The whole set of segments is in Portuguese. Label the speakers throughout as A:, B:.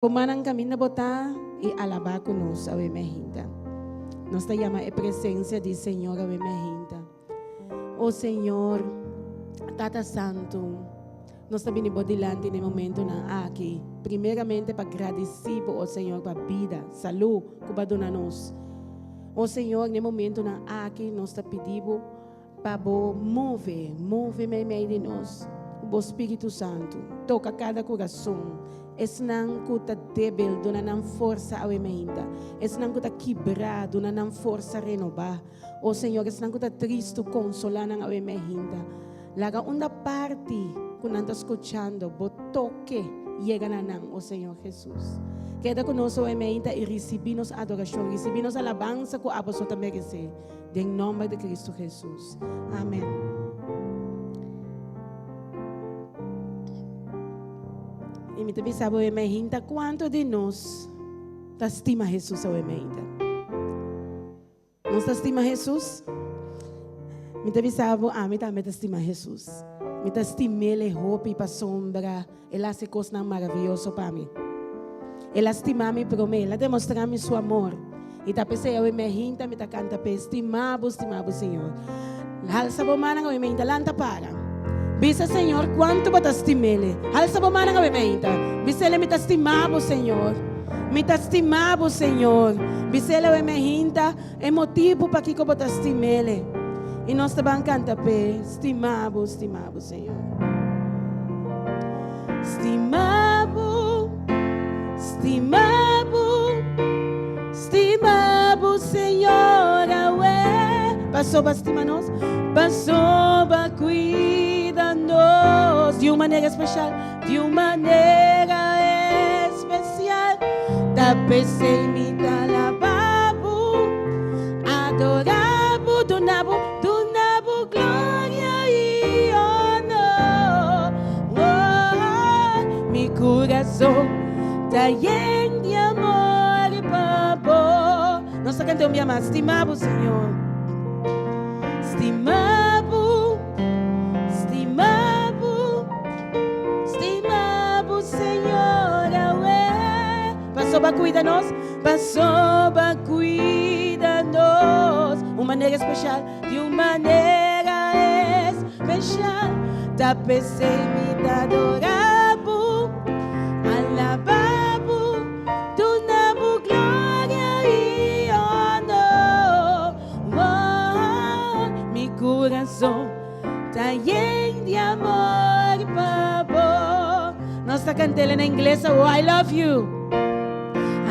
A: Kumanang kami na bota e alabar conosco a emergência. Nós te llama a presença de Senhor a emergência. O Senhor, Tata Santo, nós também vamos dilante no momento na aqui. Primeiramente para agradecer ao Senhor para a vida, saúde, que vai donar nos. O Senhor, no momento na aqui, nós te pedimos para mover meio de nós. O Espírito Santo toca cada coração. Es nang kuta débil, dona nang força ao emergência. Es nang kuta quebrado, dona nang força renovar. O Senhor, es nang kuta triste, consolar nang ao emergência. Laga uma parte que não está escutando, bo toque llega na nang, o Senhor Jesus. Queda conosco emergência e recebimos adoração, recebimos alabança que a pessoa também merece. Em nome de Cristo Jesus. Amém. E me também sabe o emergência, quanto de nós estima Jesus ao emergência? Nós estima Jesus? Me também sabe, me também estima Jesus. Me estima ele roupa para sombra, ele hace coisas maravilhosas para mim. Ele estima me para mim, ele demonstra me seu amor. E tá pensando ao emergência, me tá canta para estimado Senhor. Alça a mão ao emergência, lanta para. Bisa Senhor, quanto você estima ele? Alça a mão ao emergência. Bisa ele me tá estimado, Senhor. Me tá estimado, Senhor. Bisa ele ao emergência, é motivo para que você estima ele. E nós também canta para estimado, Senhor. Estimado, Senhor, passou para estimar nós, passou para cuidar-nos de uma maneira especial, da pensei me da lavabo, adorabo, donabo glória e honor. Oh, mi coração está lleno de amor e pavor. Nós cantamos minha mais, estimado Senhor. Estimado Senhor, passou para cuidar-nos, uma maneira especial, de uma maneira especial, da pensei me da adorabo, alababo, donabo glória e honor. Oh, mi coração está lleno de amor e pavor. Nós está cantando em inglês, oh, I love you.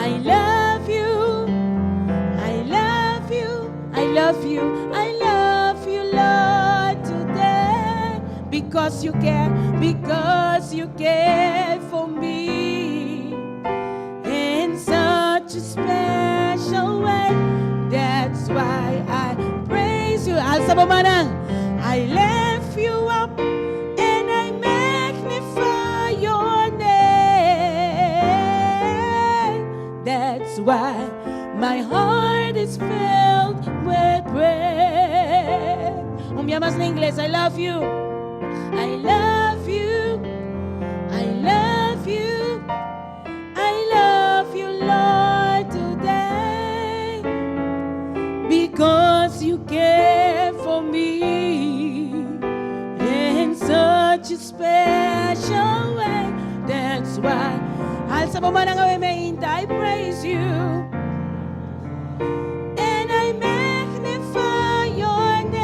A: I love you, I love you, I love you, I love you, Lord, today. Because you care for me in such a special way. That's why I praise you. Alça a mão. I lift you up and I magnify your name. That's why my heart is filled with praise. Más en inglés. I love you. I love you. I love you. I love you, Lord, today. Because you care for me in such a special way. That's why alza mo man ang away, I praise you. And I magnify your name.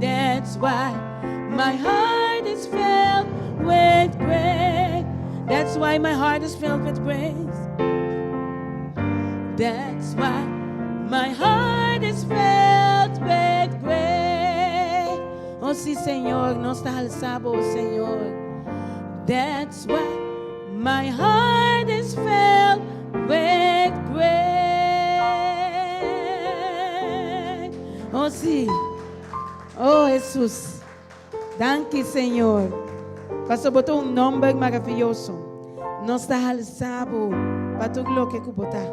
A: That's why my heart is filled with grace. That's why my heart is filled with grace. That's why my heart is filled with grace. Oh, sí, Señor, nos está alzado, Señor. That's why my heart is filled with grace. Oh, sí. Oh, Jesús. Danke, Señor. Pastor, botou um nome maravilhoso. Nos está alzado para tu glória que botar.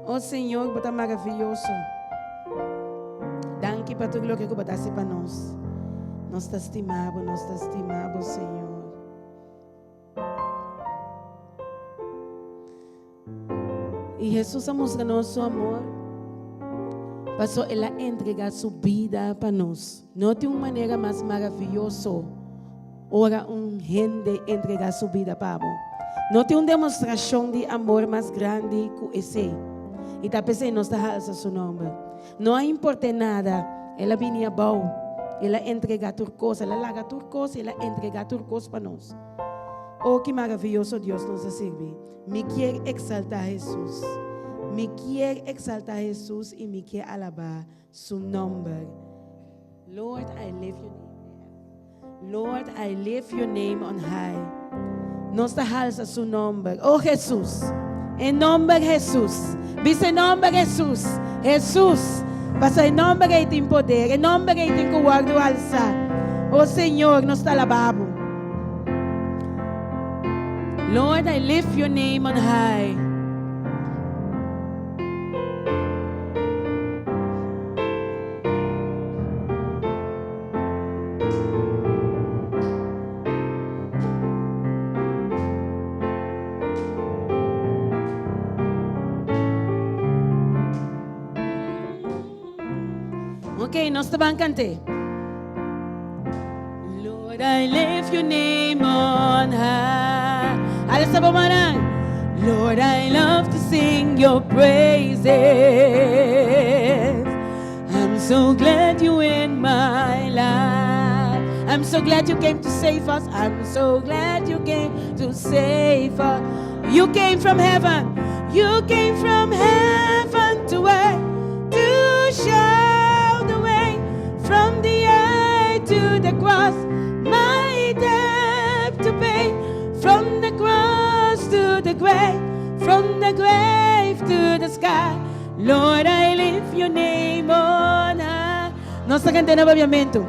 A: Oh, Senhor, botar maravilhoso. Danke para tu glória que botasse para nós. Nós te estimamos, Senhor. Y Jesús ha mostrado su amor. Pasó Él a entregar su vida para nosotros. No de una manera más maravillosa. Ahora un gente entregar su vida para vos. No de una demostración de amor más grande que ese. Y tal vez no está alza su nombre. No importa nada. Él venía bom. Él entrega tu cosa. Él larga tu cosa. Él entrega tu cosa para nosotros. Oh, qué maravilloso Dios nos sirve. Me quiere exaltar a Jesús. Me quiere exaltar a Jesús y me quiere alabar su nombre. Lord, I lift your name. Lord, I lift your name on high. Nos alza su nombre. Oh Jesús, en nombre de Jesús. Dice en nombre de Jesús. Jesús, pasa en nombre de ti poder. En nombre de ti que guardo alza. Oh Señor, nos alabamos. Lord, I lift your name on high. Okay, nos te van a cantar. Lord, I lift your name on high. Alisa Bomarang. Lord, I love to sing your praises. I'm so glad you're in my life. I'm so glad you came to save us. I'm so glad you came to save us. You came from heaven. You came from heaven to earth to show the way from the earth to the cross. My debt to pay. From the cross to the grave, from the grave to the sky, Lord, I lift your name on high. Nós estamos cantando obviamente.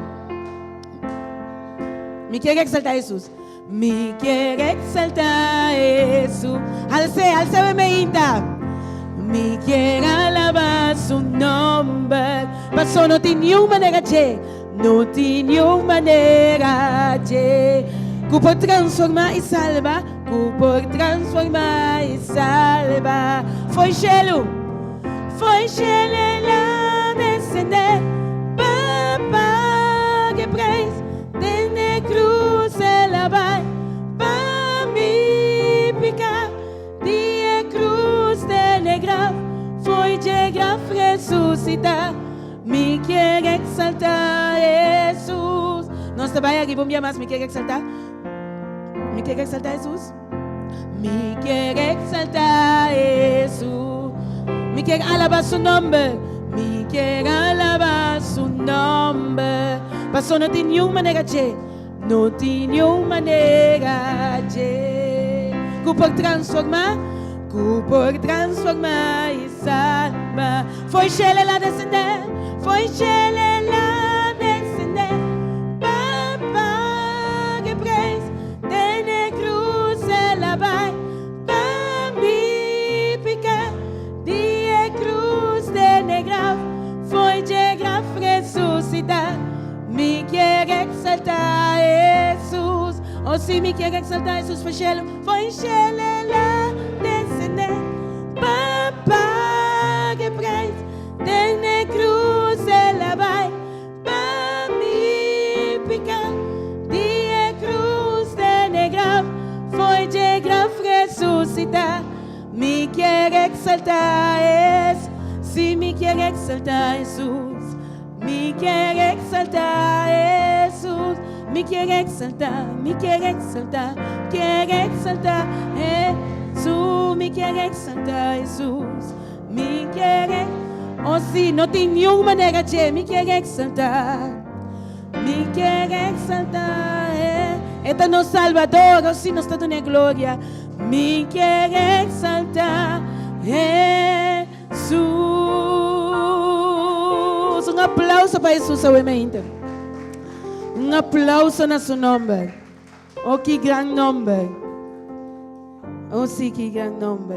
A: Me quiere exaltar Jesús. Me quiere exaltar Jesús. Alce me inta. Me quiere alabar su nombre. Pasó no tiene una manera che. No tiene una manera che. Que por transformar e salvar, que por transformar e salvar. Foi Shelo lá descender, papá que preis, de cruz ela vai, para me picar, de cruz de negra, foi de graça ressuscitar, me quer exaltar Jesus. Nós trabalhamos aqui, bom dia mais, me quer exaltar. Me quiere exaltar Jesús. Me quiere exaltar Jesús. Me quiere alabar su nombre. Me quiere alabar su nombre. Pasó no tiene una manera che. No tiene una manera che. Que por transformar y salvar. Foi Shele lá descender. Foi Shele lá descender. Papá que preis. Vai para me picar de cruz de negra, foi de graça ressuscitar. Me quer exaltar Jesus. Oh, se me quer exaltar Jesus, foi Shelo lá descender. Papá que preis de cruz ela vai para me picar de cruz de negra. Foi de graça ressuscitar. Me quer exaltar Jesus. Se me quer exaltar Jesus. Me quer exaltar Jesus. Me quer exaltar. Me quer exaltar. Quer exaltar Jesus. Me quer exaltar Jesus. Me quer. Oh, sim, não tem nenhuma maneira de me quer exaltar. Me quer exaltar. Este é nosso Salvador, assim nos está dando glória. Me quer exaltar Jesus. Um aplauso para Jesus, obviamente. Um aplauso na seu nome. Oh, que grande nome. Oh, sim, que grande nome.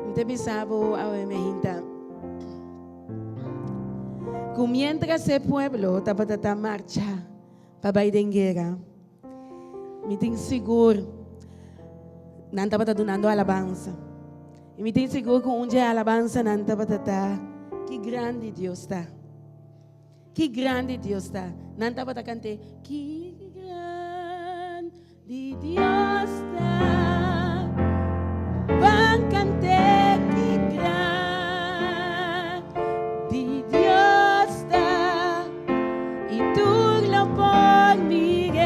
A: Muito pensava, obviamente. Que mientras ese pueblo estaba tratando de marchar para ir en guerra, me tengo seguro Nanta bata donando alabanza. E me tem seguro que um dia a alabanza nanta bata tá. Que grande Deus está. Que grande Deus está. Nanta bata cante. Que grande Deus está. Van cante que grande Deus está. E tu lo por mirar.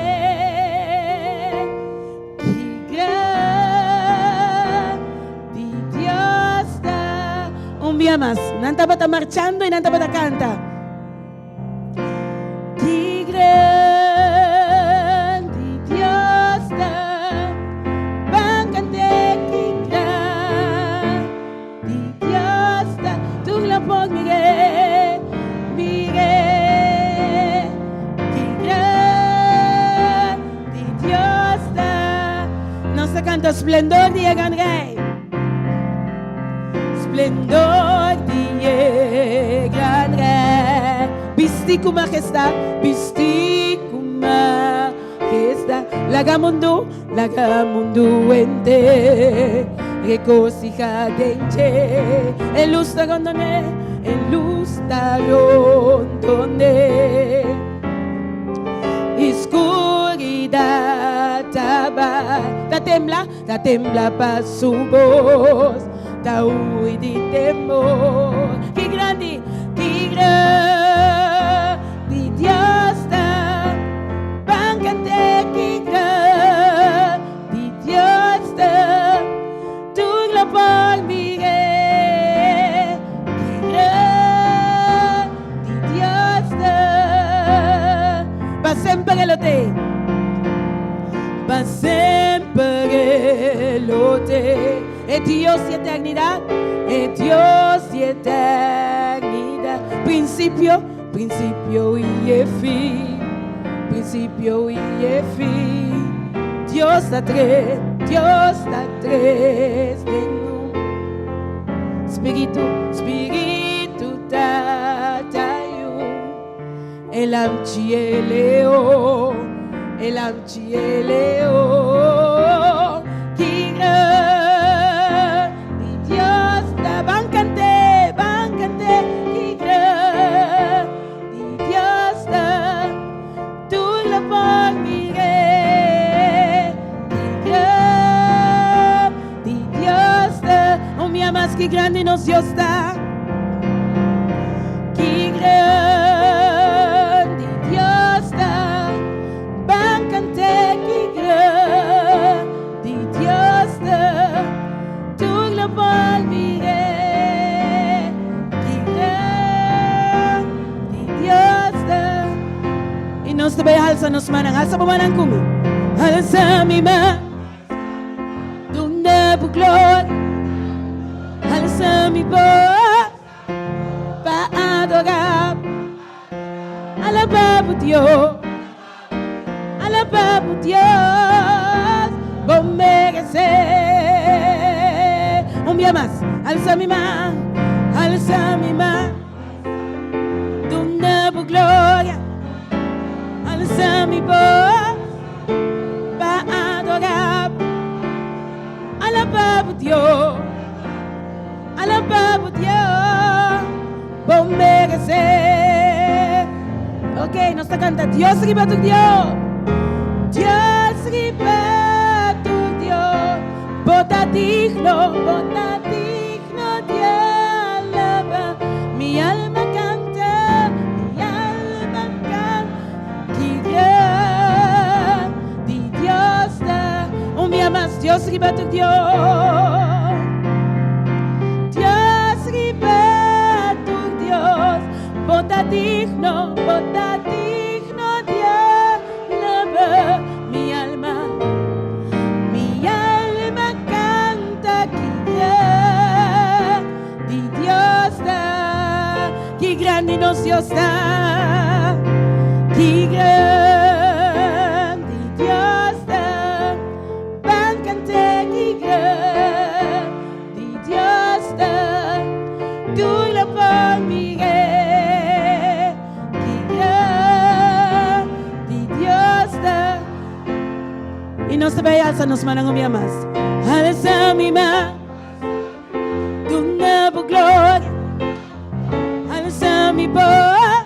A: Que grande Deus está. Un día más. Nanta bata marchando y nanta bata canta. Que grande Deus está. Van cante que grande Deus está. Tu lo por mirar. Mirar. Que grande Deus está. No se canta esplendor de gran rey. Esplendor de gran rey. Visti con majestad, visti con majestad. Laga mundo ente. Regocija dente. El luz ta rondone, Escuridad ta tembla pa su voz. Ta huye de temor. Que grande Dios está. Van cante que grande Dios está. Tu lo por mirar. Que grande Dios está. Pa sempre lo te. Pa sempre lo te. Es Dios y eternidad, es Dios y eternidad. Principio y fin, principio y fin. Dios está tres de uno. Espíritu tatayo. El amchieleo. Que grande nos Dios está. Que grande Dios está. Van cante que grande Dios está. Tu lo volveré. Que grande Dios está. Y nos debe alza nos manan. Alza pa manan kumi. Alza mi mano. Donde por gloria. Alza mi voz para adorar. Alabar por Dios, por merecer. Un día más, alza mi mano, de una gloria. Alza mi voz para adorar. Alabar por Dios. Alabar por Dios, por merecer. Ok, nos canta Dios arriba tu Dios. Dios arriba tu Dios. Bota digno de alabar. Mi alma canta. Que grande Dios está. Un día más, Dios arriba tu Dios. Bota digno de alabar. Mi alma canta que grande Dios está. Que grande nos Dios está. Que grande Dios está. Van cante que grande Dios está. Tú lo por mirar. Y Y nos vai alza nos manang umiamas. Alza mi ma. Tu nueva gloria. Alza mi voz.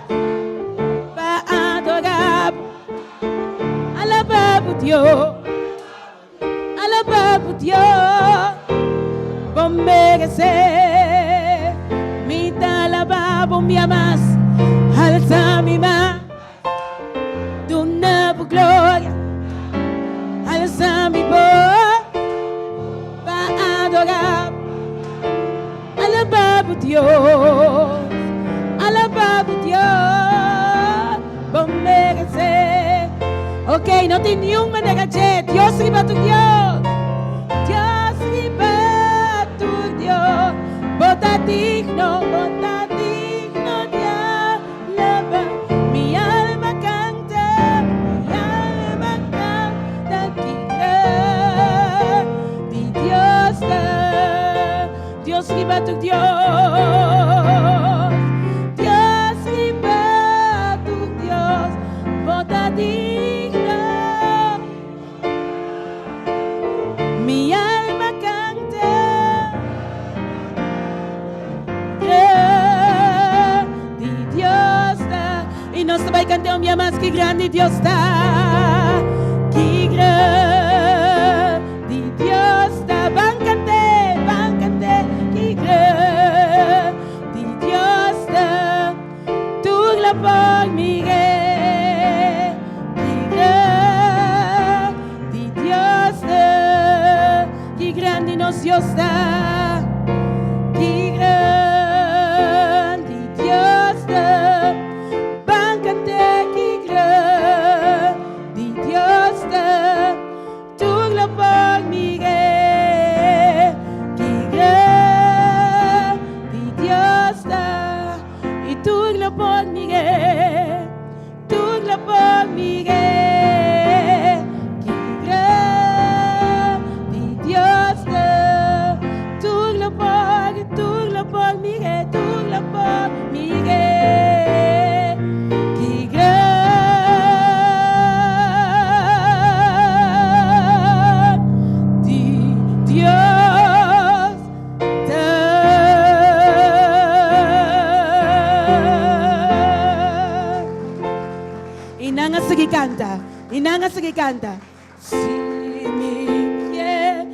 A: Pa adorar. Alabar por Dios. Alabar por Dios. Por merecer. Mi talabar por mi amas. Alza mi ma. Tu nueva gloria. Alza mi voz para adorar, alabar por Dios, alabar por Dios, por merecer. Ok, no te ni un manera che, Dios riba tu Dios, Dios riba tu Dios, bota digno de alabar, mi alma canta, mi alma canta. Dios riba tu Dios, Dios riba tu Dios, bota digna. Mi alma canta, grande Dios está. Y no se va a cantar un día más que grande Dios está, que grande Dios está. Van cante, que grande Dios está. Tu la por mi que grande Dios está, que grande nos Dios está, que grande Dios está. Van cante, que grande Dios está. Tu la por mi que grande Dios está. Y tú la por mi que, tú la por mi que grande Dios está. Tú la por mi que, tú la por mi que grande Dios. Inanga sige canta. Si mi alabar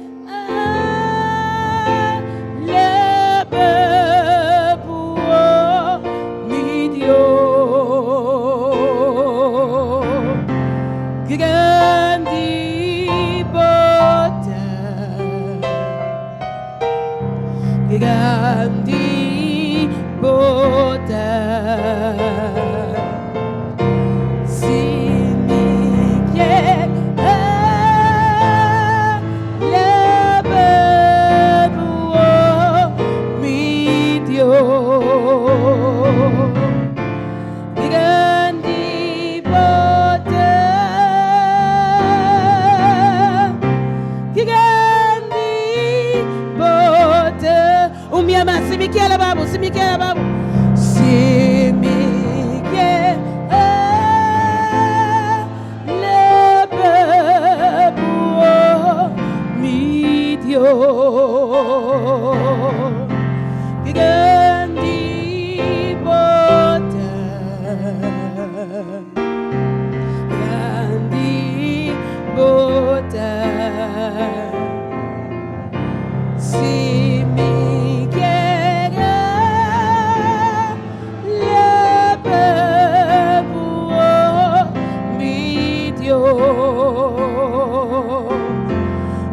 A: por mi Dios, grande bota, grande bota. Si mi quiere babu, si mi quiere babu, si mi quiere babu, mi Dios, grande bota, grande bota, si mi quiere alabar mi Dios,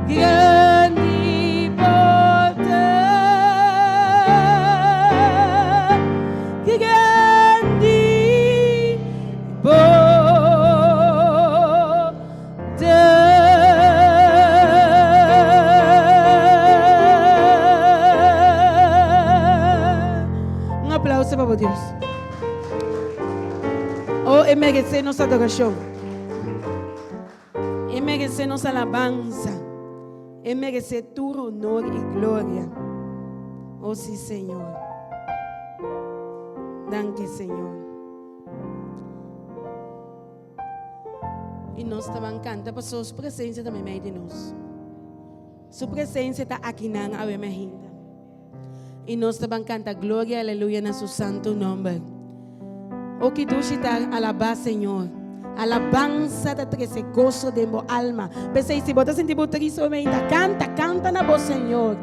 A: grande bota, grande bota. Aplauso para Dios. Oh, Él merece nuestra adoración. Él merece nuestra alabanza. Él merece tu honor y gloria. Oh, sí, Señor. Danke, Señor. E nós também canta, passou sua presença também meio de nós. Sua presença está aqui na minha vida. E nós também canta glória, aleluia, na seu santo nome. O que tu está alabar, Senhor. Alabanza da trece gozo de mi alma. Pensei, se você sentir triste, canta na voz, Senhor.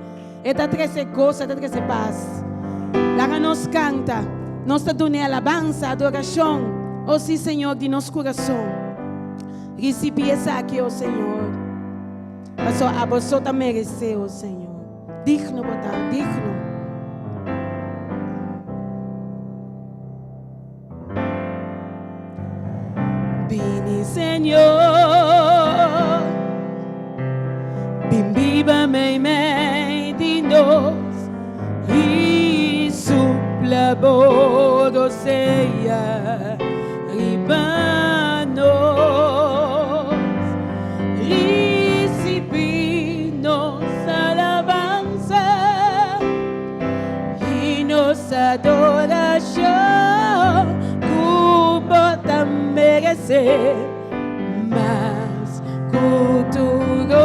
A: Esta trece gozo, esta trece paz. Lá nos canta, nós te damos alabanza, adoração. Oh sim, Senhor, de nosso coração. Recibe essa aqui, oh Senhor. Passou a você também merecer, oh Senhor. Digno, botar, digno. Vini, Senhor, bem viva me de nós e supla bodo seia ribanos, recibi nossa alabança e nossa adoração. Merecer mais cultura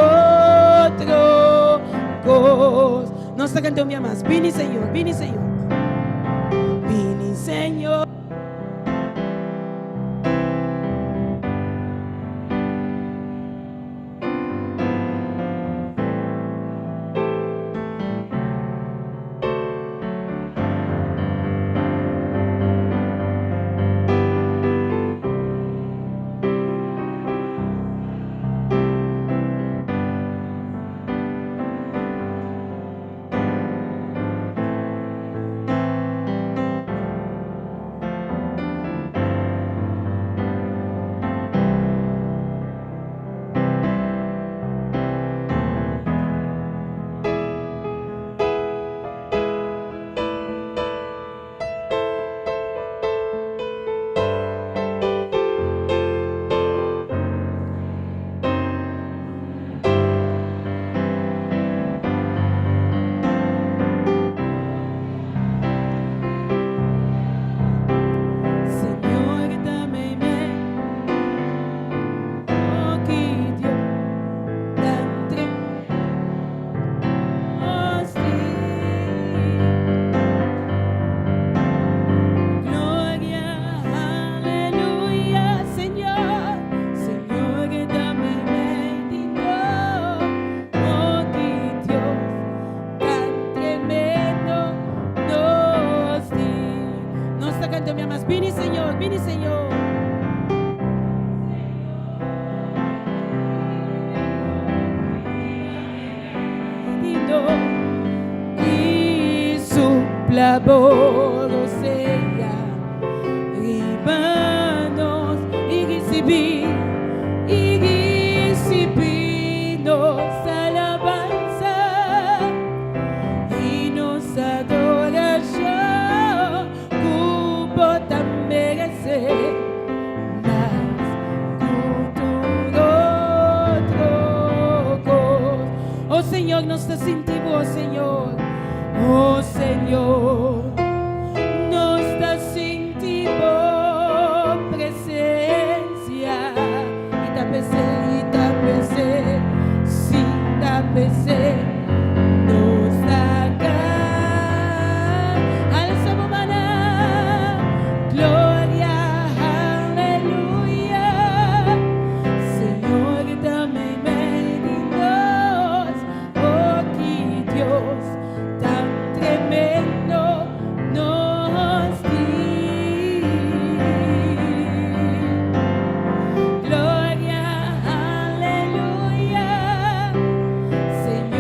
A: outro gozo. Nós cantamos minha mais. Vini, Senhor, vini, Senhor. Vini, Senhor. Vini, Senhor, vini, Senhor. E supla bodo seia ribanos e recebi nossa alabança e nossa adoração. Cubo merecer mais cultura outro gozo. Oh Senhor, nós te sentimos, oh Senhor. Oh Senhor, nós te sentimos presença. E ta PC, sim, ta PC. Nos acá, alza maná, glória, aleluia. Senhor, dame meio de nós, oh que Deus tão tremendo nos diz. Glória, aleluia. Senhor,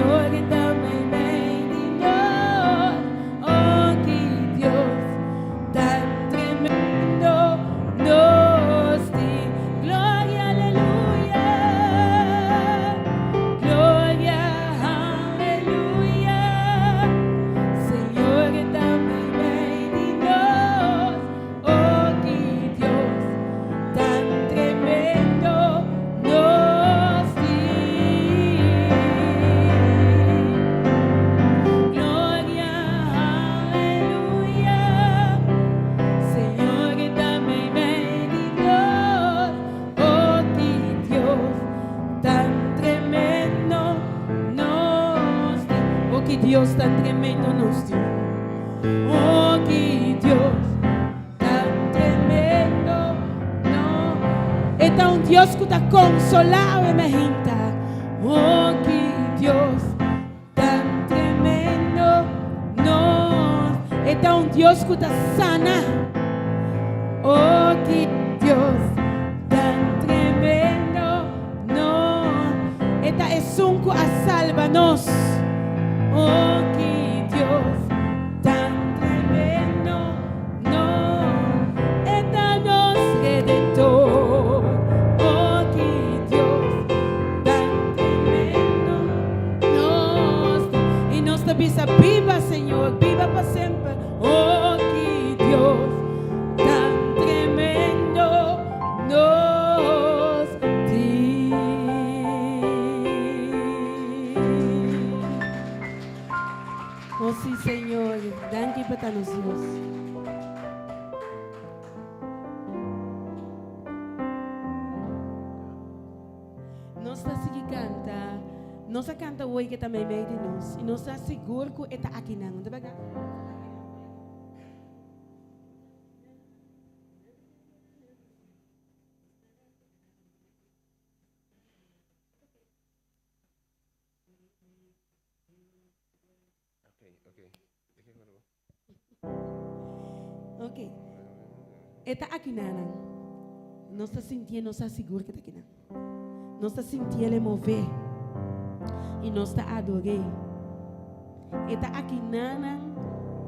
A: Dios tan tremendo nos dio. Oh, que Dios tan tremendo. No, está un Dios que está consolado en mi gente. Oh, que Dios tan tremendo. No, está un Dios que está sana. Oh, que Dios tan tremendo. No, esta es un que salva-nos. Oh, que Dios tan tremendo. No, esta nos redentor. Oh, que Dios tan tremendo. Y nos avisa, viva Señor, viva para siempre. Oh, que Dios tan tremendo nos di. Oh sí, Señor, danke para nos Dios. Nós está se canta, nós canta hoje que também meio de nós, e nós está seguro que está aqui não, tá bem? Ok. Está aqui não. Nós está sentindo, nós está seguro que está aqui não. Nós está sentindo ele mover. E nós está adorando. Está aqui não,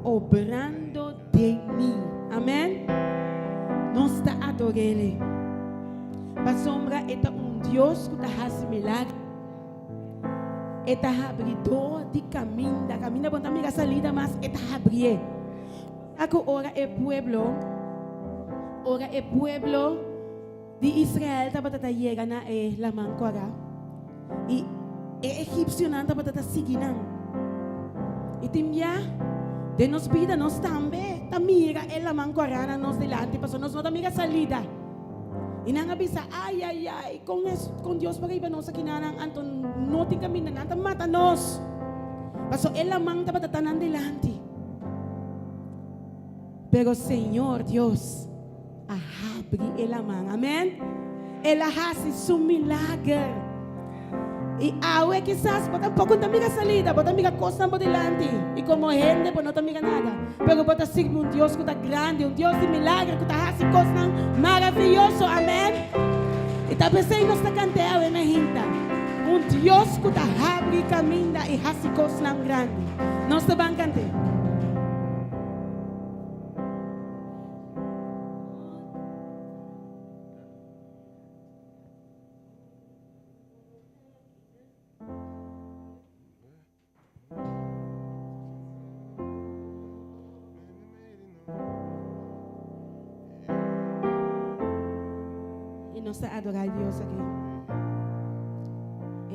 A: obrando de mim. Amém? Nós está adorando ele. Para sombra, está Deus que está fazendo milagre. Está abridor de caminho. Da caminho para amiga salida, mas está abrir. Agora é pueblo de Israel tá para chegar na la mancora e egípcio não tá para seguir não e timbia de nos vida nós também tá mira la mancora na nos delante para nós não tá mira salida e não avisa ai com Deus para ir nós aqui na Anton não tem caminho não tá mata nós paso la man tá para tá delante. Pero Señor Dios abre la mano, amén. Él hace su milagre. Y ahora quizás, bota poco también salida, bota amiga cosa por delante. Y como gente, pues no te amiga nada. Pero bota seguir un Dios que está grande, un Dios de milagre, que está haciendo cosas maravillosas, amén. Y tal vez ahí no está cantando en la gente. Un Dios que está abre camina y hace cosas grandes. No se van a cantar. Nos adorar a Dios aquí.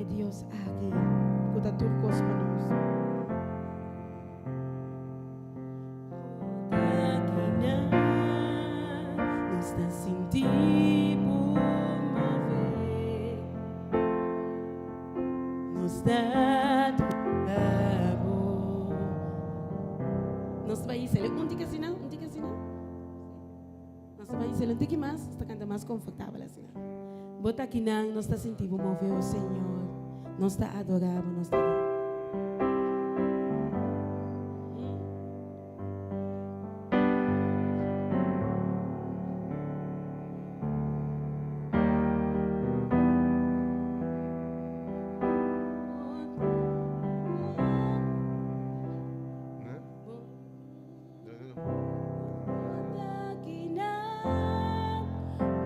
A: Y Dios aquí. Cuida tus cosas para nos. Não está sentindo mover. Não está adorando. Nós vai ser um tique assim não. Nós vai ser um tique mais. Está cantando mais confortável assim. Bota aqui não, nós está sentindo mover o Senhor. Nós está adorando, nós está.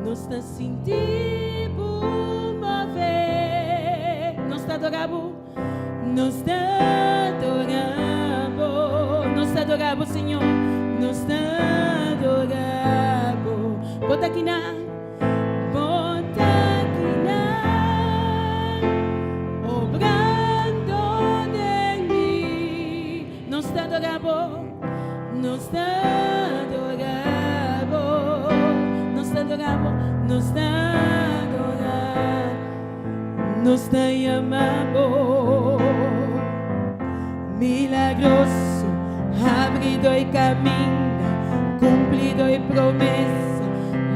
A: Nós está sentindo mover. Nós está adorando. Nós está adorando. Nós está adorando, Senhor. Nós está adorando. Bota aqui na. Bota aqui na. Obrando de mim. Nós está adorando. Nós está adorando. Nós está adorando. Nos está adorando, nos está llamando, milagroso, abrido y camino, cumplido y promesa,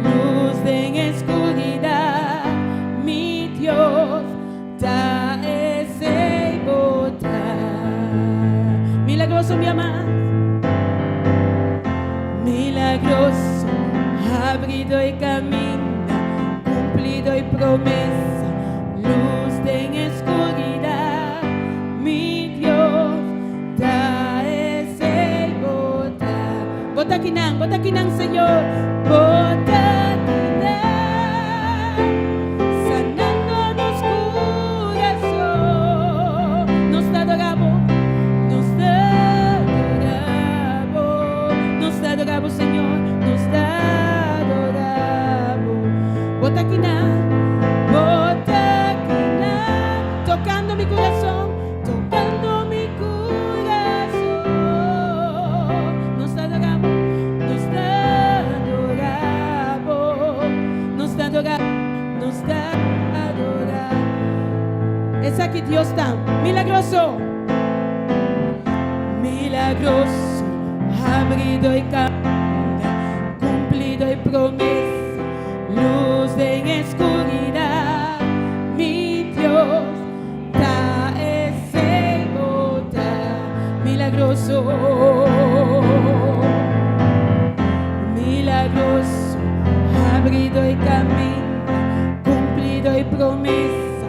A: luz en escuridad, mi Dios da ese botar. Milagroso, mi amado, milagroso, abrido y camino, cumplido y promesa, luz en escuridad, mi Dios da ese botar. Bota kinang, Señor, bota kinang, sanándonos corazón. Nos adoramos, Señor, nos adoramos. Bota kinang, tocando mi corazón, tocando mi corazón. Nos adoramos, nos adoramos. Es aquí Dios está, milagroso, milagroso, abrido y camino, cumplido y promesa, luz en escuridad, mi Dios da ese botar. Milagroso, milagroso, abrido y camino, cumplido y promesa,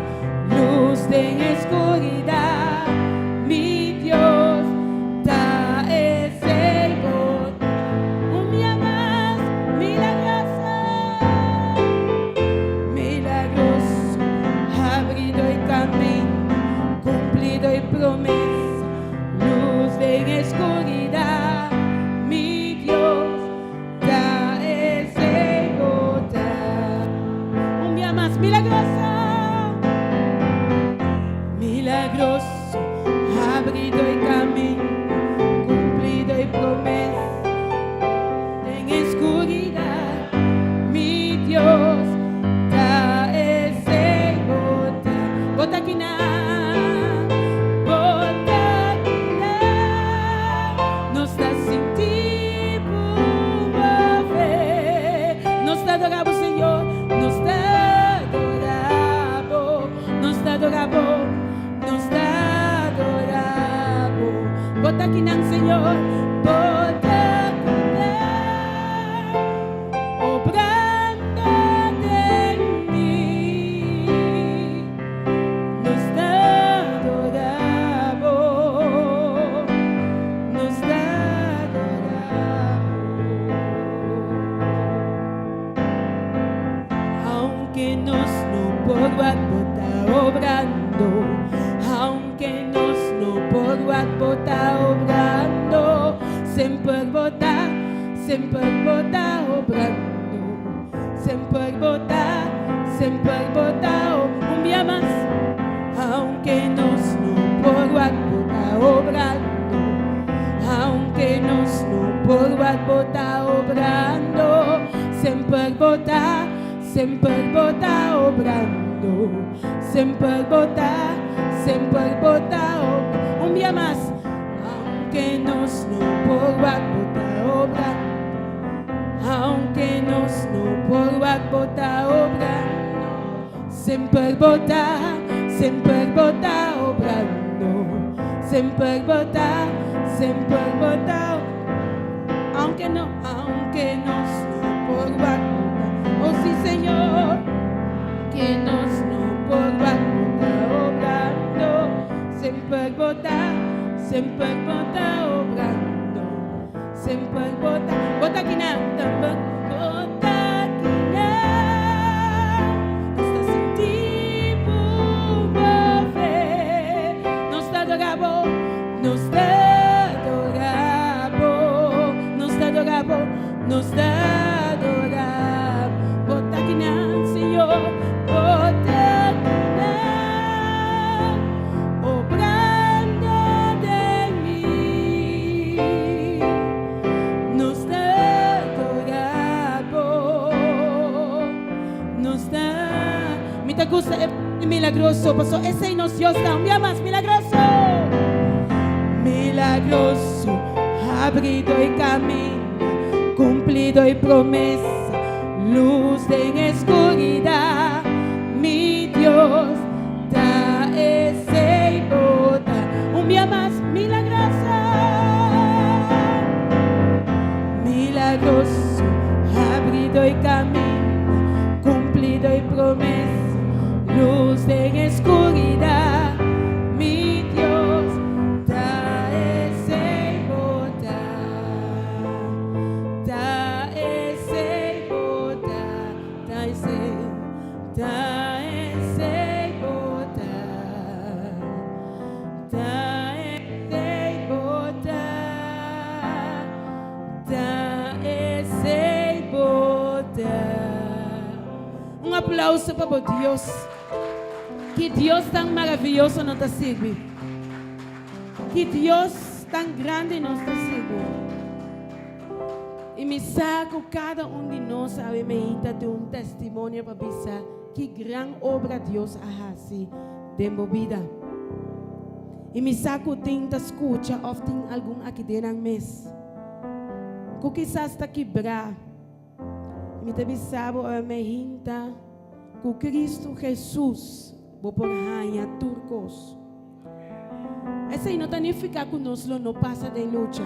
A: luz en escuridad, mi Dios da ese botar. Un día más, milagroso, milagroso, abrido y camino, cumplido y promesa, luz en escuridad, mi Dios da ese botar. Un día más, milagroso, milagroso, abrido y camino, cumplido y promesa, en escuridad, mi Dios da ese botar. Bota kinang, nos da sin ti mover. Nos adoramos, Señor, nos adoramos, nos adoramos, nos adoramos. Bota kinang, Señor, bota kinang, obrando de mí. Nos adoramos, nos adoramos. Aunque nos no por bota obrando, aunque nos no por bota obrando, sempre bota obrando, sempre bota un día más. Aunque nos no por bota obrando, aunque nos no por bota obrando, sempre bota obrando, sempre bota un día más. Aunque nos no por bota obrando, aunque nos no por bota obrando, sempre bota obrando, sempre bota, aunque nos no por bota, oh sí, Señor, que nos no por bota obrando, sempre bota obrando, sempre bota kinang, bota kinang, está sin ti mover. Nos adoramos, nos adoramos, nos adoramos, nos adoramos. Bota kinang, Señor, bota kinang, obrando de mí. Nos adoramos, me te gusta milagroso, pasó ese y nos Dios da un día más milagroso, milagroso, abrido y camino, cumplido y promesa, luz en oscuridad, mi Dios da ese y bota. Un día más, milagroso, milagroso, abrido y camino, cumplido y promesa, luz en oscuridad, mi Dios da ese y bota, da ese y bota, da ese y bota, da ese y bota, da ese y bota. Um aplauso para Deus. Que Deus tão maravilhoso nos sirve. Que Deus tão grande nos sirve. E me saco cada de nós a ainda ter testemunho para pensar que grande obra Deus ha assim dentro da vida. E me saco tenta escuta ou tem algum aqui dentro mês. Que quizás está quebrar. Me te bisabo a ainda que Cristo Jesus vou por rainha turcos. Essa aí não significa que nós não passa de luta.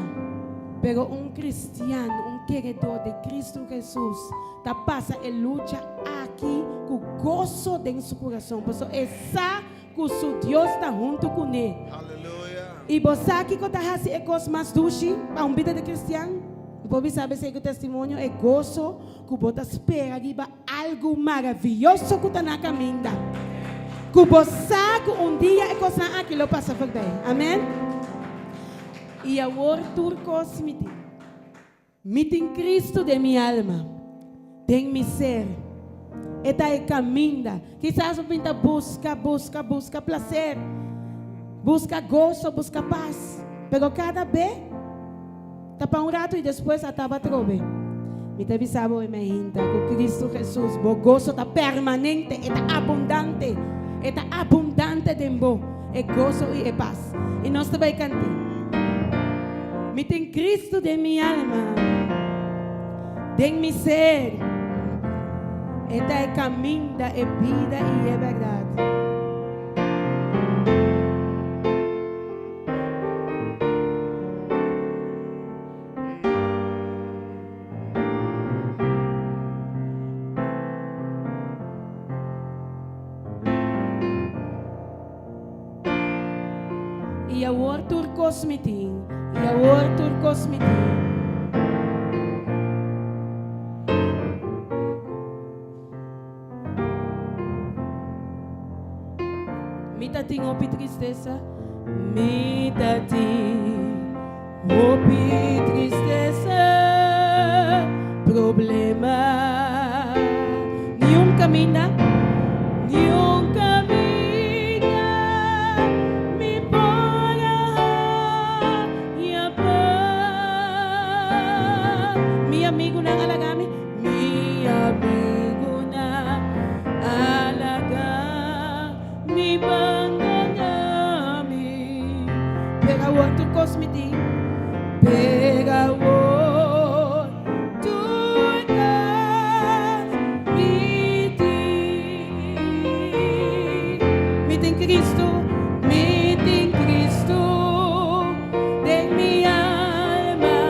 A: Pero cristiano, queredor de Cristo Jesus, tá passa a luta aqui com gozo dentro do seu coração. Por isso, essa que o seu Deus está junto com ele. Aleluia. E você aqui que está fazendo coisas mais doces para vida de cristiano, você sabe se o testemunho é gozo que você espera que algo maravilhoso que está na caminha. Que você que dia é coisa aquilo passa por bem. Amém? E agora turcos meeting Cristo de minha alma, de mi ser. Esta é caminho. Quizás você busca prazer, busca gozo, busca paz. Pero cada vez, está para rato e depois estava trove. Me te avisava e me hinta que Cristo Jesus, o gozo está permanente, está abundante de bom, é gozo e é paz. E nós também cantamos. Meeting Cristo de minha alma, de mi ser. Esta é caminho, é vida e é verdade. E agora turcos meeting. E agora turcos meeting. Mita ting opi tristeza. Mita ting opi tristeza. Problema. Nenhum caminho. Nenhum caminho. Amigo na alagami, mi amigo na alagami, bangangami. Pega o outro cosmiti, pega o outro cosmiti. Meeting Cristo, de minha alma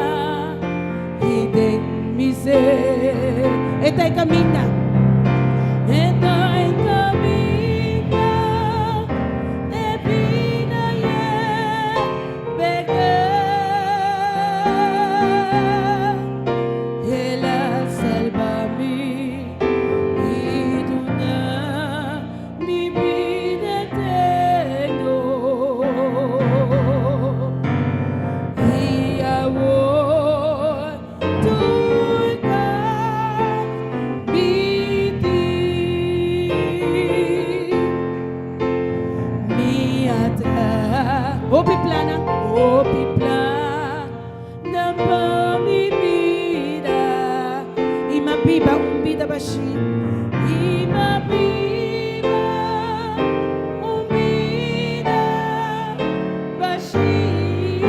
A: e de mi ser. Esta é caminha. Esta é caminha. É vida e é verdade. Ela salva-me e dona mi vida eterna. E agora tu Opi plana para mi vida. E ma biba vida baixi. E ma biba vida baixi.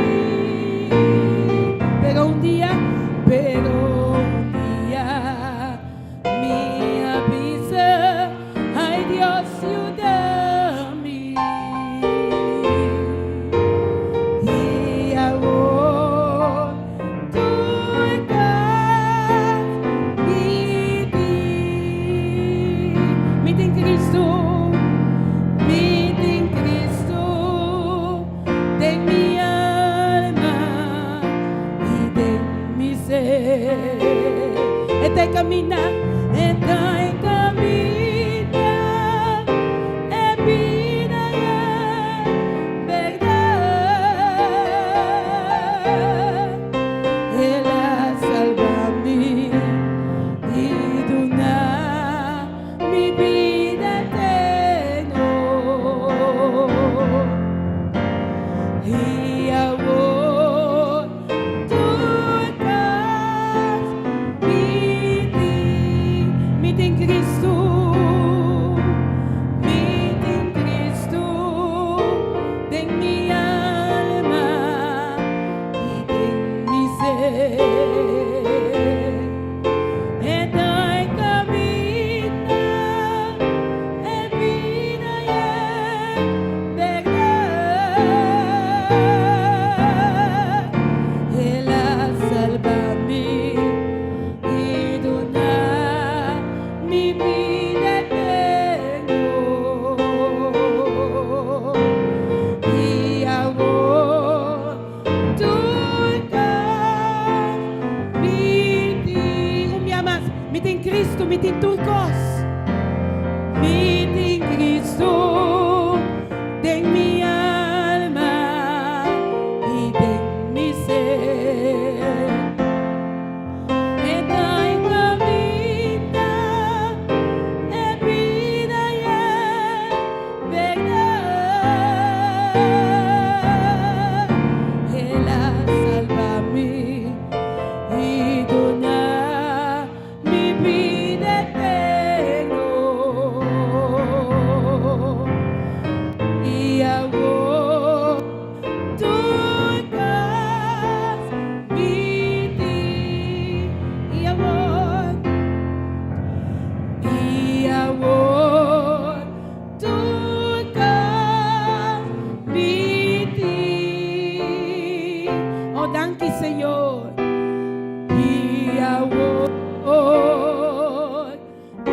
A: meeting turcos. Meeting Cristo, den mi alma y den mi ser. Está en camina, es vida y es verdad. Él salva mí y dona mi vida eterna. Y ahora tú estás meeting. Y ahora tú estás meeting. Oh, danke Señor. Y ahora tú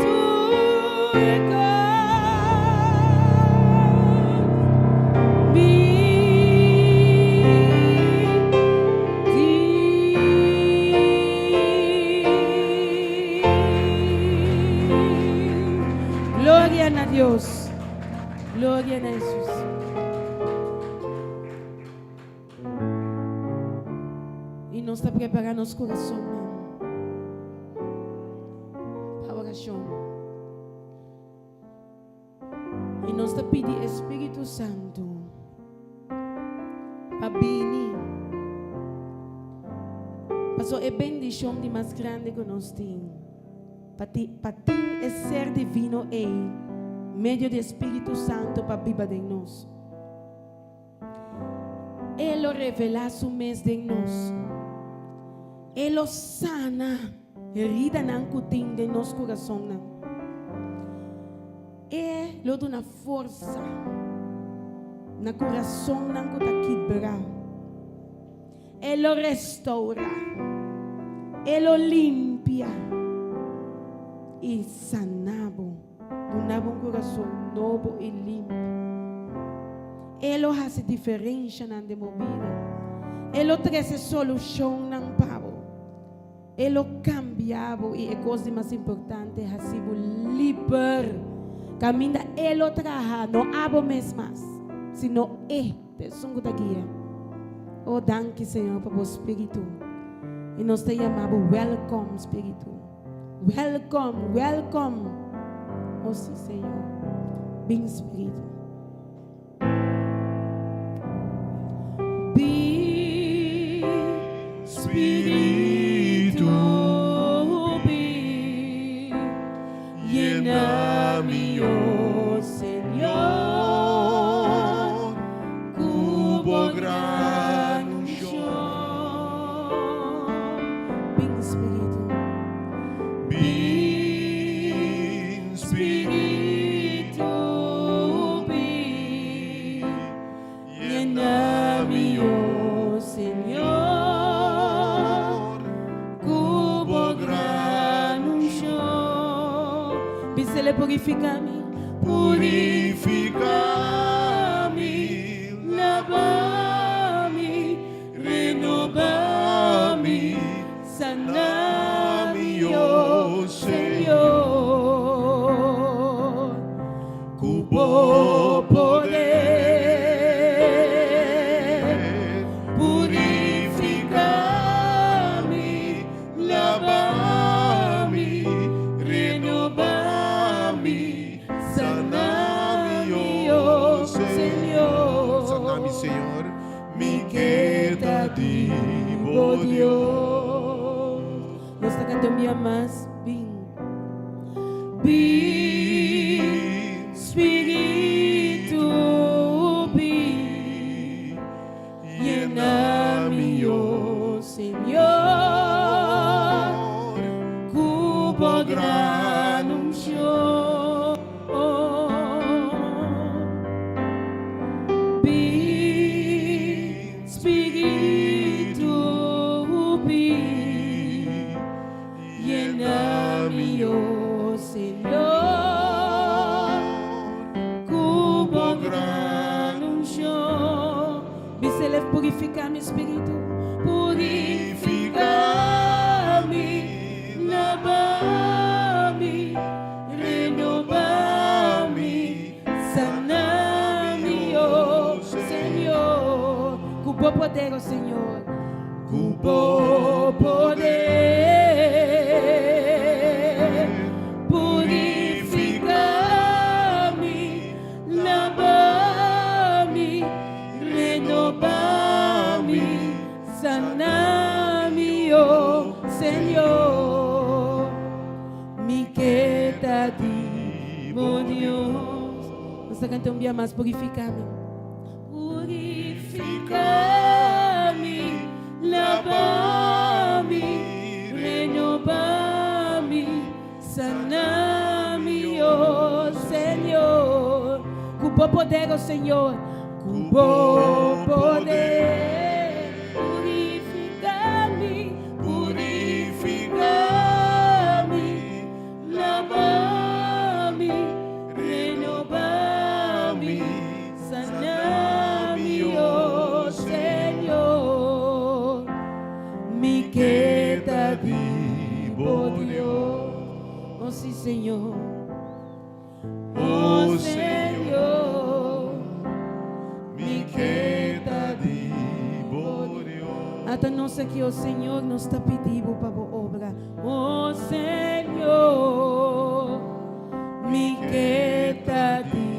A: Gloria a Dios. Gloria a Jesús. Y nos está preparando los corazones para oración. Y nos está pidiendo Espíritu Santo para venir. Pasó es bendición de más grande que nos tiene. Para ti es ser divino en medio del Espíritu Santo para vivir de nosotros. Él lo revela su mes de nosotros. Él lo sana herida nan cutín de nuestro corazón. Él lo da una fuerza na corazón nan que está quebrado. Él lo restaura. Él lo limpia. Y sanabo, donaba un corazón nuevo y limpio. Él lo hace diferencia en la vida. Él lo trae solución en pavo. Él lo cambiaba y es cosa más importante, así libre. Camina, Él lo traja, no hago más, sino este son de guía. Oh, danke Señor por el Espíritu. Y nos te llamamos welcome Espíritu. Welcome, welcome. Oh sí, Señor. Ven Espíritu. Ven Espíritu. Ven. Llena mi oh Señor. Cubo gran unción. Ven Espíritu. Espíritu, llena mi oh Señor, cubo gran unción. Písele purificame, purificame, lavame, renovame, saname, oh Señor. Cubo poder, purificame, lavame, renovame, saname, oh Señor.
B: Saname, Señor.
A: Mi queda divo Dios. Nos está cantando mi más bien. Ven, Espíritu, ven, llena mi oh Señor, cubo gran unción. Ven, Espíritu, ven, llena mi oh Señor, cubo gran unción. Vísele purificar mi espíritu, purificame, lavame, bom poder, ó Senhor. Com bom poder, purifica-me, lava-me, renova-me, sana-me, ó Senhor. Me queda demônios. Vamos cantar um dia mais, purifica-me. Purifica-me, lava-me, renova-me, sana-me, ó Senhor. Com bom poder, ó Senhor, com bom poder, purifica-me, purifica-me, lava-me, renova-me, sana-me, ó Senhor. Me queda demônio, oh sim, Senhor, oh Senhor, me queda demônio. Até nós aqui, oh Senhor, nós está pedindo para a obra, oh Senhor, me queda demônio.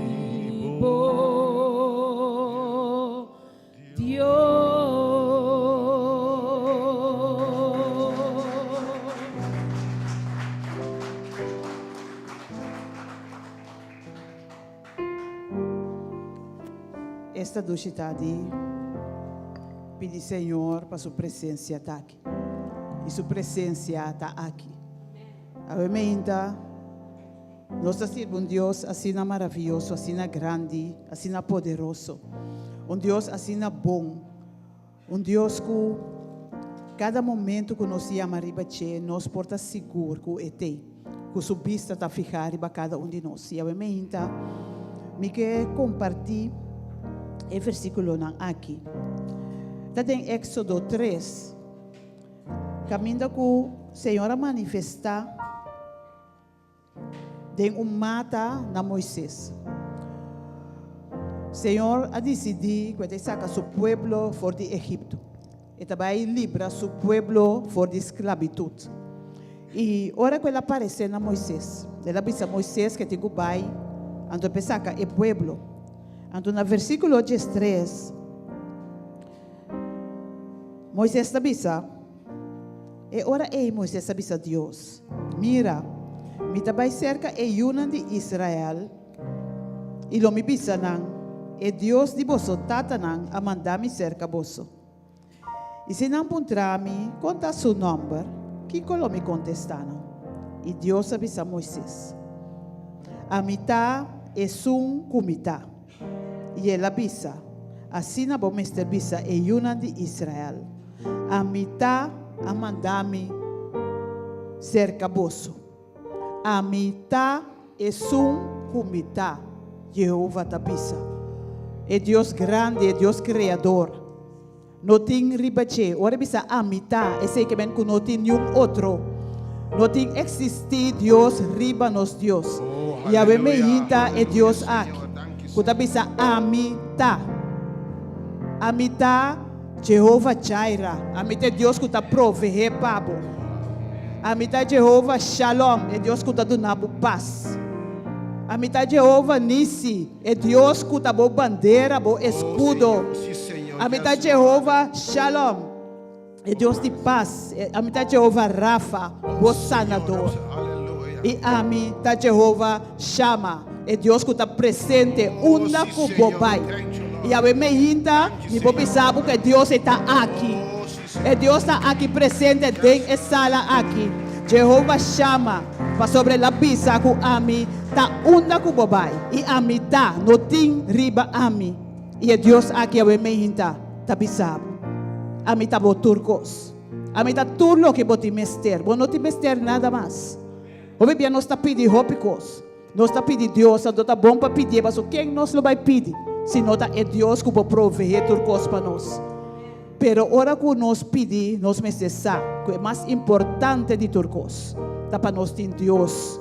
B: Esta noite pedi Senhor para sua presença estar aqui. E sua presença está aqui. Amém. Nós servimos um Deus assim maravilhoso, assim grande, assim poderoso. Um Deus assim bom. Um Deus que cada momento que nós íamos arriba, nós porta seguro que sua vista está ficar arriba cada um de nós. E amém. Me quer compartilhar o versículo aqui. Está em Éxodo 3. Caminho que o Senhor manifesta de mata na Moisés. Senhor a decidido que ele saca seu povo fora de Egito. E também libera seu povo fora de esclavitud. E ora que ele aparece na Moisés, ele avisa a Moisés que tem que vai, então ele saca o povo. Então, no versículo 3, Moisés avisa, e ora Moisés avisa a Deus, mira, me vai cerca e una de Israel, e lo me avisa e Deus de vosso tata a mandar-me cerca vosso. E se não encontrar-me, conta seu número, que colo me contestando. E Deus avisa a Moisés, a mitad é comitá. E ele avisa, assim na bom mestre avisa e una de Israel, a mitad a mandar-me cerca vosso. A mitad é comitá. Jeová te avisa. É Deus grande, é Deus criador. Não tem ribache. Ora bisa a mitad, é sei que ben que não tem nenhum outro. Não tem existir Deus riba nos Deus. E a bemeita é Deus aqui. Kuta bisa a mitad. A mitad Jehová Jireh. A mitad Deus que está provee pabo. A mitad Jehová Shalom. É Deus que está dando paz. A mitad Jehová Nissi. É Deus que está boa bandeira, boa escudo. A mitad Jehová Shalom. É Deus de paz. A mitad Jehová Rafa, o sanador. E a mitad Jehová Shama. É Deus que está presente, unda com bobai. E a mehinta, e bobi sabe que Deus está aqui. E Deus está aqui presente dentro da sala aqui. Jehová chama para sobre a pisa com a mim, tá unda com bobai. E a mim tá, não tem riba a mim. E é Deus aqui a mehinta, tá bisabo. A mim tá bo turcos. A mim tá turno que boti mester. Bo não te mester nada mais. O bebê nós está pedindo rópicos. Nós está pedindo Deus, não está bom para pedir, mas quem nós não vai pedir? Se não é Deus que vai prover turcos para nós. Pero ora que nós pedimos, nós necessitamos, que é mais importante de turcos, está para nós ter Deus,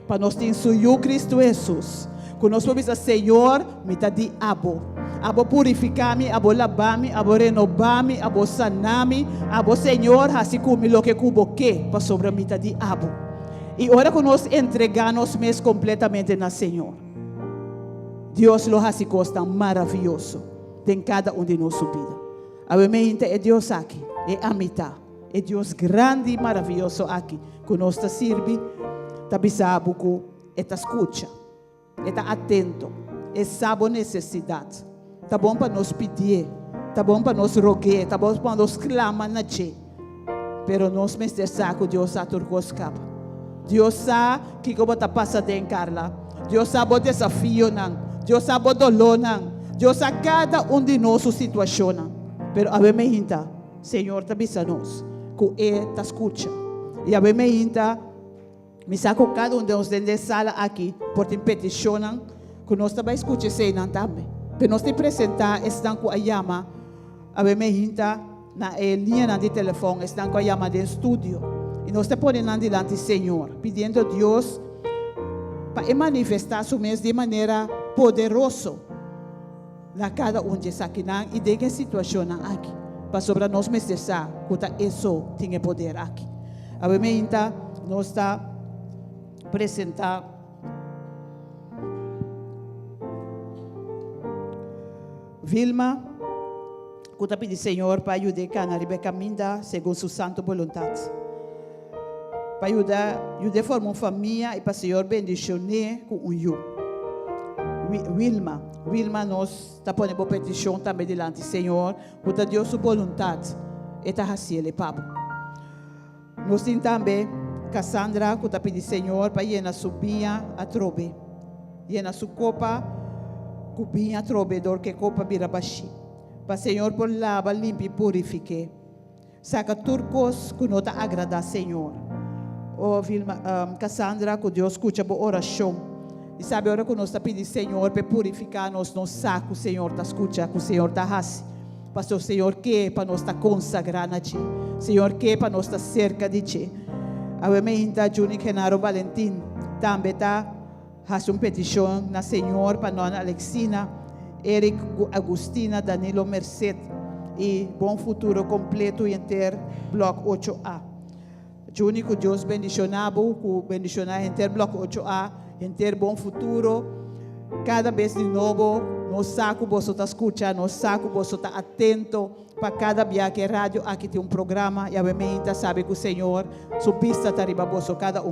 B: para nós ter o Cristo Jesus. Que nós podemos dizer, Senhor, me dá de abo. abo purificami, abo lavami, abo renovami, abo sanami, abo Senhor, assim como lo que cubo que para sobre a mitad de abo. E ora que nós entregamos mesmo completamente na Senhor. Deus lo hace costa maravilhoso em cada de nossa vida. A mente é Deus aqui, é a mitad. É Deus grande e maravilhoso aqui, que nós está sirve, está bisabo que está escuta, está atento, é sabe a necessidade. Está bom para nós pedir, está bom para nós rogar, está bom para nós clamar na che. Pero nós me saco Deus está turco escapa. Deus sabe que como está passando em Carla. Deus sabe o desafio não. Deus sabe o dolor não. Deus sabe cada de nossa situação não. Pero a ver me hinta, Senhor está bisando nós, que está escuta. E a ver me hinta, me saco cada de nós dentro da sala aqui, por ter petição não, que nós também escuta sei não também. Pero nós te apresentar estão com a chama, a ver me hinta na linha de telefone, estão com a chama de estúdio. E nós te ponemos diante do Senhor, pedindo a Deus para manifestar su mês de maneira poderosa na cada de aqui e de que situação aqui, para sobre nós mestrar que isso tem poder aqui. A ver me hinta, nós está apresentar Vilma, que está pedindo Senhor para ajudar a Rebeca Minda, segundo sua santa vontade. Para ajudar a formar uma família e para o Senhor bendicionar com you. Wilma, nós está pondo uma petição também diante do Senhor, para Deus sua vontade, e está fazendo, Pablo. Nós temos também Cassandra, que está pedindo Senhor para llenar sua binha a trobe, llenar sua copa, com binha a trobe, dor que copa vira baixi. Para Senhor por lava, limpe e purifique. Saca turcos que não te agrada, Senhor. Oh, Vilma, Cassandra, que Deus escuta a oração. E sabe a hora que nós está pedindo, Senhor, para purificar nós, não saco, Senhor, está escuta, que o Senhor está assim. Pastor, Senhor, que para nós está consagrando a Ti. Senhor, que para nós está cerca de Ti. A mim, Juni Genaro Valentim, também está fazendo uma petição na Senhor, para nós, Alexina, Eric Agustina, Danilo Merced, e bom futuro completo e inteiro, bloco 8A. Juni, que Deus bendicionado, que bendicionar inteiro, bloco 8A, inteiro bom futuro, cada vez de novo, no saco você está escutando, no saco você está atento, para cada viagem rádio, aqui tem um programa, e a gente sabe que o Senhor, sua pista está arriba você, cada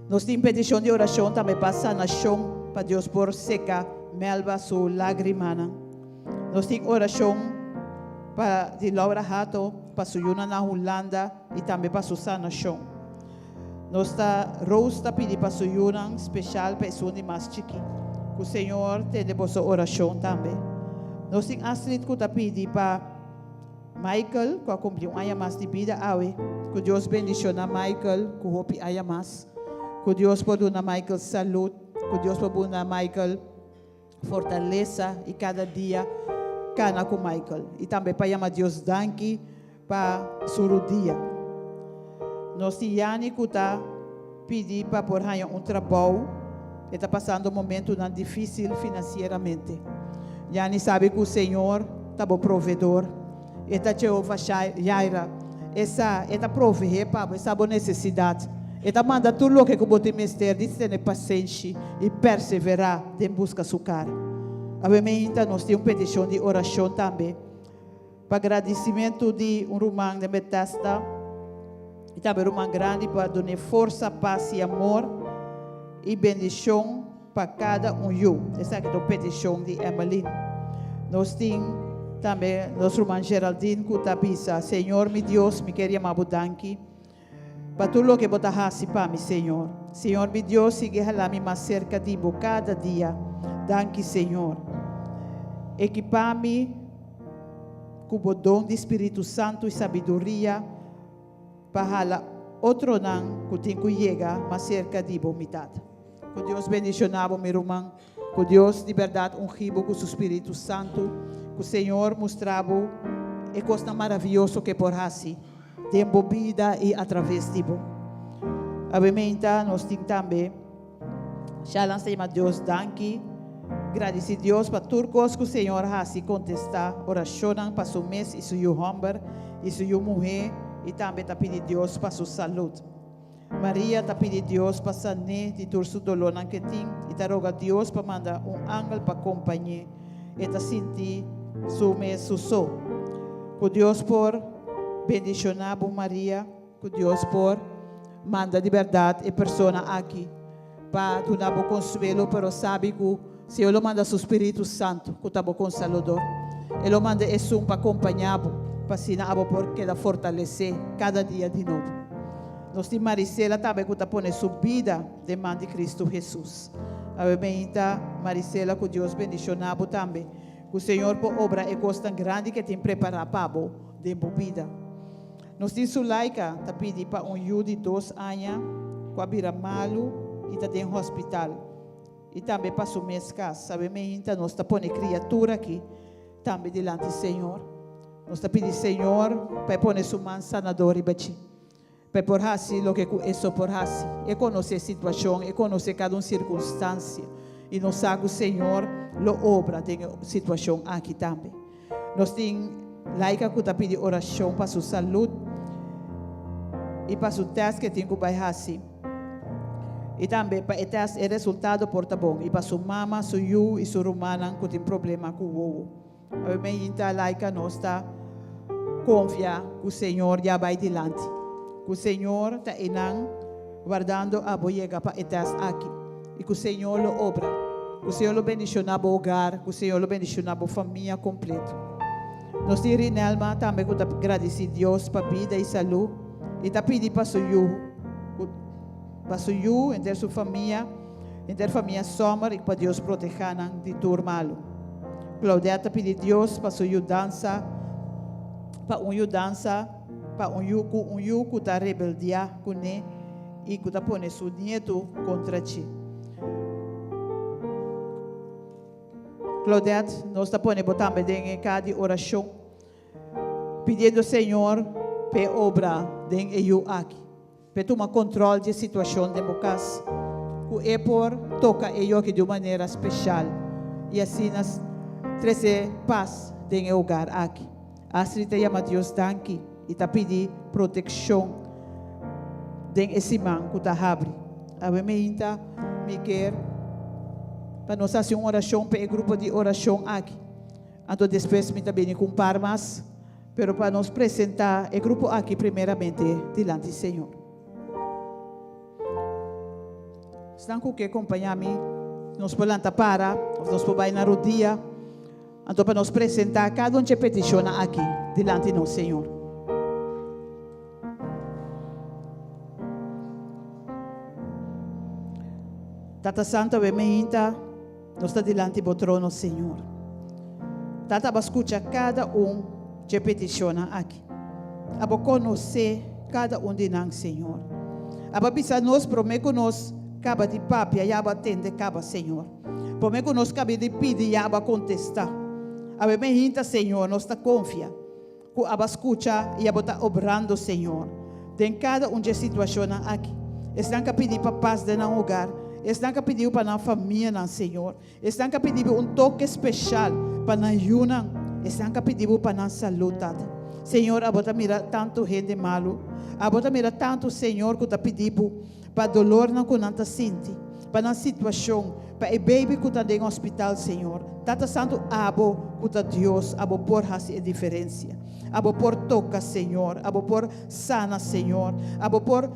B: Nós temos petição de oração, também passa na chão, para Deus por seca, melva sua lágrima. Nós temos oração para de Laura Hato, para Suyuna na Holanda, e também para Susana Chão. Nós está Rose está pedindo para Suyuna, especial para o mais chique. Que o Senhor tem de vossa oração também. Nós temos Astrid que está pedindo para Michael, que cumpriu um ano mais de vida, que Deus bendicionar Michael, que hope haya mais. Que Deus pode dar Michael saúde, que Deus pode dar Michael fortaleza e cada dia cana com Michael. E também para chamar Deus danke para seu dia. Nós temos Yanni que está pedindo para por um trabalho. Está passando um momento difícil financeiramente. Yanni sabe que o Senhor está bom provedor. Está Jeová Jaira. Está prover para essa boa necessidade. Está manda tudo o que você mestre, ter paciência e perseverar em busca do seu cara. Obviamente, nós temos uma petição de oração também. Para agradecimento de irmão de Betesda. E também um irmão grande para dar força, paz e amor. E bendição para cada you. Essa aqui é a petição de Emily. Nós temos também nosso irmão Geraldine que está dizendo, Senhor, meu Deus, me queria mabudanki. Para tudo o que você faz para mim, Senhor. Senhor, meu Deus, siga a mais cerca de você cada dia. Danke, Senhor. Equipa-me com o dom do Espírito Santo e sabedoria para outro não que tem que chegar mais cerca de você. Que Deus bendicionava meu irmão. Que Deus de verdade ungiu com o Espírito Santo. Que o Senhor mostrava a coisa maravilhosa que por assim de embobida e através de você. Obviamente, nós temos também, já lançamos Deus danke, Agradeci Deus para turcos que o Senhor assim contestar oração para seu mês e sua homem e sua mulher e também tá pedir Deus para sua saúde. Maria tá pedir Deus para sanar de todo o dolor que tem e tá roga Deus para mandar ángel para acompanhar e tá sentir seu mês susso. Que Deus por bendicionar Maria, que Deus por manda de verdade a pessoa aqui para dar bom consuelo, pero sabe que se ele manda seu Espírito Santo, que está bom consolador, ele manda isso para acompanhar, para ensinar por que fortalecer cada dia de novo. Nós temos Maricela também que está pondo sua vida de mão de Cristo Jesus. Amém. Maricela, que Deus bendicionar também. Que o Senhor por obra e coisa tão grande que tem preparado para a de vida. Nós temos Sulaika, está pedindo para de 2 anos, que abira malo e está dentro do hospital. E também para o mês casa. Amém. Nós está pondo criatura aqui, também diante do Senhor. Nós está pedindo Senhor para pôr sua mão sanadora e bati. Para por assim o que é só por assim. E conhecer a situação, e conhecer cada circunstância. E nós sabemos o Senhor lo obra tem situação aqui também. Nós temos laica que está pedindo oração para sua saúde e para o teste que tem que vai assim. E também para o teste o resultado porta bom. E para sua mama, sua e sua romana que tem problema com o ovo. Amém. Então laica nós está confiar que o Senhor já vai adiante. Que o Senhor está inang guardando a boiega para o teste aqui. E que o Senhor lo obra. Que o Senhor lo bendicionar o hogar. Que o Senhor lo bendicionar a família completa. Nós temos Rinelma também que agradecer a Deus para a vida e saúde. E está pedindo para o Senhor, entre sua família, entre a família Sommer e para Deus proteger de tudo malo. Claudete está pedindo a Deus para sua dança, para dança, para que está rebeldia com ele e que está pondo seu nieto contra ti. Claudete, nós está pondo também em cada oração, pedindo ao Senhor para obra dentro aqui, para tomar controle da situação de casa, que é por tocar eu aqui de uma maneira especial e assim nós trazer paz dentro do hogar aqui. Assim te chama Deus daqui e está pedindo proteção dentro desse mão que está abrindo. Amém. Me quer para nós fazer uma oração para o grupo de oração aqui. Então depois me também compar mais, pero para nos apresentar o grupo aqui primeiramente diante do Senhor. Estão com que acompanhar-me? Nós podemos para, nós podemos ir na rodilha. Então para nos apresentar cada um que peticiona aqui diante do Senhor. Tata Santa, bem-vinda. Nós estamos diante do trono, Senhor. Tata, vai escutar cada um que peticiona aqui. Aba conhecer cada um de nós, Senhor. Aba bisa nós, prometo nós, acaba de papia, e aba atende, acaba, Senhor. Prometo nós, acaba de pedir, e aba contestar. Aba bem-vinda, Senhor, nós está confia. Que aba escuta e aba está obrando, Senhor. Tem cada um de situação aqui. Estão a pedir para paz de nosso hogar. Estão a pedir para a família, Senhor. Estão a pedir um toque especial para a Yuna. Estão a pedir para a saúde. Senhor, a bota mira tanto gente malo. A bota mira tanto, Senhor, que está pedindo para dolor não que não está sentindo. Para a situação, para o baby que está no hospital, Senhor. Tata Santo, abo que está Deus, abo por fazer a diferença. Abo por tocar, Senhor. Abo por sana, Senhor. Abo por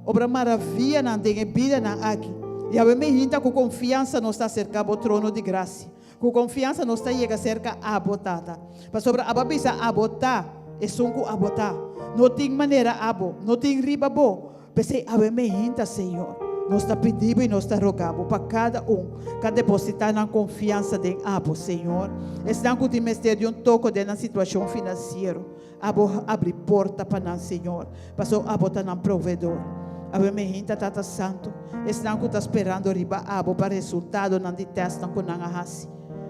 B: obra maravilha na vida aqui. E a mim com confiança nós está cerca do trono de graça. Com confiança nós está chega cerca a botada. Para sobre a babisa a botar, é sunco a botar. Não tem maneira abo, não tem riba bo. Pensei a mim Senhor. Nós está pedindo e nós está rogando para cada um, cada depositar na confiança de abo, Senhor. Estão com o mistério um toque de na situação financeira. Abo abre porta para nós, Senhor. Passou a botar na provedor. Ave mehita Tata Santo, estão que está esperando riba abo para resultado não de teste com não ahasi.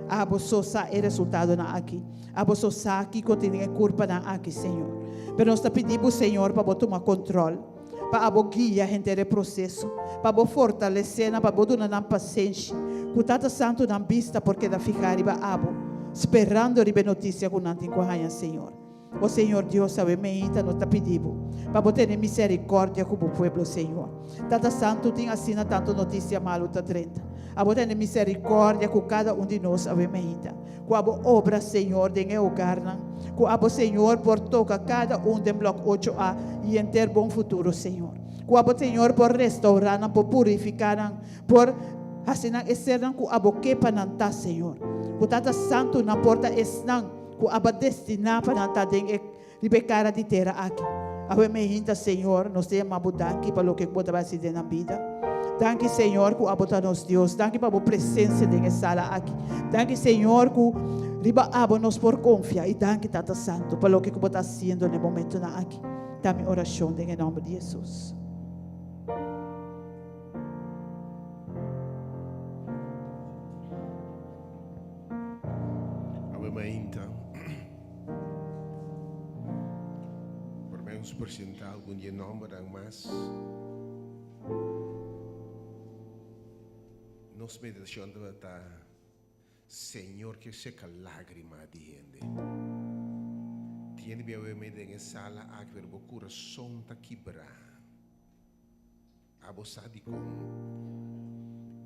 B: Abo só sa é resultado na aqui. Abo só sa aqui que tem culpa na aqui, Senhor. Pero nós está pedindo Senhor para tomar controle, para abo guia gente o processo, para abo fortalecer, para abo dar paciência. Ku Tata Santo na vista porque da ficar riba abo, esperando ribe notícia com nantin corranha, Senhor. O Senhor Deus sabe meita no tapidibo, para ter misericórdia com o povo, Senhor. Tata Santo tem assina tanto notícia malo ta 30. A ter misericórdia com cada de nós, sabe meita. Com a obra, Senhor, de hogar, com a Senhor, por toca cada de bloco 8A e em ter bom futuro, Senhor. Com a Senhor, por restaurar, por purificar, por assinar e ser com a boquepa nanta, Senhor. Com Tata Santo na porta esnang, ku aba destina para nanta ding ribecara di terra aqui. Awe me hinta, Senhor, nos te mabudanki para lo que bota base de na vida. Danke, Senhor, ku abota nos Deus. Danke para a presença de sala aqui. Danke, Senhor, ku riba abo nos por confia e danke, Tata Santo, para lo que bota haciendo no momento na aqui. Dá-me oração em nome de Jesus.
C: Presentar algum dia nome mas nos meditação deve estar Senhor que seca lágrima de gente tiene bem medo em sala a ver o coração tá quebrar abosado com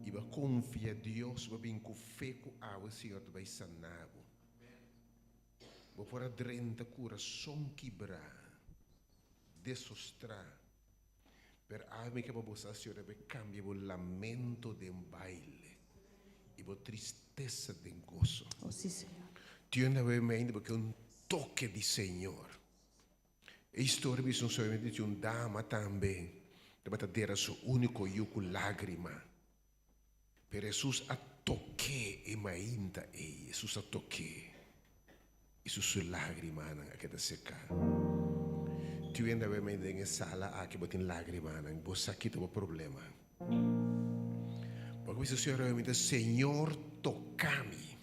C: e va confia Deus va bem com fé com a Senhor vai sanar vou por adrenta coração quebrar desostrar per ame che possa essere per cambia il lamento del baile e la tristezza del gozo.
B: Oh sì, Signore.
C: Dio ne aveva in mente perché un tocco di Signore. E la storia bisogna solamente di un dama tambe deve dire suo unico io con lacrima. Per Jesus a tocche e mainta e Jesus a tocche e su sue lacrima che da seccare. Tu ainda vai me em sala aqui botin lágrima, não você aqui tem um problema. Porque o Senhor vai me dizer, Senhor, toca-me,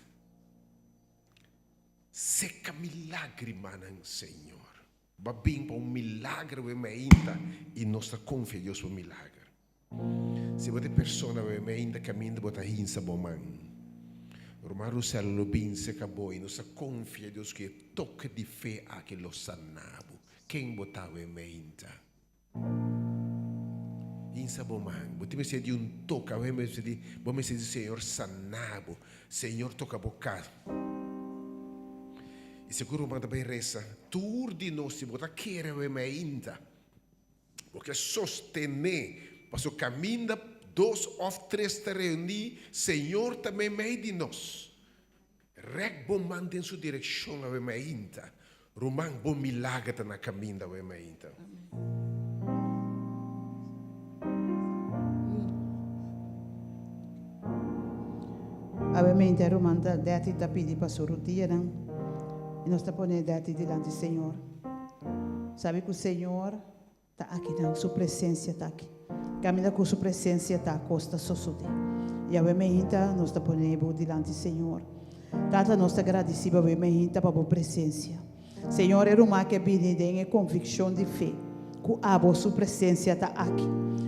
C: seca-me lágrima, Senhor. Vai bem para milagre vai me ainda e nossa confia Deus para milagre. Se você pessoa vai me ainda caminho botar hinsa bom man. Romano céu lo bem seca boi, nossa confia Deus que toca de fé aqui lo sanabo. Quem botava em mente? Insa bomang, botime se de toca, vamos se de Senhor sanabo, Senhor toca boca. E seguro manda bem reza, tur de nós se botar querer em mente, porque sostener, para o caminho 2 ou 3 te reunir, Senhor também meio de nós. Rec bom manda em sua direção a mente. Rumang bom milagre na caminho da então.
B: Ovviamente Romanda dati da pidi pasoro dia não. E nós está ponendo dati diante do Senhor. Sabe que o Senhor está aqui não, sua presença está aqui. Caminha com sua presença está a costa sosode. E ovviamente nós está ponendo diante do Senhor. Tata nós está agradecido ovviamente para a presença. Senhor, é uma que vive em convicção de fé. Que a sua presença está aqui.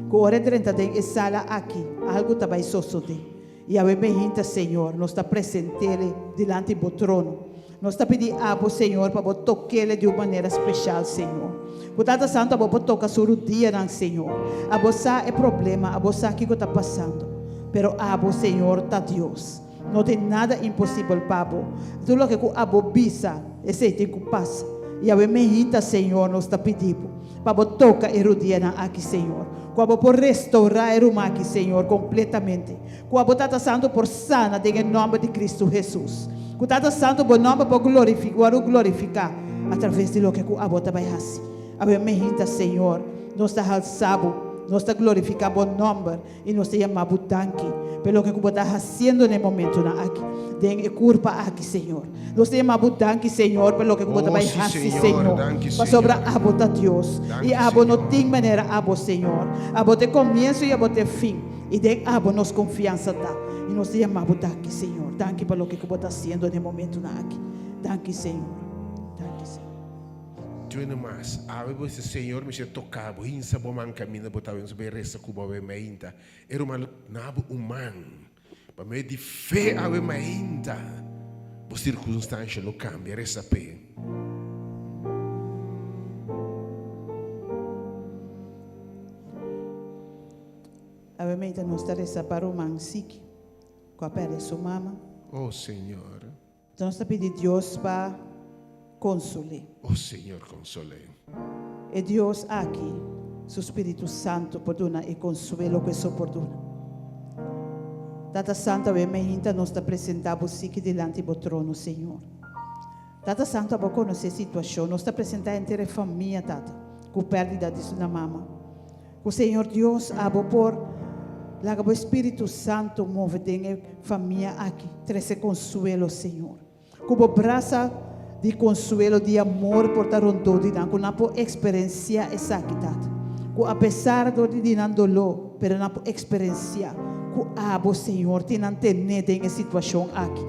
B: Que hora 30 tem sala aqui. Algo está bem sosode. E a bem Senhor, nós está presente diante do trono. Nós está pedindo a Senhor para tocar de uma maneira especial, Senhor. O Tata Santo para tocar sobre o dia, Senhor. A você é problema, a você que está passando. Pero a Senhor está Deus. Não tem nada impossível para você. Tudo que a bisa, esse tem que passar. E a mehita, Senhor, nós está pedindo para tocar a rudiana aqui, Senhor. Para por restaurar a ruma aqui, Senhor, completamente. Para Tata Santo por sana, em nome de Cristo Jesus. Que Tata Santo por nome para glorificar através de lo que a bota vai fazer. A mehita, Senhor, nós está alçado. Nós está glorificando o nome e nós te chamamos danke pelo que você está fazendo no momento aqui. Den culpa aqui, Senhor. Nós te chamamos danke, Senhor, pelo que você vai fazer, Senhor. Para sobrar a bota Deus. E a bota não tem maneira a bota, Senhor. A bota começo e a bota fim. E den a bota nos confiança tá. E nós te chamamos danke, Senhor. Danke pelo que você está fazendo no momento aqui. Danke, Senhor.
C: Tudo mais, a você Senhor me se tocava, insa bom man caminho botava em sobre resta cuba we meinta, era uma nabo humano, Per me di fe ave mainta. Le circostanze lo cambia, resta pe.
B: Avementa non stare saparo mansiki. Qua per sua mamma.
C: Oh Signore.
B: Non sta pedi Dios pa consoli.
C: Oh Signor consolé.
B: E Dios aqui, su Spirito Santo, perdona e consuelo que sopportuna. Tata Santa, avementa non sta presentando siki delante do trono, Senhor. Tata Santa, abo conosce situazione, non sta presentando intere famiglia, Tata, con perdita di sua mamma. O Senhor Deus, abo por Laga o Espírito Santo move dentro família aqui, traz consuelo, Senhor. Como braça de consuelo, de amor por dar de não, com não experiência essa aqui, Tata. Com apesar de não dolor, pero não experiência, com abo, Senhor, tem não ter em situação aqui.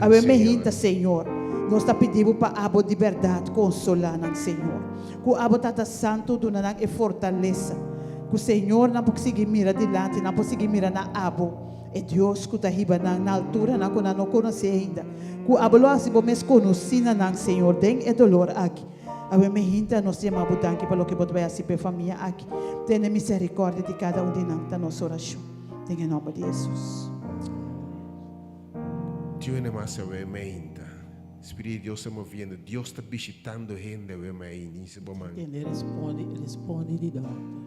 B: Ave me hinta, Senhor. Nós está pedindo para abo de verdade, consolar, Senhor. Com abo Tata Santo, do não é fortaleza. Que o Senhor não pode seguir mira adiante, não pode seguir mira na abo. É Deus que está riba na altura, não não conhece ainda. Que abo lo assim, vamos conhecer na Senhor, tem é dolor aqui. A me hinta nós chamamos tanque para o que pode assim para a família aqui. Tenha misericórdia de cada um de nós, da nossa oração. Em nome de Jesus.
C: Dio ne mas ave mainta. Espírito de Deus está movendo, Deus está visitando gente ave mainta nesse momento.
D: Ele responde de dor.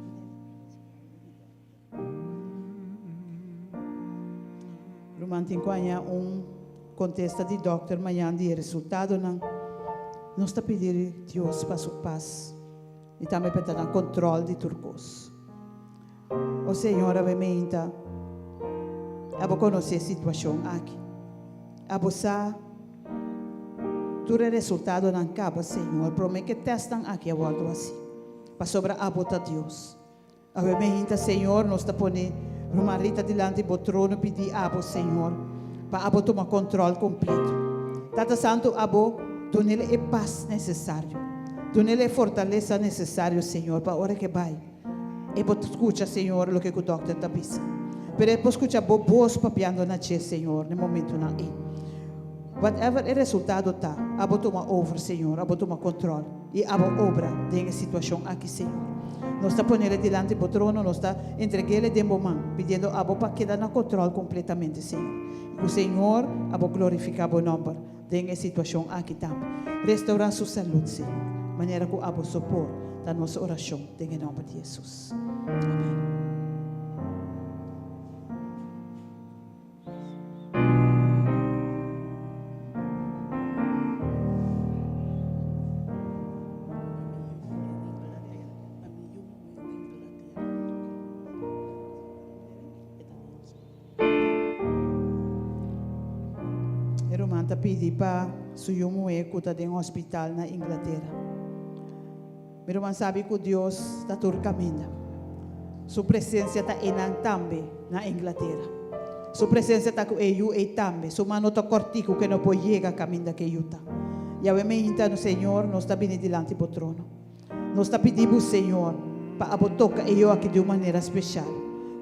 B: Mantinha contesta de doctor, amanhã de resultado não está pedindo Deus para sua paz e também para ter controle de turcos. O Senhor obviamente abo conhecer a situação aqui, abo sa tu resultado não acaba, Senhor, promete que testam aqui a volta assim, para sobra abo ta Deus. Obviamente, Senhor, nós está pondo Romarita dilante do trono pedi abo, Senhor, para abo tomar controle completo. Tata Santo, abo, dá-lhe a paz necessário, dá-lhe a fortaleza necessária, Senhor, para a hora que vai. E pode escutar, Senhor, o que o doutor está dizendo. Pero pode escutar bobos papiando na che, Senhor, no momento não é. Whatever o resultado está, abo tomar over, Senhor, abo tomar controle e abo obra dessa situação aqui, Senhor. Nós está ponendo diante do trono, nós está entregando de momento, pedindo a Boa para quedar no controle completamente, Senhor. E o Senhor, a Boa glorificar o nome dessa situação aqui também. Restaurar sua saúde, Senhor. Maneira que a Boa supor da nossa oração, em nome de Jesus. Amém. Pedi para suyo moe que está em um hospital na Inglaterra. Pero man sabe que Deus está todo caminho. Sua presença está em também na Inglaterra. Sua presença está com eu e também. Sua mão está cortico que não pode chegar a caminho que eu está. E a me no Senhor, nós está bem diante do trono. Nós está pedindo ao Senhor para tocar eu aqui de uma maneira especial.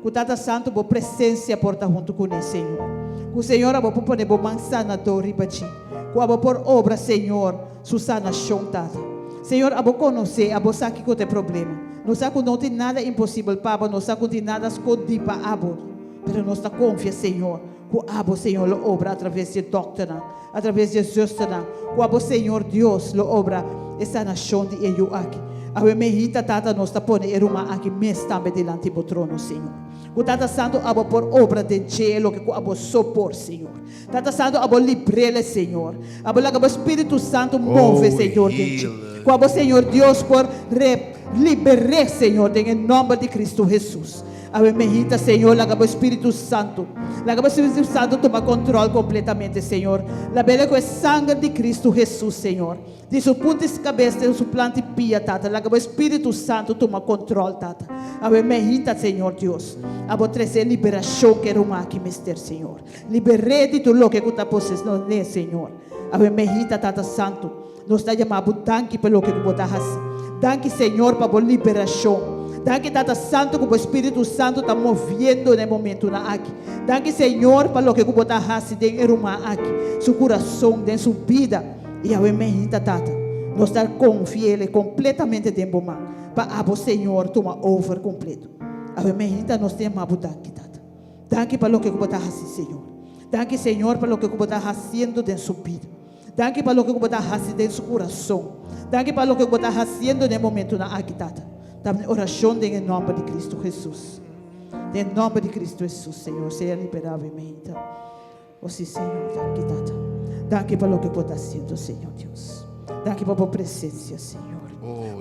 B: Que Tata Santo, boa presença porta junto com o Senhor. Que o Senhor abo por poner bom sanador ribachi. Que abo por obra, Senhor, Susana Shontata. Senhor, abo conhecer, abo sabe que tem problema. Não sabe que não tem nada impossível para não sabe que tem nada escondido para abo. Mas nós está confia, Senhor, que abo, Senhor, lo obra através de doctora, através de justina. Que abo, Senhor Deus, lo obra essa nação de eu aqui. A mehita tata nós está pondo eruma aqui mesmo também diante do trono, Senhor. O Tata Santo abo por obra de cielo que abo sopor, Senhor. Tata Santo abo librele, Senhor. Abo laga o Espírito Santo move, Senhor. Que abo, Senhor Deus, por liberar, Senhor, em nome de Cristo Jesus. Ave mehita, Senhor, laga o Espírito Santo. Laga o Espírito Santo toma controle completamente, Senhor. La bela com o sangue de Cristo Jesus, Senhor. De sua ponta de cabeça, de sua planta pia, Tata. Laga o Espírito Santo toma controle, Tata. Ave mehita, Senhor Deus. Abo trazer liberação que era uma aqui, Mister, Senhor. Liberei de tudo o que está possível, né, Senhor. Ave mehita, Tata Santo. Nós está chamando tanque pelo que você está fazendo. Tanque, Senhor, para a liberação. Danke, Tata Santo, que o Espírito Santo está movendo no momento na aqui. Danke, Senhor, para o que o bota hasi den eruma aqui. Seu coração, den sua vida. E a emergência, Tata. Nós estar confiante completamente dentro do mar. Para o Senhor tomar over completo. A emergência nós temos a danke, Tata. Danke para o que o bota hasi, Senhor. Danke, Senhor, para o que o bota fazendo dentro sua vida. Danke para o que o bota hasi dentro seu coração. Danke para o que o bota fazendo no momento na aqui, Tata. Oração em nome de Cristo Jesus. Em nome de Cristo Jesus, Senhor. Seja liberado em mim. Oh, sim, Senhor. Danke, Tata. Danke pelo que você está fazendo, Senhor Deus. Danke pela presença, Senhor.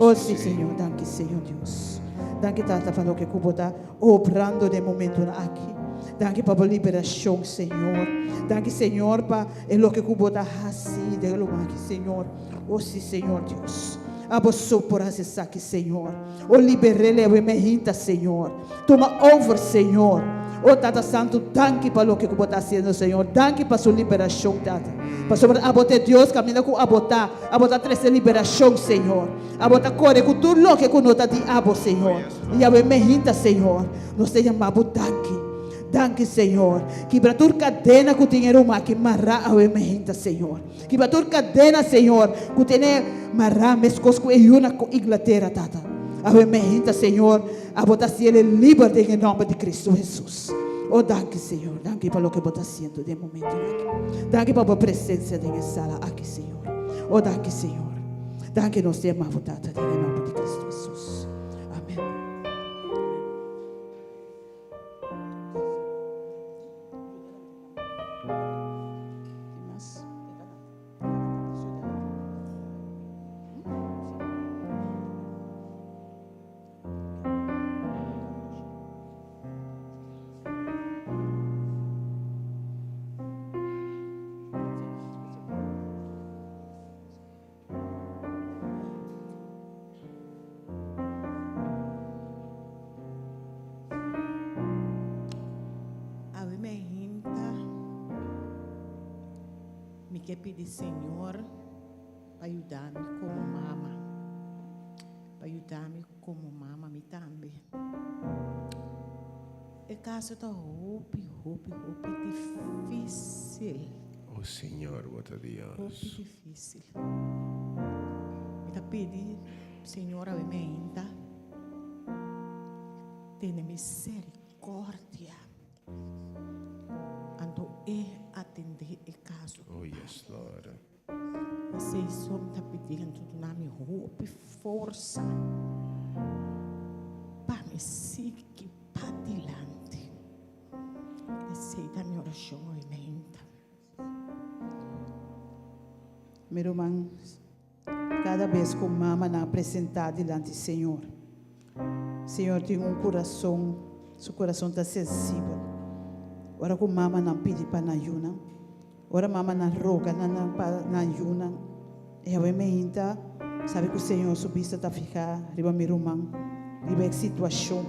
B: Oh, sim, Senhor. Danke, Senhor Deus. Danke, Tata, pelo que você está operando no momento aqui. Danke pela liberação, Senhor. Danke, Senhor, para o que você está fazendo aqui, Senhor. Oh, sim, Senhor Deus. Abençoe por essa aqui, Senhor. O liberele o emergência, Senhor. Toma over, Senhor. Oh, Tata Santo, danke para o que você está fazendo, Senhor. Danke para sua liberação, Tata. Para sobre a botar Deus, caminha com a botar trazer liberação, Senhor. A botar corre com tudo o que você está de abo, Senhor. E a emergência, Senhor. Nós te chamamos danke. Danke, Senhor. Quebra tua cadena que tem uma que marra a emergência, Senhor. Quebra tua cadena, Senhor, que tem marra mescos com a com Inglaterra, Tata. A emergência, Senhor, a botar se ele livre em nome de Cristo Jesus. Oh, danke, Senhor. Danke pelo que você está fazendo de momento aqui. Danke pela presença da sala aqui, Senhor. Oh, danke, Senhor. Danke, nós te amamos, Tata, em nome de Cristo Jesus. Amém.
D: Me quer pedir, Senhor, para ajudar-me como mama. Para ajudar-me como mama, me também. O caso está difícil.
C: Oh, Senhor, bota Deus.
D: Difícil. Me está pedindo, Senhor, a minha tenha misericórdia. Ando atender o caso.
C: Oh, yes, Lord.
D: E se isso me está pedindo na minha roupa, força para me seguir para adiante. Aceita a minha oração, amém.
B: Meu irmão, cada vez que mama na apresentar diante do Senhor, Senhor tem coração, seu coração está sensível. Ora com mama não pede para na yuna, ora mama não roga na yuna. E a emergência, sabe que o Senhor subista está ficar, riba meu irmão, riba a situação.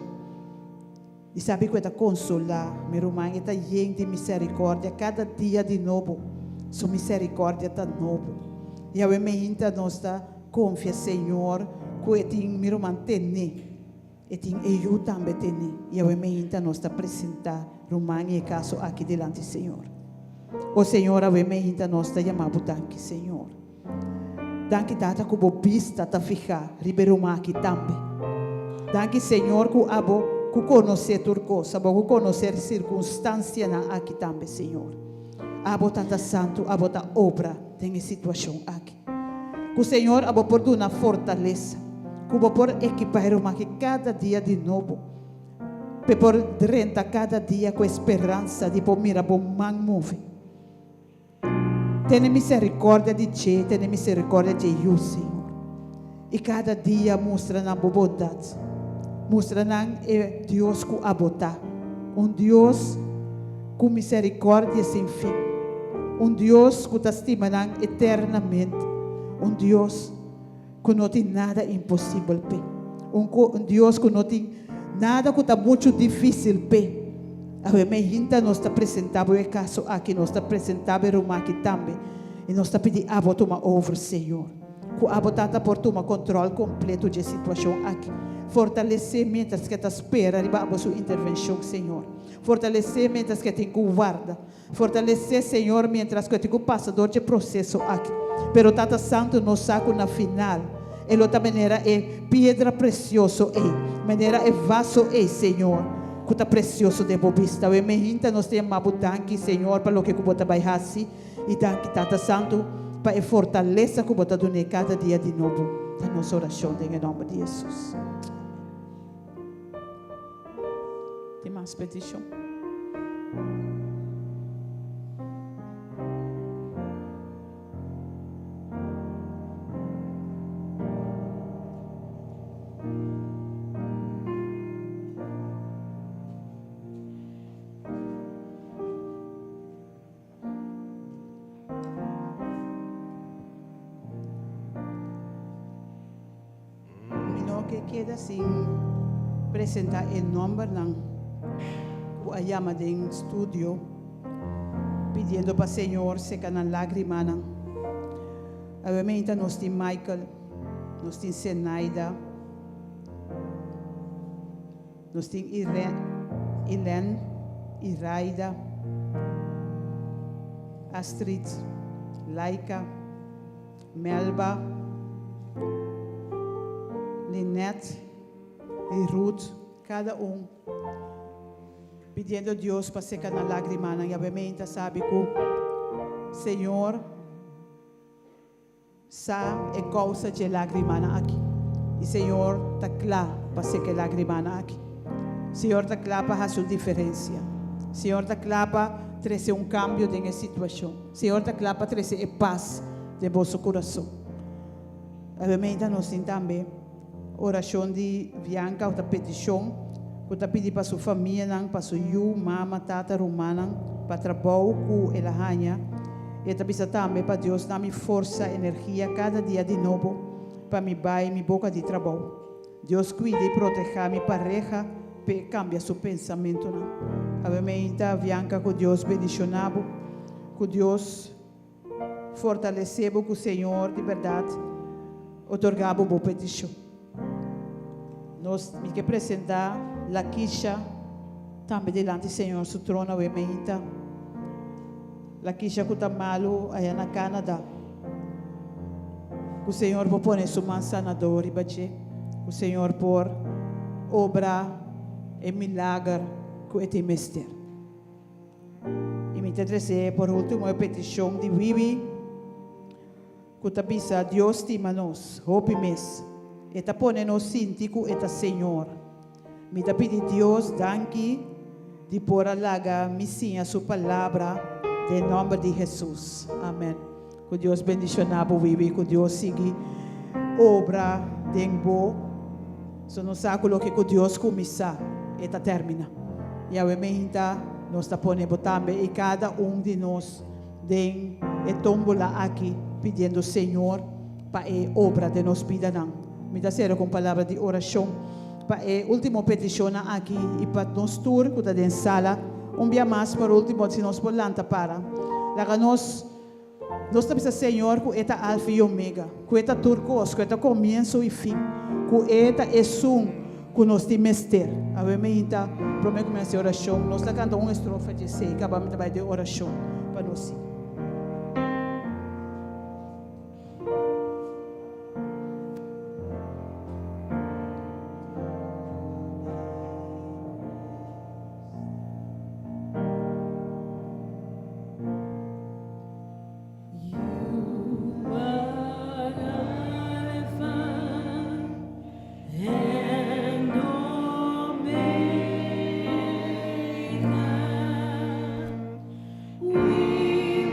B: E sabe que está consolar, meu irmão, está cheio de misericórdia, cada dia de novo, sua misericórdia está novo. E a emergência nós está confia, Senhor, que tem meu irmão tem. E tem eu também tem. E a emergência nós está apresentar Romano e caso aqui delante do Senhor. O Senhor, a emergência nós está chamando danke, Senhor. Danke, Tata, que o vista está ficar, ribeiro aqui também. Danke, Senhor, que abo que conhecer tudo coisa, que conhecer circunstância aqui também, Senhor. Abo Tata Santo, abo ta obra tem situação aqui. Que o Senhor abo por uma fortaleza, que abo por equipar uma que cada dia de novo, por renta cada dia com esperança de por mira bom man move. Tenha misericórdia de ti, tenha misericórdia de eu, Senhor. E cada dia mostra na bondade, mostra na Deus que abota, Deus com misericórdia sem fim, Deus que te estima eternamente, Deus que não tem nada impossível, Deus que não tem nada que está muito difícil, A emergência nós está apresentando o caso aqui, nós está apresentando o aqui também. E nós está pedindo a tomar over, Senhor. Que a tata por tomar controle completo da situação aqui. Fortalecer mientras que te espera debajo de su intervención, Señor. Fortalecer mientras que te guarda. Fortalecer, Señor, mientras que te passa todo el proceso aquí. Pero Tata Santo nos saca na final. E outra maneira é pedra precioso, maneira é vaso, Senhor. Que está precioso de bobista. E me hinta nós temos uma danke, Senhor, para o que você vai fazer. E danke, Tata Santo, para a fortaleza que você dá cada dia de novo. A nossa oração em nome de Jesus. Tem mais petição? Que queda assim apresentar o nome não o a chama de estúdio pedindo para o Senhor secar na lágrima não obviamente nós temos Michael nós temos Zenaida nós temos Irene Iraida Astrid Laika Melba Linette e Ruth, cada pedindo a Deus para secar na lágrima, e obviamente sabe que o Senhor sabe a causa de lágrima aqui. E o Senhor está claro para secar lágrima aqui. O Senhor está claro para fazer diferença. O Senhor está claro para trazer cambio na situação. O Senhor está claro para trazer paz de vosso coração. Obviamente nós temos também oração de Bianca, outra petição, que está pedindo para sua família, para sua mama, tata, romana, para trabalho com ela ranha. E está pedindo também para Deus dar-me força, energia, cada dia de novo, para me bai, minha boca de trabalho. Deus cuide e proteja minha pareja, para cambiar seu pensamento. Obviamente, Bianca, que Deus bendicionava, que Deus fortaleceva, que o Senhor, de verdade, otorgava boa petição. Nós me que apresentar a Kisha também diante do Senhor, seu trono, obviamente. A Kisha que está malo aí na Canadá. O Senhor vai pôr sua mão sanadora e bater. O Senhor por obra e milagre que tem mestre. E me trazer por último a petição de Vivi, que está bisa Deus estima nós, hope mes. Eta pone nos sintico eta Senhor. Me da pedir Deus danke de por alaga missinha sua palavra em nome de Jesus. Amém. Que Deus bendicionado vive, que Deus siga obra de bo. Se não sabe o que Deus começa, eta termina. E obviamente nós está ponendo também e cada de nós tem e tombola aqui pedindo Senhor para a obra de nos vida não. Me dá sério com palavra de oração para a última petição aqui e para nós tour que está dentro da sala dia mais para o último se nós podemos para lá nós estamos Senhor que é alfa e omega que é turcos que é começo e fim que é que nós temos ter obviamente prometo começar a oração nós está cantando uma estrofe de sei acabamos de oração para nós.
E: We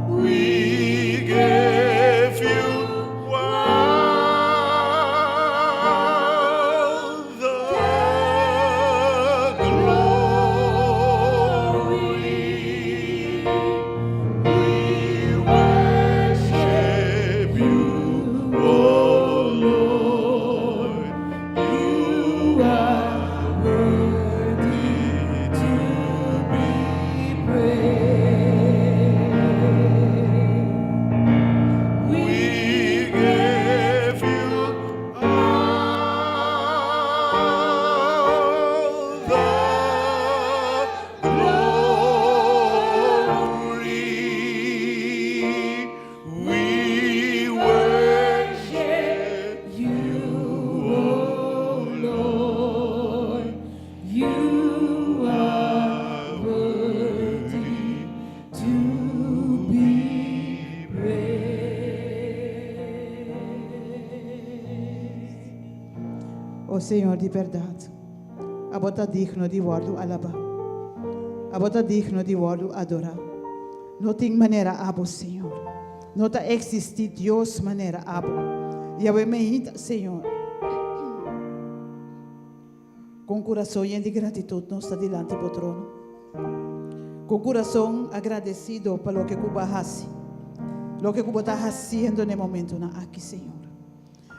C: We give you all the glory. We worship you, oh Lord. You are worthy to be praised. We give you all the glory. We worship you, oh Lord. You are worthy to be praised.
B: Oh Senhor de verdade, a bota digno de guardo alabar, a bota digno de guardo adorar. Não tem maneira abo, Senhor. Não está existir Deus maneira abo. E eu me hinta, Senhor, com coração de gratidão, nós está diante do trono. Com coração agradecido pelo que Cuba faz, lo que Cuba está fazendo no momento aqui, Senhor.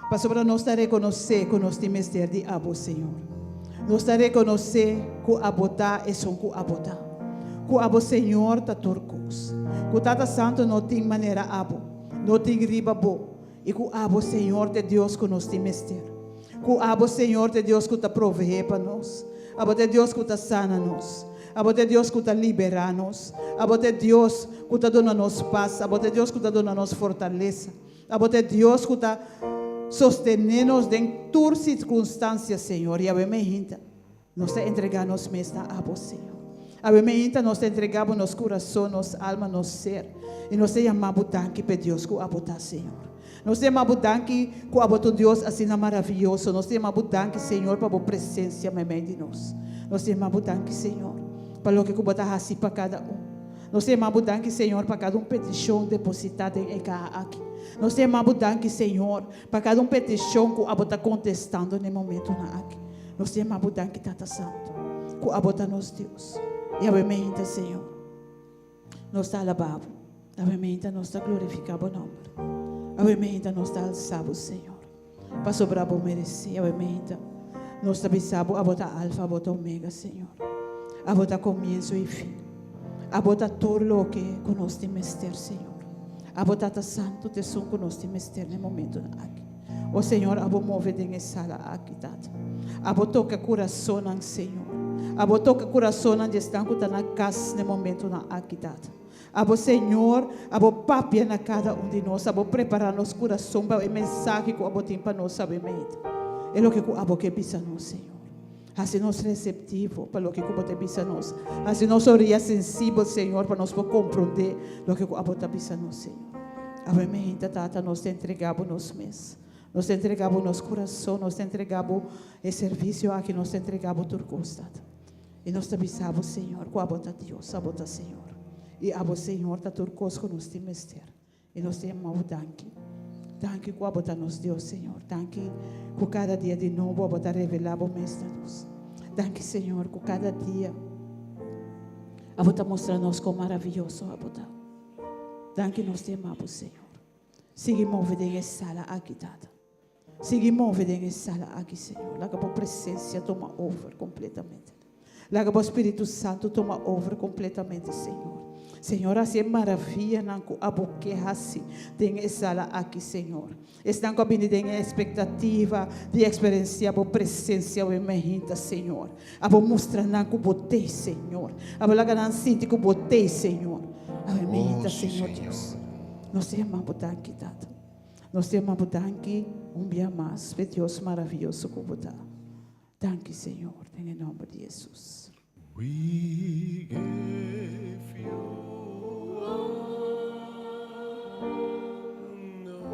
B: Para nós reconhecer que nós temos de abo, Senhor. Nós reconhecer que abotar é só que abotar. Que abo, Senhor, está turcos. Que o Tata Santo não tem maneira abo, não tem riba bo. E que abo, Senhor, de Deus que nós temos ter. Que abo, Senhor, de Deus que está prover para nós. Abo de Deus que está sana nós. Abo de Deus que está libera nós. Abo de Deus que está dando nos paz. Abo de Deus que está dando nos fortaleza. Abo de Deus que está sostenernos em todas as circunstâncias, Senhor. E a me hinta, nós entregamos mesmo a vos, Senhor. A me hinta, nós entregamos nosso coração, nossa alma, nosso ser. E nós chamamos tanque para Deus que abotar, Senhor. Nós chamamos tanque que abotou Deus assim maravilhoso. Nós chamamos tanque, Senhor, para a presença no meio de nós. Nós chamamos tanque, Senhor, para o que botar assim para cada um. Nós chamamos tanque, Senhor, para cada petição depositada em aqui. Nós chamamos tanque, Senhor, para cada petição que a está contestando no momento aqui. Nós chamamos tanque, Tata Santo, que a bota nos Deus. E a mente, Senhor, nós está alabado. A mente, nós está glorificado o nome. A mente, nós está alçado, Senhor. Para sobrar o merecer, a mente, nós está bisabo, a bota alfa, a bota omega, Senhor. A bota começo e fim. A bota todo o que nós temos ter, Senhor. A bota santo te som que nós temos ter no momento aqui. O Senhor, a bota move em sala aqui, Tata. A bota toca coração, Senhor. A bota toca coração onde estão que está na casa no momento aqui, Tata. A bota Senhor, a bota papia na cada um de nós. A bota preparar nosso coração para o mensagem que a bota tem para nós, sabe, meita. É o que a bota pisa nós, Senhor. Assim nós receptivo para o que você pisa nós. Assim nós seria sensível, Senhor, para nós compreender o que você pisa nós, Senhor. Amém, Tata, nós te entregamos nos meses. Nós te entregamos nosso coração, nós te entregamos o serviço aqui, nós te entregamos tudo, Tata. E nós te avisamos, Senhor, com a bota Deus, a bota Senhor. E a bota Senhor, está tudo coisa que nós temos ter. E nós te amamos, danke. Danke com a bota nos Deus, Senhor. Danke com cada dia de novo a bota revelar o mestre Deus. Danke, Senhor, com cada dia a bota mostrar-nos como maravilhoso a bota. Danke, nós te amamos, Senhor. Siga movendo em sala aqui, Tata. Siga movendo em sala aqui, Senhor. Lá que a presença toma over completamente. Lá que o Espírito Santo toma over completamente, Senhor. Senhor, assim é maravilha, não a boque assim, tem essa aqui, Senhor. Estão com a expectativa de experienciar a presença emergente, Senhor. A mostrar não que botei, Senhor. A lá não sente que botei, Senhor. A emergente, Senhor Deus. Nós te amamos aqui, Tata. Nós te amamos aqui um dia mais, Deus maravilhoso que botar. Danke, Senhor, em nome de Jesus.
C: We give you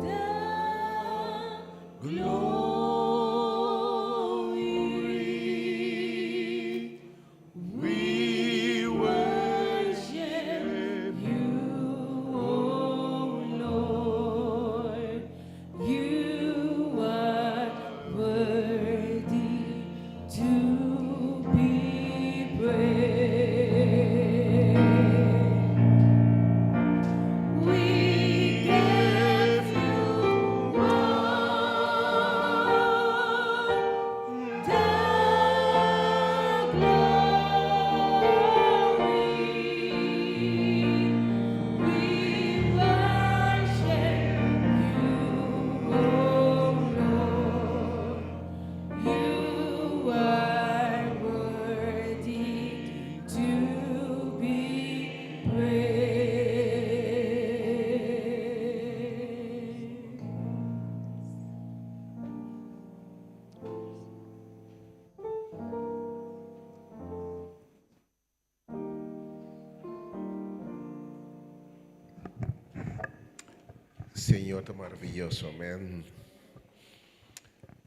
C: the glory. Senhor está maravilhoso, amém.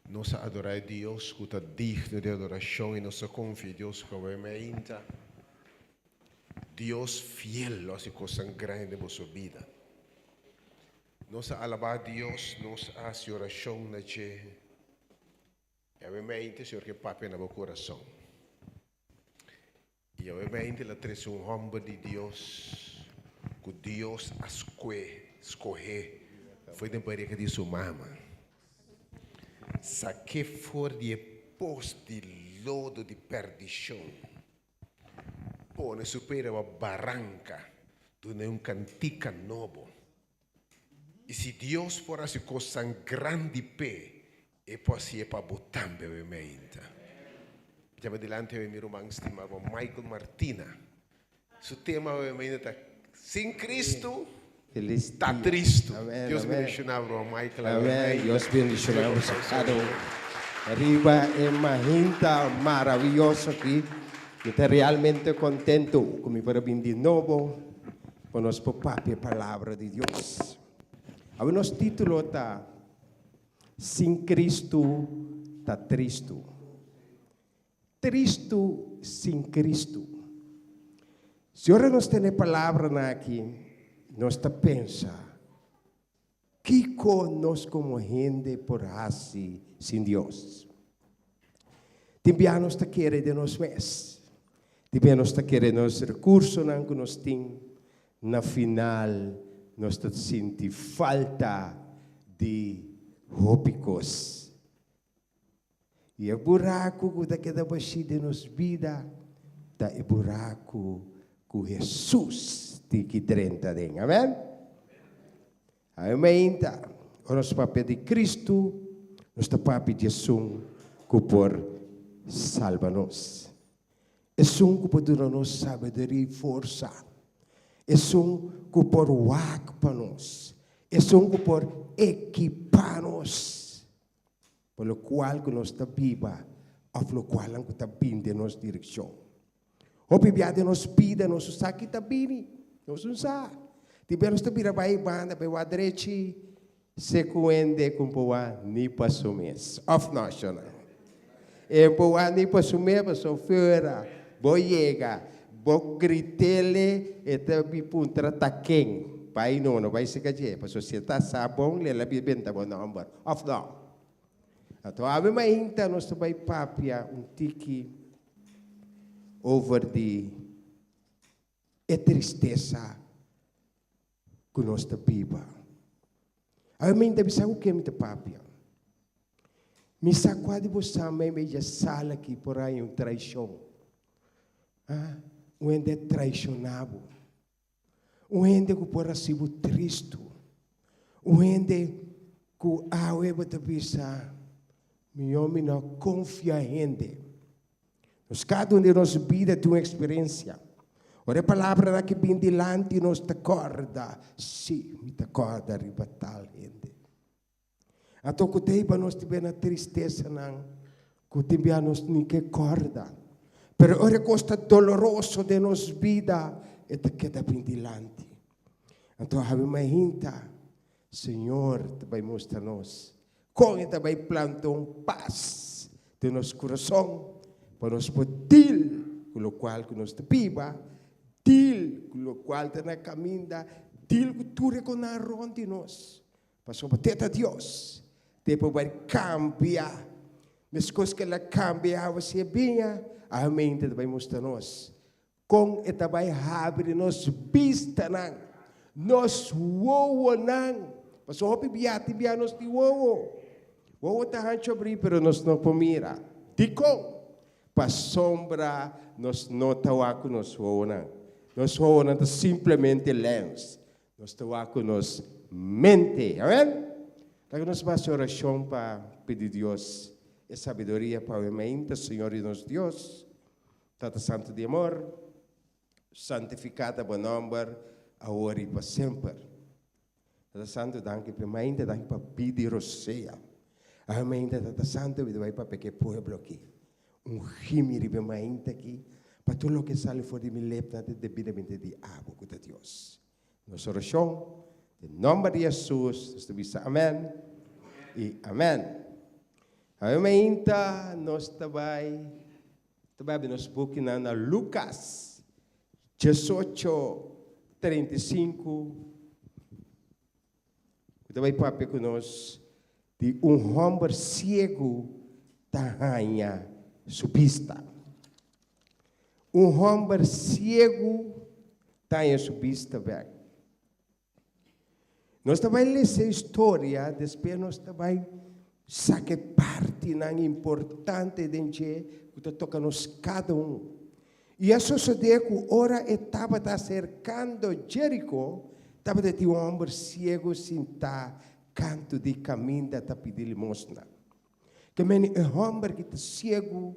C: Nós adorar a Deus, que está digno de adoração e nossa confiança, Deus, como é ainda. Deus fiel, nós coisa grande na nossa vida. Nós alabar a Deus, nós a oração na che. É realmente, Senhor, que papai na meu coração. E é realmente la tres um homem de Deus, que Deus escolhe, foi da barriga de sua mama. Saque fora de poço de lodo de perdição. Pone supera a barranca, donde um cantica novo. E se Deus for assim coisa grande pé, e pode ser para botar bebê. Já adelante eu me irmão estimado Michael Martina. Seu tema é sem Cristo está triste. Deus bendicionava Michael.
E: Amém. Deus bendicionava cada um. Arriba é uma gente maravilhosa aqui. Eu estou realmente contento comigo para vir de novo com nosso papo a palavra de Deus. O nosso título está Sem Cristo está triste. Triste sem Cristo. Se ora nós temos palavra aqui, nós está pensa que nós como gente por assim sem Deus. Também nós está querendo de nós mesmos. Também nós está querendo os recursos que nós temos. Na final, nós está sentindo falta de rópicos. E o buraco que está baixo de nossa vida, está o buraco que Jesus tem que dentro dele. Amém? Amém. O nosso papel de Cristo, nosso papel de Jesus, que por salva-nos. É um que por dar-nos sabedoria e força. É um que por wak para nós. É um que por equipar-nos. Pelo qual que nós está viva, pelo qual que está vindo em nossa direção. O bebê de nós vida, nós sabe que está vindo, nós não sabe. Tibe nós está vindo para a banda, para a direita, se coende com boa nem passou mês, off national. E boa nem passou mês, passou fora, boa chega, boa gritele, e também punta taquem, pai não vai se cair, passou se está sabão, ela bebenta bom number, off now. Então, a minha ainda nós vai papia tiki over de tristeza que nós está viva. A minha ainda bisa o que me papia. Me sacou de você também meia sala aqui por aí traição. Ende traicionado. Ende que por assim triste. Ende que a weba te bisa. Meu homem não confia em ele. Nós cada um de nós vida tem uma experiência. Ora a palavra que vem delante nos te acorda. Sim, me te acorda arriba tal gente. Então que teiba nós tivemos a tristeza não, que tivemos nós nem que acorda. Pero ora costa doloroso de nos vida e te queda bem delante. Então a minha gente, Senhor, te vai mostrar-nos. Com esta vai plantar paz de nosso coração, para nós poder, com o qual que nós te viva, com o qual te na caminha, que tu reconhece de nós. Para someter a Deus, te vai cambiar. Mas coisas que ela cambia, você vinha, a mente vai mostrar-nos. Com esta vai abrir nos vista, nos voa, Pasó hopi biati bianos di wowo. Wowo tahan chobri pero nos no pomira. Tiko. Pasombra nos no tawaku nos wowo na. Nos wowo na simplesmente lens. Nos tawaku nos mente. Amén? Kaya nos base oração para pedir Deus e sabedoria para o mente, Senhor e nosso Deus. Tata Santo de amor, santificada bom nome, agora e para sempre. Tata Santo, danke para mente, danke para pedir roceia. A mente, Tata Santo, vai para pequeno povo aqui. Gimiri para mente aqui, para tudo o que sale fora de minha lepta, devidamente de água com Deus. Nossa oração, Em nome de Jesus, nós bisa amém e amém. Amém. Nós também nos book na Lucas 18:35. Também papai conosco de homem cego tahanha subista. Homem cego tahanha subista velho. Nós também lemos a história, depois nós também saque parte na importante de que toca nos cada E isso sucedeu que ora estava cercando Jericó, estava de um homem cego sentado canto de caminho da pedir limosna. Que meni homem que está cego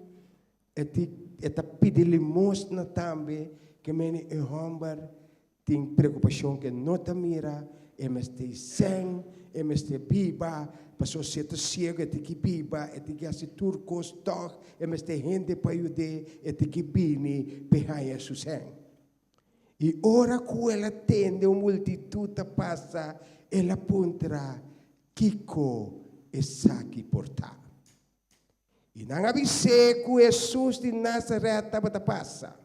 E: está pedir limosna também, que meni homem tem preocupação que não te mira, está sem, está viva, passou se está cego, está que viva, está que se turcos toch, está gente para ajudar, está que bini, pehaia su sem. E ora que ela tende uma multitud passa, ela aponta Kiko e Saki portar. E não avise que Jesus de Nazaré estava passa.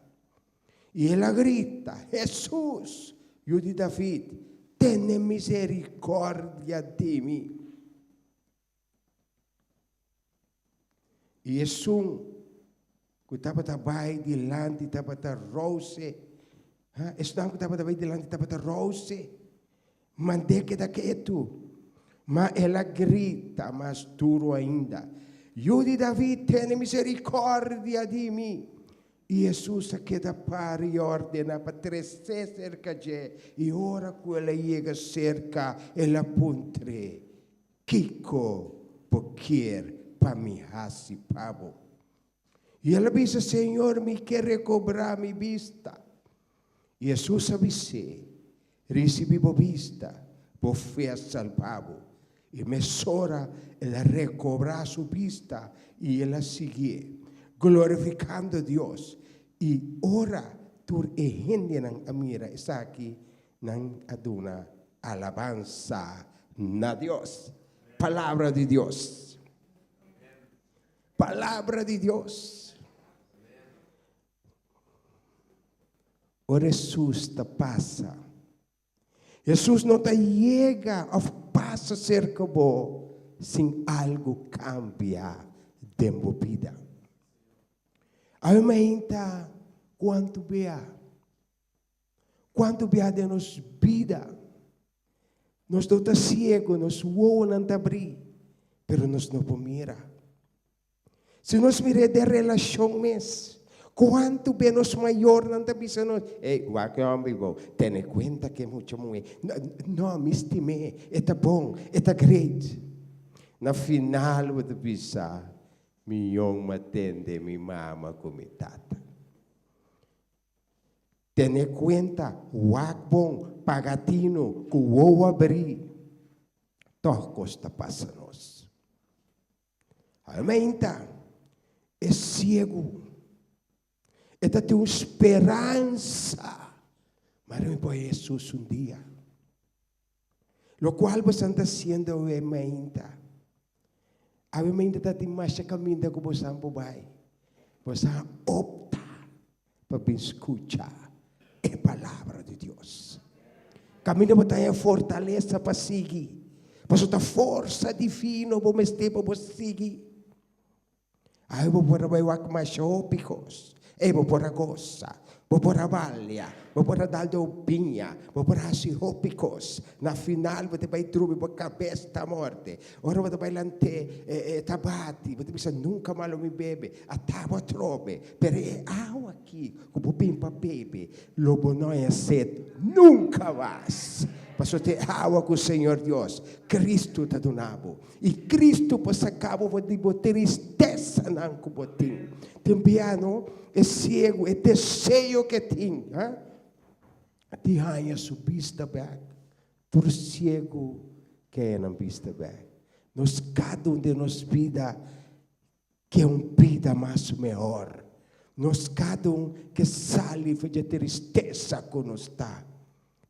E: E ela grita, Jesus, eu de David, tenha misericórdia de mim. E Jesus, que estava também delante, estava rose, estava também delante, estava rose, mandei que daqui tu. Mas ela grita mais duro ainda. Eu de David, tenha misericórdia de mim. E Jesus queda para e ordena para crescer cerca de. E ora que ela chega cerca, ela apontre. Kiko, porque para me hasi pavo. E ela disse, Senhor, me quer recobrar minha vista. E Jesus disse, recebi a vista, por fé salvado. E mesora, ela recobra sua vista e ela sigue, glorificando a Deus. E ora, tu e gente nang amira, está aqui, nang aduna, alabanza na Deus. Palavra de Deus. Palavra de Deus. O Jesus te passa. Jesus não te chega a passa cerca bo sem algo cambia dentro da vida. Aumenta quanto bea de nos vida. Nós estamos cegos, nós não abrir, pero nós não mira. Se nós mira de relação mesmo, quanto bem nos maior não está pensando, o que homem vou, tenha conta que é muito muito. Não, me estimei, está bom, está great. Na final, eu vou pensar, minha mãe atende, minha mama como tata. Tenha conta, o que bom, pagatino, que o vou abrir, todos está passando. Aumenta, é cego. Esta tem uma esperança. Mas não pode Jesus um dia. Lo qual você está sendo a menta. A menta está tem mais caminho que você vai. Você opta para escutar a palavra de Deus. Caminho para ter fortaleza para seguir. Você tem força divina para você seguir. Aí eu vou para mais ópicos. Vou para goza, vou para valha, vou para dar opinião, vou para asihópicos. Na final, você vai trovar a cabeça da morte. Ora, você vai lante tabati, você pensa, nunca mais me bebe. A tábua trove, pero é água aqui, como pimpa bebe. Lobo não é sede, nunca mais. Passou ter água com o Senhor Deus. Cristo está donado. E Cristo, por sacabo, vai ter tristeza não com o botim. Tempiano é cego, é desejo que tem. Te ganha sua vista back. Por cego que é na vista back. Nós, cada um de nós vida, que é uma vida mais melhor. Nós, cada um que sale, faz tristeza que nós está.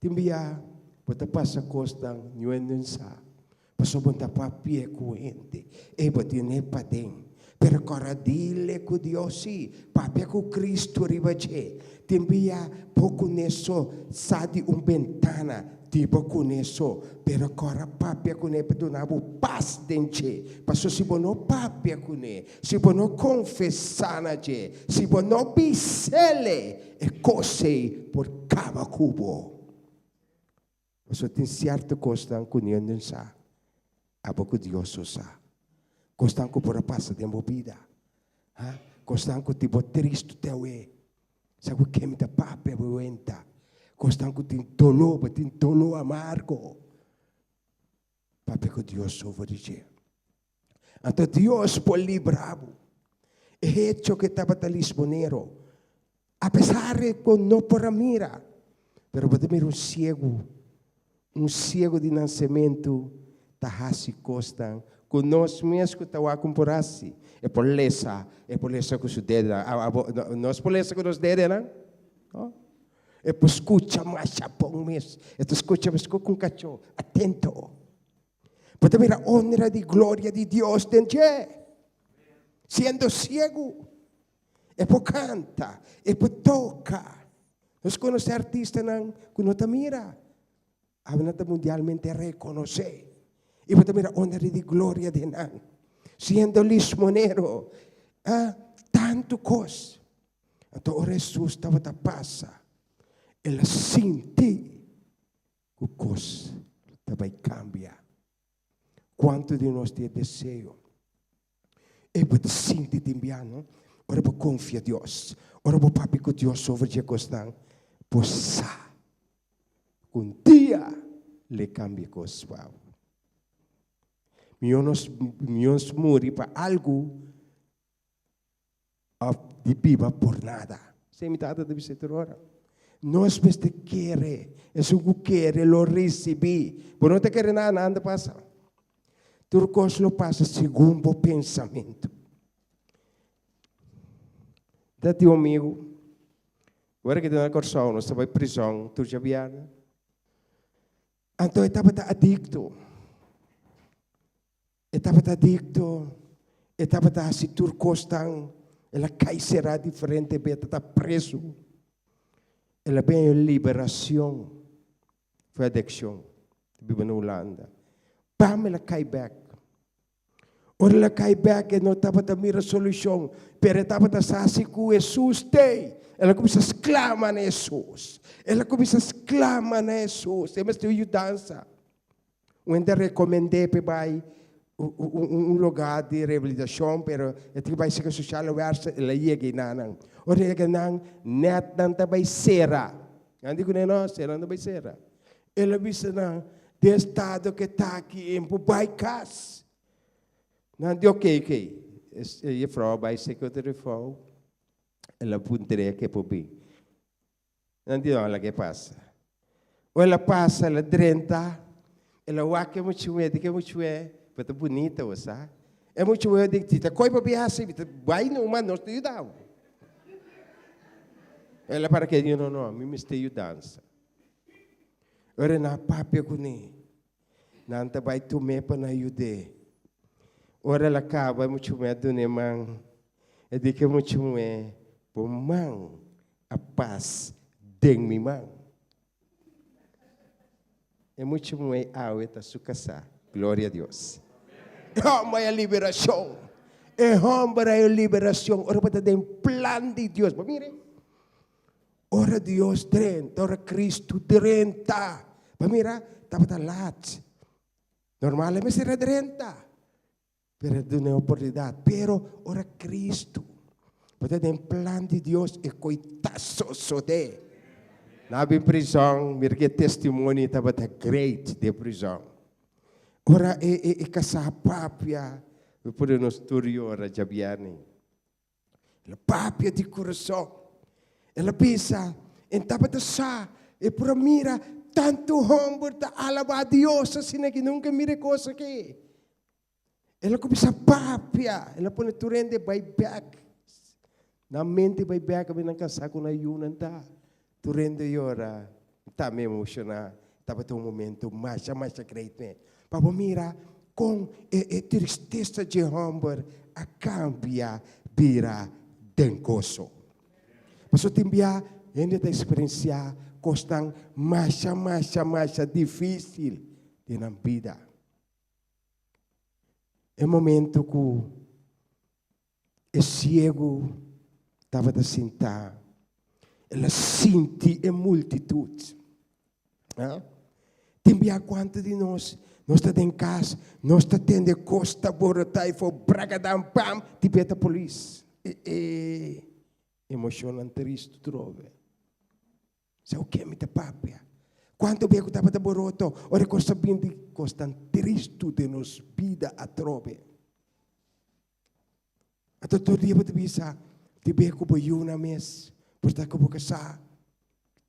E: Tempiano. Bota passa costang nyuendun sa. Pasobon ta papie kuente. Bati ne padeng. Pero cora dile ku Diosi. Papia ku Cristo ribace. Timbia poco neso sadi un ventana. Tipo con eso, pero cora papia con e pedonavo pas dence. Passo si bono papia con e, si bono confessana je, si bono bisele e cose por cava cubo. Passo tin certo costan con io non sa, abo con Dios sa. Costan co por passa de movida. Ha? Costan co tipo triste tewe. Sa co che mi da papia buenta. Costan com tintolo amargo. Papi com Deus sobre dizer. Então Deus por libravo. E hecho que estava lisbonero. Apesar de que não por mira. Pero pode ver um cego de nascimento. Tahasi costan. Com nós mesmos que estava com por assim. É por lesa com os dedos. Nós por lesa com os dedos, não? E poi escucha mais chapão mesmo. E tu escucha mais com cachorro. Atento. Pode ver a honra e glória de Deus dentro. Sendo cego. E poi canta. E poi toca. Nós conhecemos artistas que não te mira. A não mundialmente reconhecer. E pode ver a honra e glória de nan. Sendo lismonero. Tanto coisa. Então o Jesus estava a passar. Ela sente que o coisa vai cambiar. Quanto de nós tem desejo? E pode sentir também, não? Ora, vou confiar em Deus. Ora, vou papi com Deus sobre o que gostam. Possa. Um dia, lhe cambia coisas. Milhões morrer para algo de viva por nada. Sem metade deve ser agora. Nós basta querer, isso que quer, lo recebi. Por não te querer nada passa. Tudo coisa lo passa segundo o pensamento. Da teu amigo, agora que tem uma corção, nós estamos em prisão, tu já viaja. Então, estava adicto. Estava assim, tudo costão, ela cai será diferente, está preso. Ela vem a liberação. Foi adicção. Vive na Holanda. Pam, ela cai back. Ora, ela cai back e não estava a mirar a solução. Pero estava a assim que Jesus tem. Ela começa a exclamar na Jesus. Ela começa a exclamar na Jesus. Temos de ajudança. Eu recomendei para lugar de reabilitação, pero ito vai ser social awareness, ela ia ginanang. O ria ganang net nan tabay sera. Hindi ko na sera nan tabay sera. Ela bisa na de estado que está aqui em Pubaikas. Nandi okay. E frau by secretary frau. Ela puntere que pubi. Nandi não que passa. O ela passa, ela drenta. Ela wake muito é, que muito é. Pata bonita, você. É muito é de tita. Coi para biasa, vai no man, nós te ajudamos. Ela para que não, me mistei dança. Ora na papia com ni. Nanta vai tu me para na ajude. Ora ela acaba muito medo ne mang. É de que muito é pomang a paz deng mi mang. É muito é aweta sukasa. Glória a Deus. É a liberação. É a liberação. Ora para ter um plano de Deus. Mire. Ora Deus drenta. Ora Cristo drenta. Mira, estava lá. Normalmente será drenta. Pero de uma oportunidade. Pero ora Cristo. Para ter um plano de Deus e coitaço sode. Na prisão, mira que testemunho estava great de prisão. Ora e kasapapia por nos turio ora jabiani. La papia di coração. Ela pensa, entava de sa e por mira tanto humor da alaba a Deus assim que nunca mire coisa que. Ela começa papia, ela põe turende by back. Na mente by back a binang kasako na yunanta. Turende yora, tá me emocionar. estava um momento mais great. Para mira, com a tristeza de Humber, a cambia vira dengoso. Mas eu tinha ainda experienciar costan mais difícil na vida. É momento que o cego estava a sentar, ela sente a multitude. Tinha quanto de nós estamos em casa, nós estamos tendo costa, borotai, for bragadam, pam, tipeta polícia. Emocionante triste, trove. Sa o que me te papia? Quando eu estava de boroto, ora costa bindi, costa triste de nos vida a trove. A todo dia eu te bisa, te beco por uma mês, por estar com casa,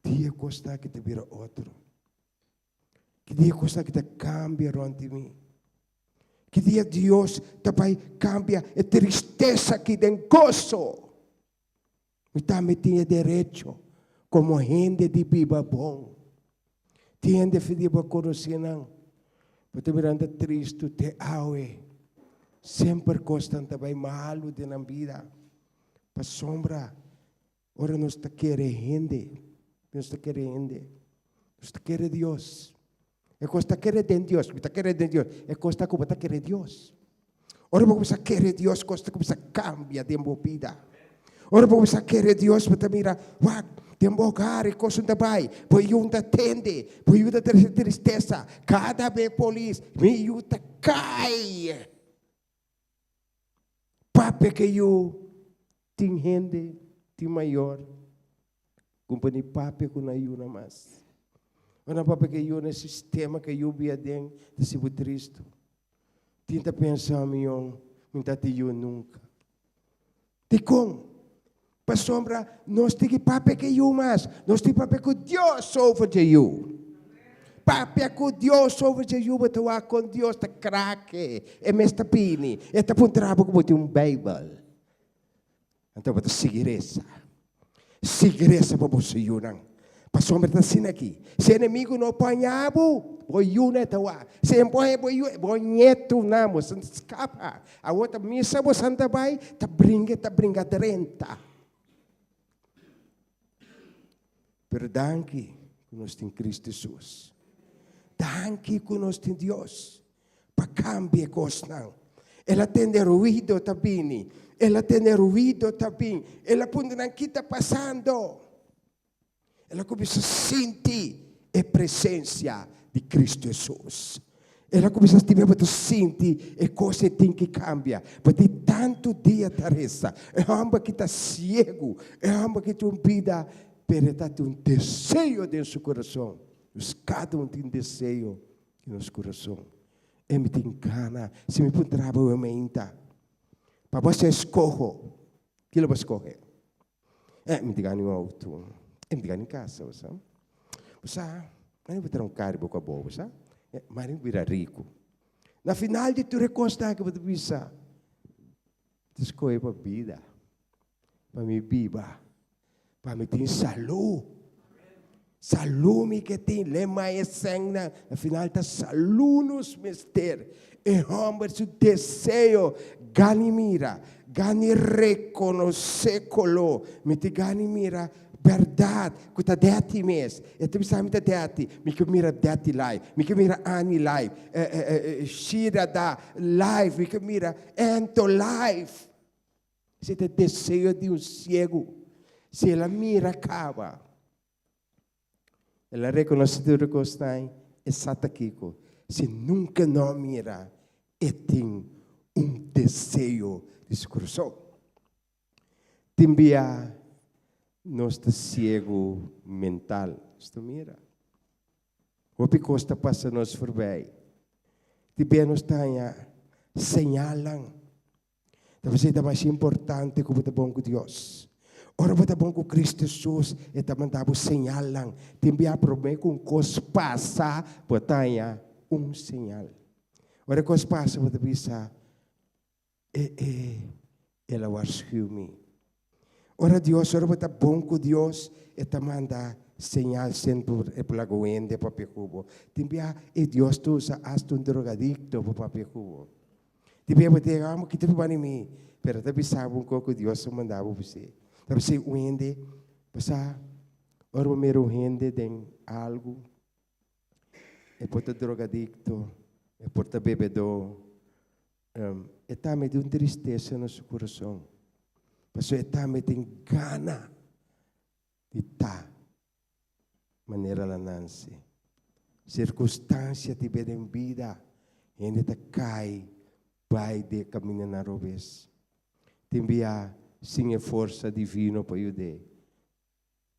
E: dia costa que te vira outro. Que dia costa que te cambia ante mim. Que dia Deus também cambia a tristeza que tem gozo. E também tinha direito, como gente de viva bom. Tinha de viva conhecer não. Mas mirando triste, te aue. Sempre costan também malo de na vida. Para sombra, ora nós te queremos gente. Nós te queremos gente. Nós te queremos Deus. É costa querer de Deus. Está querer de Deus. É costa como está querer Deus. Ora você querer Deus, costa como você cambia de vida. Ora você querer Deus, você mira, tem bocar e coisa também. Pois eu te atende, pois eu te tristeza. Cada vez polícia, me eu te cai. Papi que eu tenho gente, tenho maior. Companhia papi que não eu mais. Ora papi que eu nesse sistema que eu via dentro, de ser triste. Tenta pensar, meu, não te eu nunca. Te como? Para sombra, nós temos papi que eu mais. Nós temos papi que Deus ouve de eu. Papi que Deus ouve de eu, mas tu com Deus te craque. É mesta pini. É te puntrabo como tem Bible. Então, para seguir essa. Seguir essa para você, Yunang. Para sombra, está assim aqui. Se inimigo não apanhava, vou Yunang tawa. Se empoe, vou nheto namo, se escapa. A outra missa, você anda vai, te brinca 30. Pero danke que nós temos Cristo Jesus. Danke que nós temos Deus. Para cambiar coisas não. Ela tem ruído também. Ela tem ruído também. Ela pode não está passando. Ela começa a sentir a presença de Cristo Jesus. Ela começa a sentir a coisa tem que cambiar. Porque tanto dia taresa. É uma que está cego. É uma que tem vida. Mas tem desejo dentro do seu coração. Cada um tem desejo no seu coração. E me tem gana. Se me põe trabalho, eu me inta. Para você escolher. O que você vai escolher? Me tem gana em auto. Me tem gana em casa. Você não vai ter carro com a boa. Mas não vira rico. Na final de tu recosta que você precisa. Você escolhe para a vida. Para me viva. Para me ter saúde. Saúde que tem, lema é sangue, afinal está saúde nos mister. E homem, seu desejo, gani mira, gani reconhecê-lo, me te gani mira, verdade, que está dentro de mês. E tu sabe que está dentro, me que mira dentro de live, me que mira ani live, shira da live, me que mira ento live. Se te desejo de cego, se ela mira acaba. Ela reconhece que está exatamente. Se nunca não mira, e tem desejo de seu coração. Também nós está cego mental. Você mira. O que costa passa nos por bem. Também nós está señalan. Talvez é mais importante como o bom com Deus. Ora, você bom com Cristo Jesus, e também dá-vos señalan. Também há problema com coisa passa, botanha sinal. Ora, coisa passa, você pensa, ela rescue me. Ora, Deus, ora, você bom com Deus, e também dá señal sempre e plagoende papia cubo. Timbia e Dios tu sa asto un drogadicto papia cubo. Timbia bote amo que te bani mi, pero tapi sabe um pouco Dios mandava você. Tapi se uende passa ora mero rende den algo. E porta drogadicto, e porta bebedor. E também de uma tristeza no seu coração. Mas e também tem gana de estar maneira lá nasce. Circunstância te vê em vida, ainda te cai, vai de caminho na rovez. Te envia sem força divina para ajudar.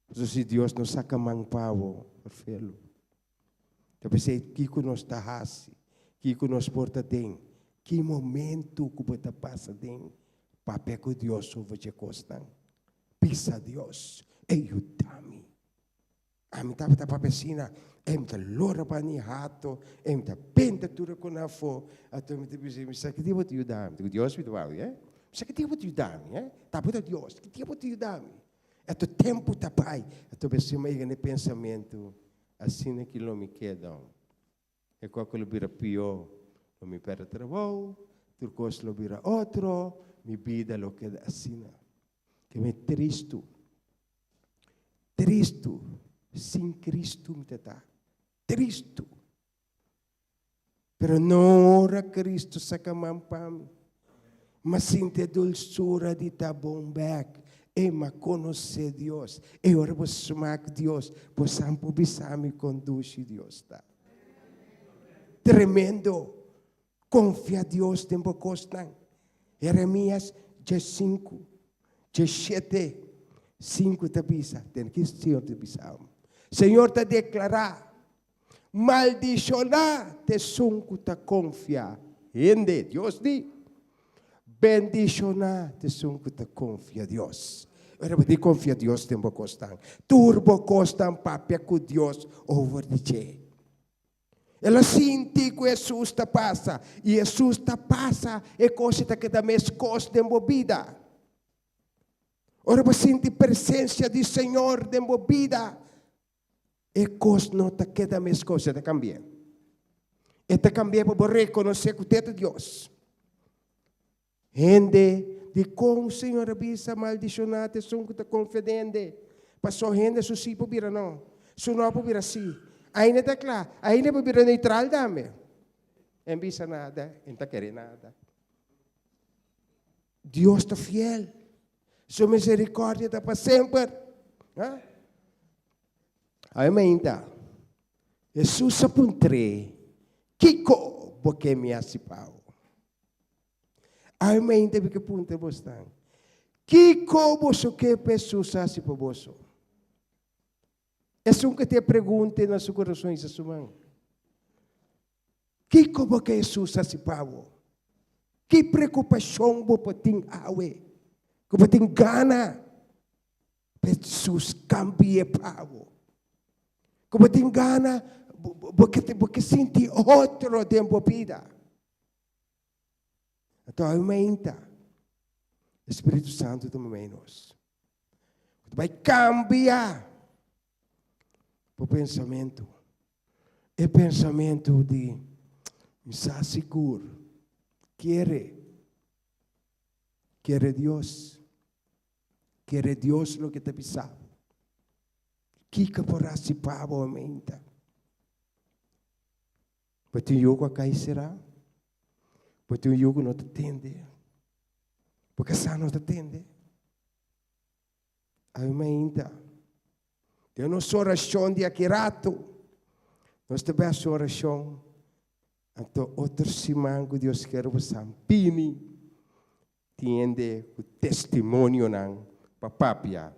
E: Então, se Deus nos saca mão pavo, perfeito. Então, se Kiko nos tahasi, Kiko nos porta tem, que momento que você passa tem, papel que Deus vai costar. Pisa Deus, ajuda-me. A mim estava para a piscina, me tá lora para ni rato, me tá penta tudo com a fo, até me disse, me sabe que Deus te ajudar-me, Deus me dá, é? Sabe que Deus te ajudar-me, é? Tá para Deus, que Deus te ajudar-me. É o tempo tá pai, até você me no pensamento, assim é que não me queda. É qual que vira pior, não me perde trabalho, turcos lo vira outro, mi vida lo queda assim. Que me triste, sem Cristo me está, triste. Pero não ora Cristo saca mampam, mas sente dulçura de tá bom back. E ma conhecer Deus, e ora você smak Deus, possam publicar me conduz Deus tá. Tremendo, confia Deus tempo costan. Jeremias 5, 7, 5 te pisa, tem que Senhor te pisa. Senhor te declarar, maldicionar te sunco te confia. Ende, Deus diz. Bendicionar te sunco te confia Deus. Ora te confia Deus tempo costan. Turbo costan papia com Deus over de che. Ela sente que Jesus te passa. E Jesus te passa e coisa que dá mais costa em vida. Ora você sente presença do Senhor em vida. E coisa não te queda mais coisa, te cambia. E te cambia para reconhecer que é Deus. Gente de com o Senhor avisa maldicionate são que te confidente. Passou gente susi po bira não. Suno po bira si. Ainda está claro. Ainda po bira neutral dame. Não bisa nada, não está querendo nada. Deus está fiel. Sua misericórdia está para sempre. Amém. Jesus apuntre. Kiko porque me assipau. Amém, teve que punta bostan. Que como que pessoas assim para você? É um que te pergunte na seu coração e sua mão. Que como que Jesus assim para você? Que preocupação você tem awe? Que você tem gana? Jesus cambie para você. Que você tem gana? Porque sente outro tempo vida. Então, aumenta. O Espírito Santo também nós. Vai cambiar o pensamento. É pensamento de estar seguro. Quer Deus. Quer Deus o que te pensava. Que porá se pavo aumenta. Mas tu yoga cai será? Porque o yoga não te atende. Porque a não te atende. Aumenta. Tem nossa oração de aquirato. Nós temos oração. Então, outro simango Deus quer você pini. Tiende o testemunho não. Papapia.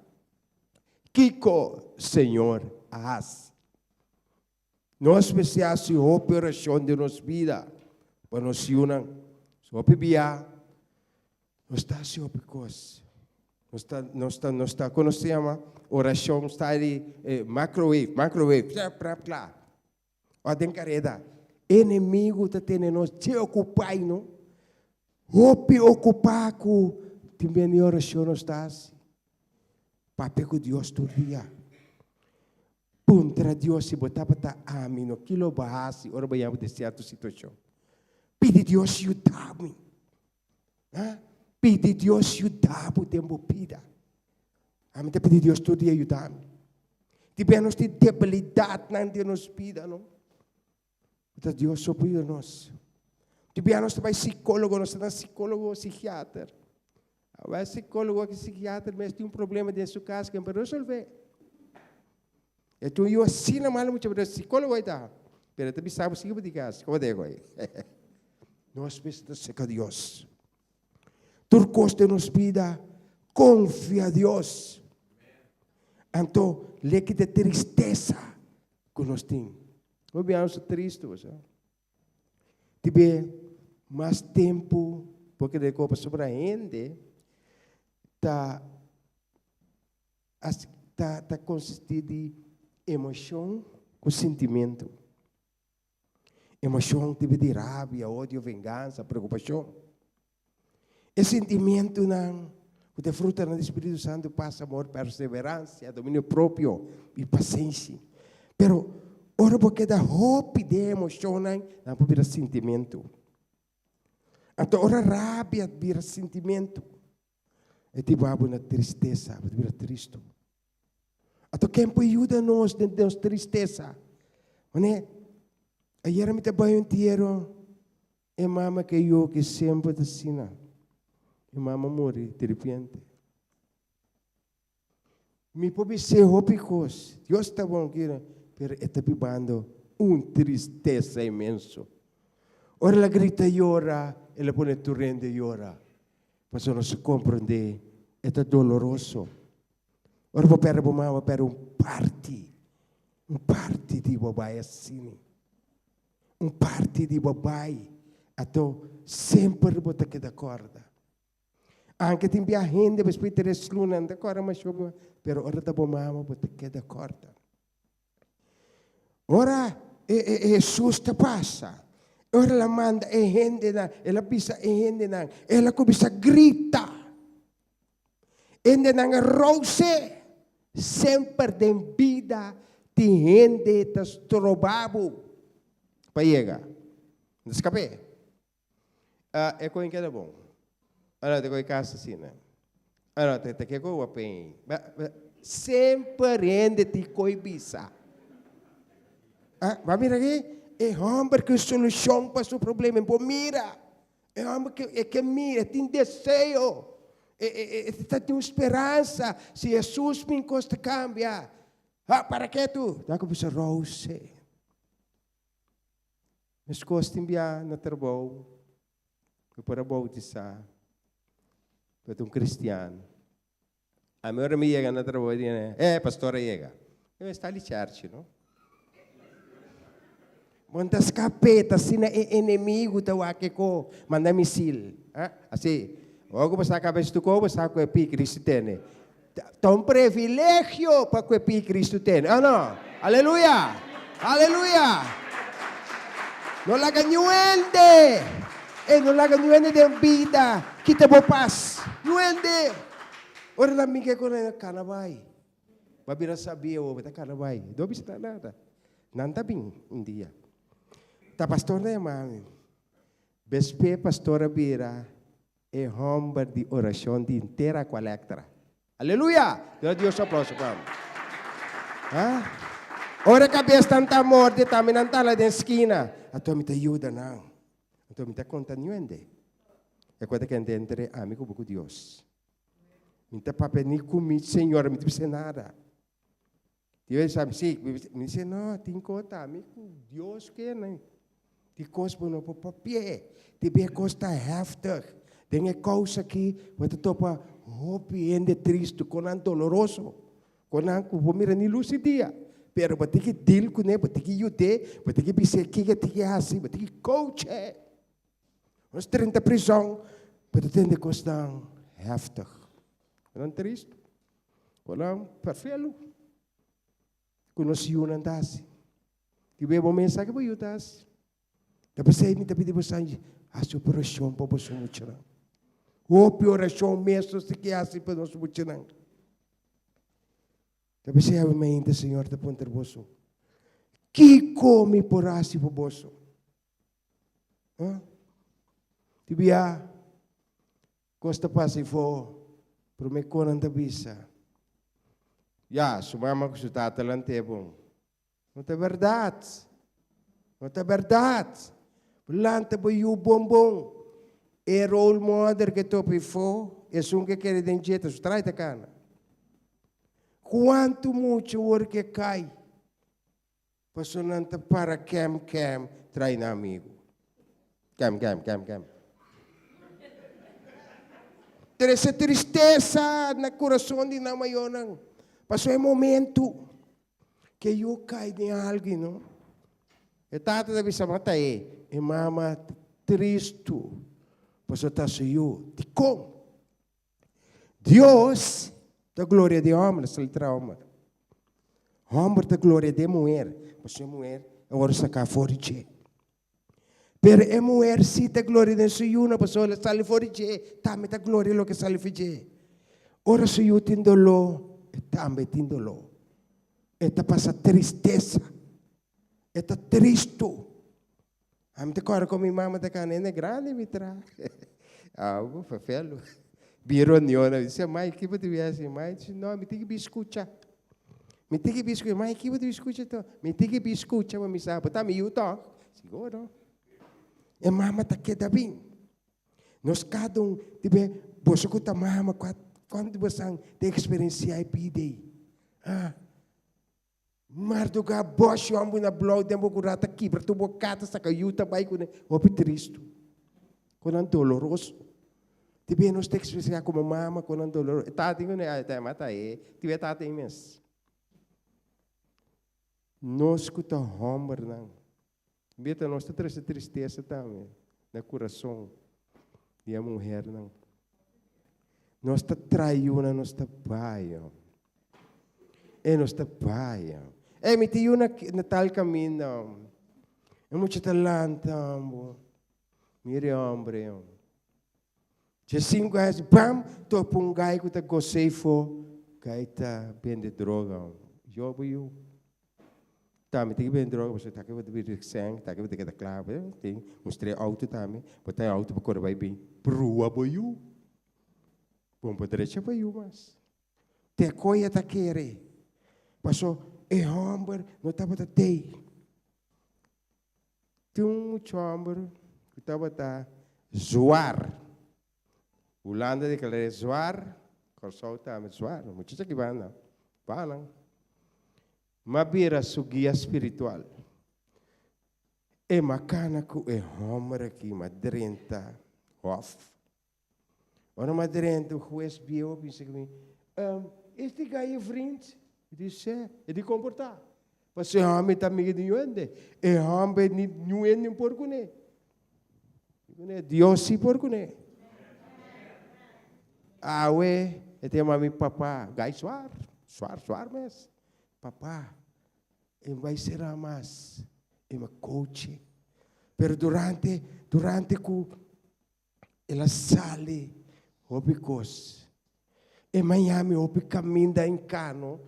E: Kiko, Senhor, as. Nós precisamos de operação de nossa vida. Para nós unam, só bebia, nós está só pecos, nós está, como se chama, oração está ali, microwave, claro. Ordem careda, inimigo está tendo nós te ocupar, não? Hope ocupar com, também oração nós está assim, papel com Deus todo dia. contra Deus se botar para amin, no kilo bahasi, ora bayamos de certa situação. Pede Deus ajudar-me. Pede Deus ajudar-me o tempo pida. Amin, te pede Deus todo dia ajudar-me. Tivemos de debilidade não de nos pida, não? Então Deus só pode nós. Tivemos também psicólogo, nós temos psicólogo ou psiquiatra. Vai psicólogo ou psiquiatra, mas tem problema dentro da sua casa que para resolver. Então eu assino mal muito para psicólogo aí tá. Pero também sabe se de casa, como é agora. Nós precisamos ser Deus. Turcos de nos pida, confia a Deus. Então, leque de tristeza que nós temos. Não viamos triste, você. Tiver mais tempo, porque de copa sobre a gente, tá consistido de emoção com sentimento. Emoção tiver de rabia, ódio, vingança, preocupação. E sentimento não. O fruto do Espírito Santo passa amor, perseverança, domínio próprio e paciência. Pero, ora porque da hope de emoção, não pode virar sentimento. Então, ora rabia vira sentimento. E tipo, na tristeza, pode virar triste. Então, quem pode ajudar nós dentro da tristeza? Né? Ayer me trabalho inteiro, e mama que eu que sempre assina. E mama morre, de repente. Me pode ser hópicos. Deus está bom aqui, mas está vivendo tristeza imenso. Ora, ela grita e ora, ela põe torrente e ora. Mas não se compreende, é doloroso. Ora, vou para mama para parte de babai assim. Parte de babai, então sempre vou ter que dar corda. Anche tem a gente, mas por ter esse luna, não decora mais chuva, pero ora da boa mama, vou ter que dar corda. Ora, susto passa. Ora ela manda e gente na, ela pisa e gente na, ela começa a gritar. Gente na rose, sempre tem vida de gente das trobabo. Paiega, não escape. É coisa que é bom. Ano, te koi casa sina. Ano, te que koi wapeng. Sempre rende ti koi bisa. Vai mira aqui? É homem que solução para o problema. Pô, mira. É homem que mira, tem desejo. Está tem esperança. Se Jesus me encosta cambia. Para que tu? Dá que você rose. Mas costa enviar na trabalho. Para bautizar. Para um cristiano. A minha hora me chega na trabalho, pastora chega. Eu estou ali church, não? Montas capeta, sina inimigo da wakiko, manda misil. Assim, logo você acaba de tocar, você acaba de pedir Cristo tem. Tão privilégio para que pedir Cristo tem. Não? Aleluia! Aleluia! Não laga nuende! Não laga nuende de vida, kita bo paz. Nuende! Ora lá me que com canavai. Babira sabia o beta canavai. Não bisa nada. Nanta bem um dia. Ta pastor na mami. Bespe pastora bira e homem de oração de inteira colecta. Aleluia! Deus aplauso para. Ora cabeça tanta morte também não tá lá na esquina. A tua me ajuda não. A tua me conta niente. É coisa que entende amigo com Deus. Me tá papel nem comigo, Senhor, me disse nada. Deus sabe sim, me disse não, tem conta amigo Deus que não. Die kost me op papier. Die bem costa heftig. Tem coisa que você topa hopi ende triste, conan doloroso. Conan como mira ni lucidia. Pero você que deal com ele, você que yude, você que bise que te assim, você que coach. Os 30 prisão, você tem de costa heftig. Conan triste. Conan perfeito. Conheci andasi. Que bem mensagem para yudas. Depois aí me pedi você a sua oração para você muito. O oração mesmo se que assim para nós muito. Tapi saya minta Senhor te ponter boso. Que come porasi po boso. Tibia, costa passa e for, pro me conan da bisa. Ya, sumama ko sa tatalan tebong. Não é verdade. Não é verdade. Planta po yu bombom. E role model que topi fo, e sun que quer dentjeta, su trai ta cana. Quanto muito work que cai. Passonanta para cam, trai na amigo. Cam. Ter essa tristeza na coração de na maionang. Passou um momento que eu caí em algo, não? E tata da bisa mata e mama triste. Passou tá suyo, de com. Deus da glória de homem, se trauma. Homem da glória de mulher, passou mulher, agora sacar fora de. Per é mulher se da glória de suyo, na passou ela sale fora de, também da glória lo que sale fije. Ora suyo tindolo. Está metiéndolo. Esta pasa tristeza. Está triste. A mí te acuerdo con mi mamá de canena grande, me trae. Algo, foi felo. Virou niona, disse, mãe, que você vai assim? Mãe disse, não, me tem que escutar. Me tem que escutar. Mãe, que você escuta? Me tem que escutar, mas me sabe, tá me tá? Seguro. E mamãe está queda bem. Nós cada tipo, você escuta mamãe quando você tem experiência aí pide. Mas do que bosch o ambo na blog tempo curata aqui para tu bocata sa kayu tabay ko ne opi triste. Konan doloroso. Tibe nos tem experiência como mama konan doloroso. Tati ko ne ay mata tibe tati mes. Nós kuta homer nang. Beta nós temos tristeza também na coração de a mulher nang. Nós está traindo nossa pai. É nossa pai. É me tinha na tal caminho. É muito talento, mire homem. Já 5 anos, bam, tô um gai que tá gostei fo, gai tá vende droga. Eu vou tá me tem que vender droga, você tá que vai vir sangue, tá que vai ter que dar clave, tem mostrei auto também, botar auto para correr vai bem. Prua boiu. Bom, poderia ser para mas. Te coia tá querer. Passou, homem, não estava a ter. Tem homem que estava a zoar. O landa de que zoar, corso também zoar. Muitos que vão, não. Mabira su guia espiritual. E macana ku homem aqui, madrenta, off. Ora madrenta, o juiz viu, pensa comigo, este gai é frente. Ele disse, ele comportar. Mas o homem está amigo de Yuende. E o homem não é nem porco, né? Deus sim porco, né? Ah, ué, eu tenho mami papá, gai suar mas. Papá, ele vai ser a mais, ele é coach. Pero durante que ela sale, obicos, e Miami, obi caminho em cano,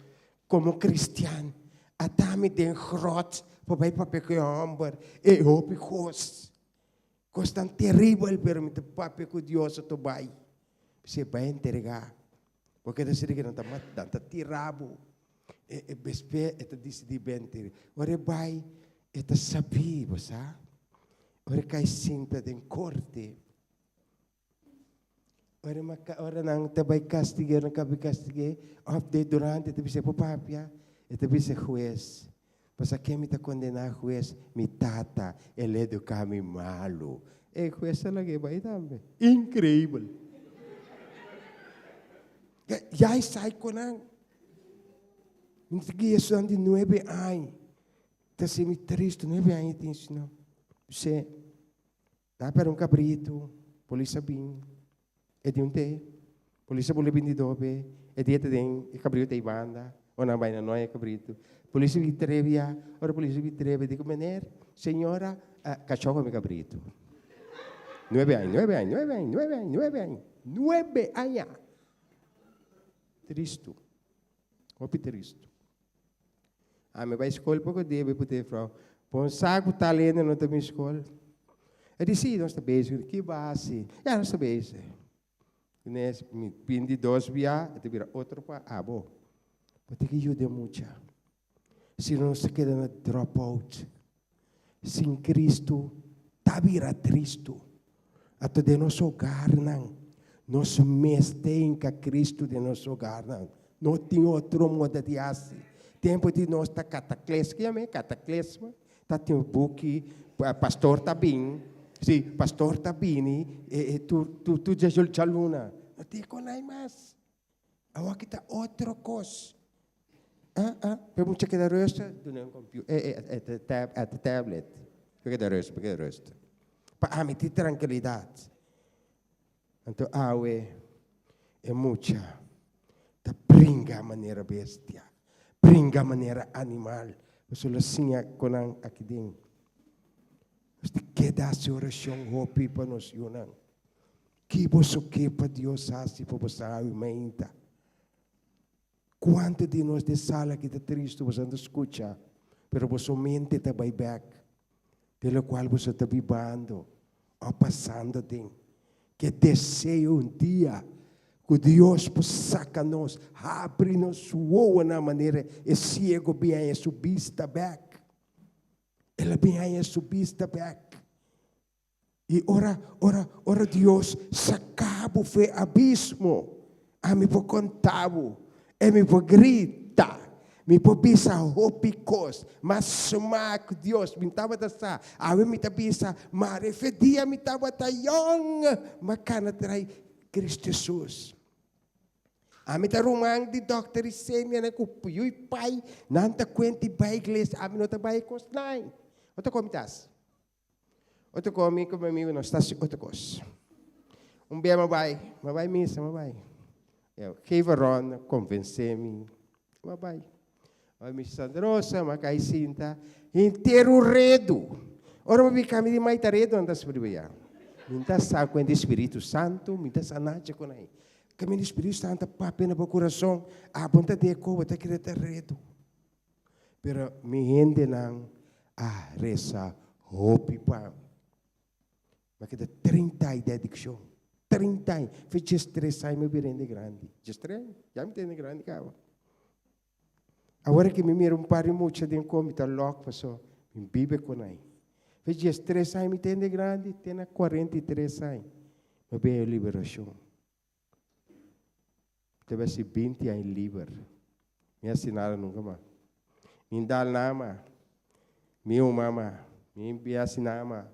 E: como cristiano, atame den grot, papai papai que homem, e obicos. Costan terrível, pero me papai que Deus to vai. Você vai entregar. Porque da siri que não tá tirabo. E bespe eta decidi bem. Ora vai, eta sabi, você? Ora cai cinta den corte. Ora nang tabay castigue, nang kabi castigue, update durante, ito bisa papapya, ito bisa juez. Pasa que me ta condenar juez, mi tata, ele do kami malo. E juez lagi ba itambe? Incredible. Ya sai ko nang. Hindi giyeso andi 9 anos. Tasi mi triste 9 anos tinha não. Você dá para cabrito, polícia bem. E di un te, polizia boleh bindi dobe, e dia te den, e cabrito te banda, o na vai na noia cabrito. Polizia vi trevia, ora polizia vi trevia, dico, mener, signora, cachorro mi cabrito. 9 anos. Tristo. Hopi tristo. Me vai escola pouco deve poder falar. Põe saco talento não tem escola. Eu disse, nós está bezig, que base? Já nós está bezig. Nesse pindi 2 via, eu vira outro para bom. Mas tem que ajudar muito. Se não se queda na dropout, sem Cristo, tá vira tristo. Até de nosso hogar não, nosso mês tem que Cristo de nosso hogar não tem outro modo de assim. Tempo de nós tá cataclesma, tá tem um book, pastor tá bem, sim, pastor tá bem, tu já jaluna, não tem com mais. Agora que tá outra coisa. Vamos checar a resta do não computer, tablet, porque da resta. Para me ter tranquilidade. Então, é muita. Tá brinca a maneira bestia, brinca a maneira animal. Você lo sinha com aqui dentro. Você queda a oração hopi para nós yunang. Que você quer para Deus assim para você aumenta. Quanto de nós de sala que está triste você não escuta, pero você mente está by back, pelo qual você está vivendo, ou passando tem, que desejo dia que Deus possa nos abre nos voa na maneira e cego bem a subista back, ela bem a subista back, e ora Deus sacabo foi abismo, a me vou contar. E me vou gritar, me vou pensar hopicos, mas sumaco Deus, me estava a sa, a me estava mas refedia me estava a young, mas cana trai Cristo Jesus. A me está rumang de doctor e semia na cupuyo e pai, nanta quenti ba igreja, a me não está ba ikosnai. Oto comitas. Oto comi como amigo não está outra coisa. Bem mabai missa, mabai. Eu Kevaron convence-me, vai. A minha Sandrosa, macai cinta, inteiro redo. Ora me kami di mai taredo andas berbaya. Minta sa com o Espírito Santo, minta sa nache com aí. Kami do Espírito Santo papi na coração, a ponta de ko bata kira taredo. Pero mi hende nang resa hopi pa. Makita 30 dedicação. 30 anos, foi 3 anos me virei grande. 3 anos, já me tem grande cara. Agora que me miro pari muito de como está louco, passou, me vive com aí. Foi 3 anos me tem grande, tem 43 anos. Me veio liberação. Teve 20 anos livre. Me assinaram nunca mais. Me dá nama, meu mama, me envia assinama.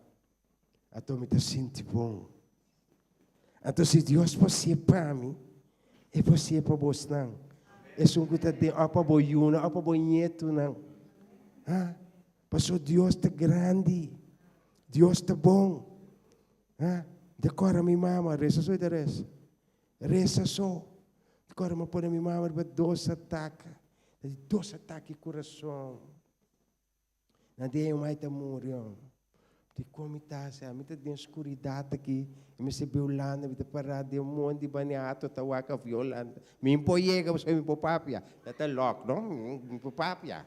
E: Até me sinto bom. Então, se Deus fosse para mim, é você para você não. É só que está de apa boiuna, apa boinheto não. Pastor, Deus está grande, Deus está bom. Decora minha mama, reza só de reza só. Decora me põe minha mama, mas 2 ataques, 2 ataques coração. Não tem mais amor, de como está, me está dentro escuridão aqui, me se violando, me está parado de monte de baneato, está waka violando, me impoiega, você me popapia, está louco, não? Me popapia,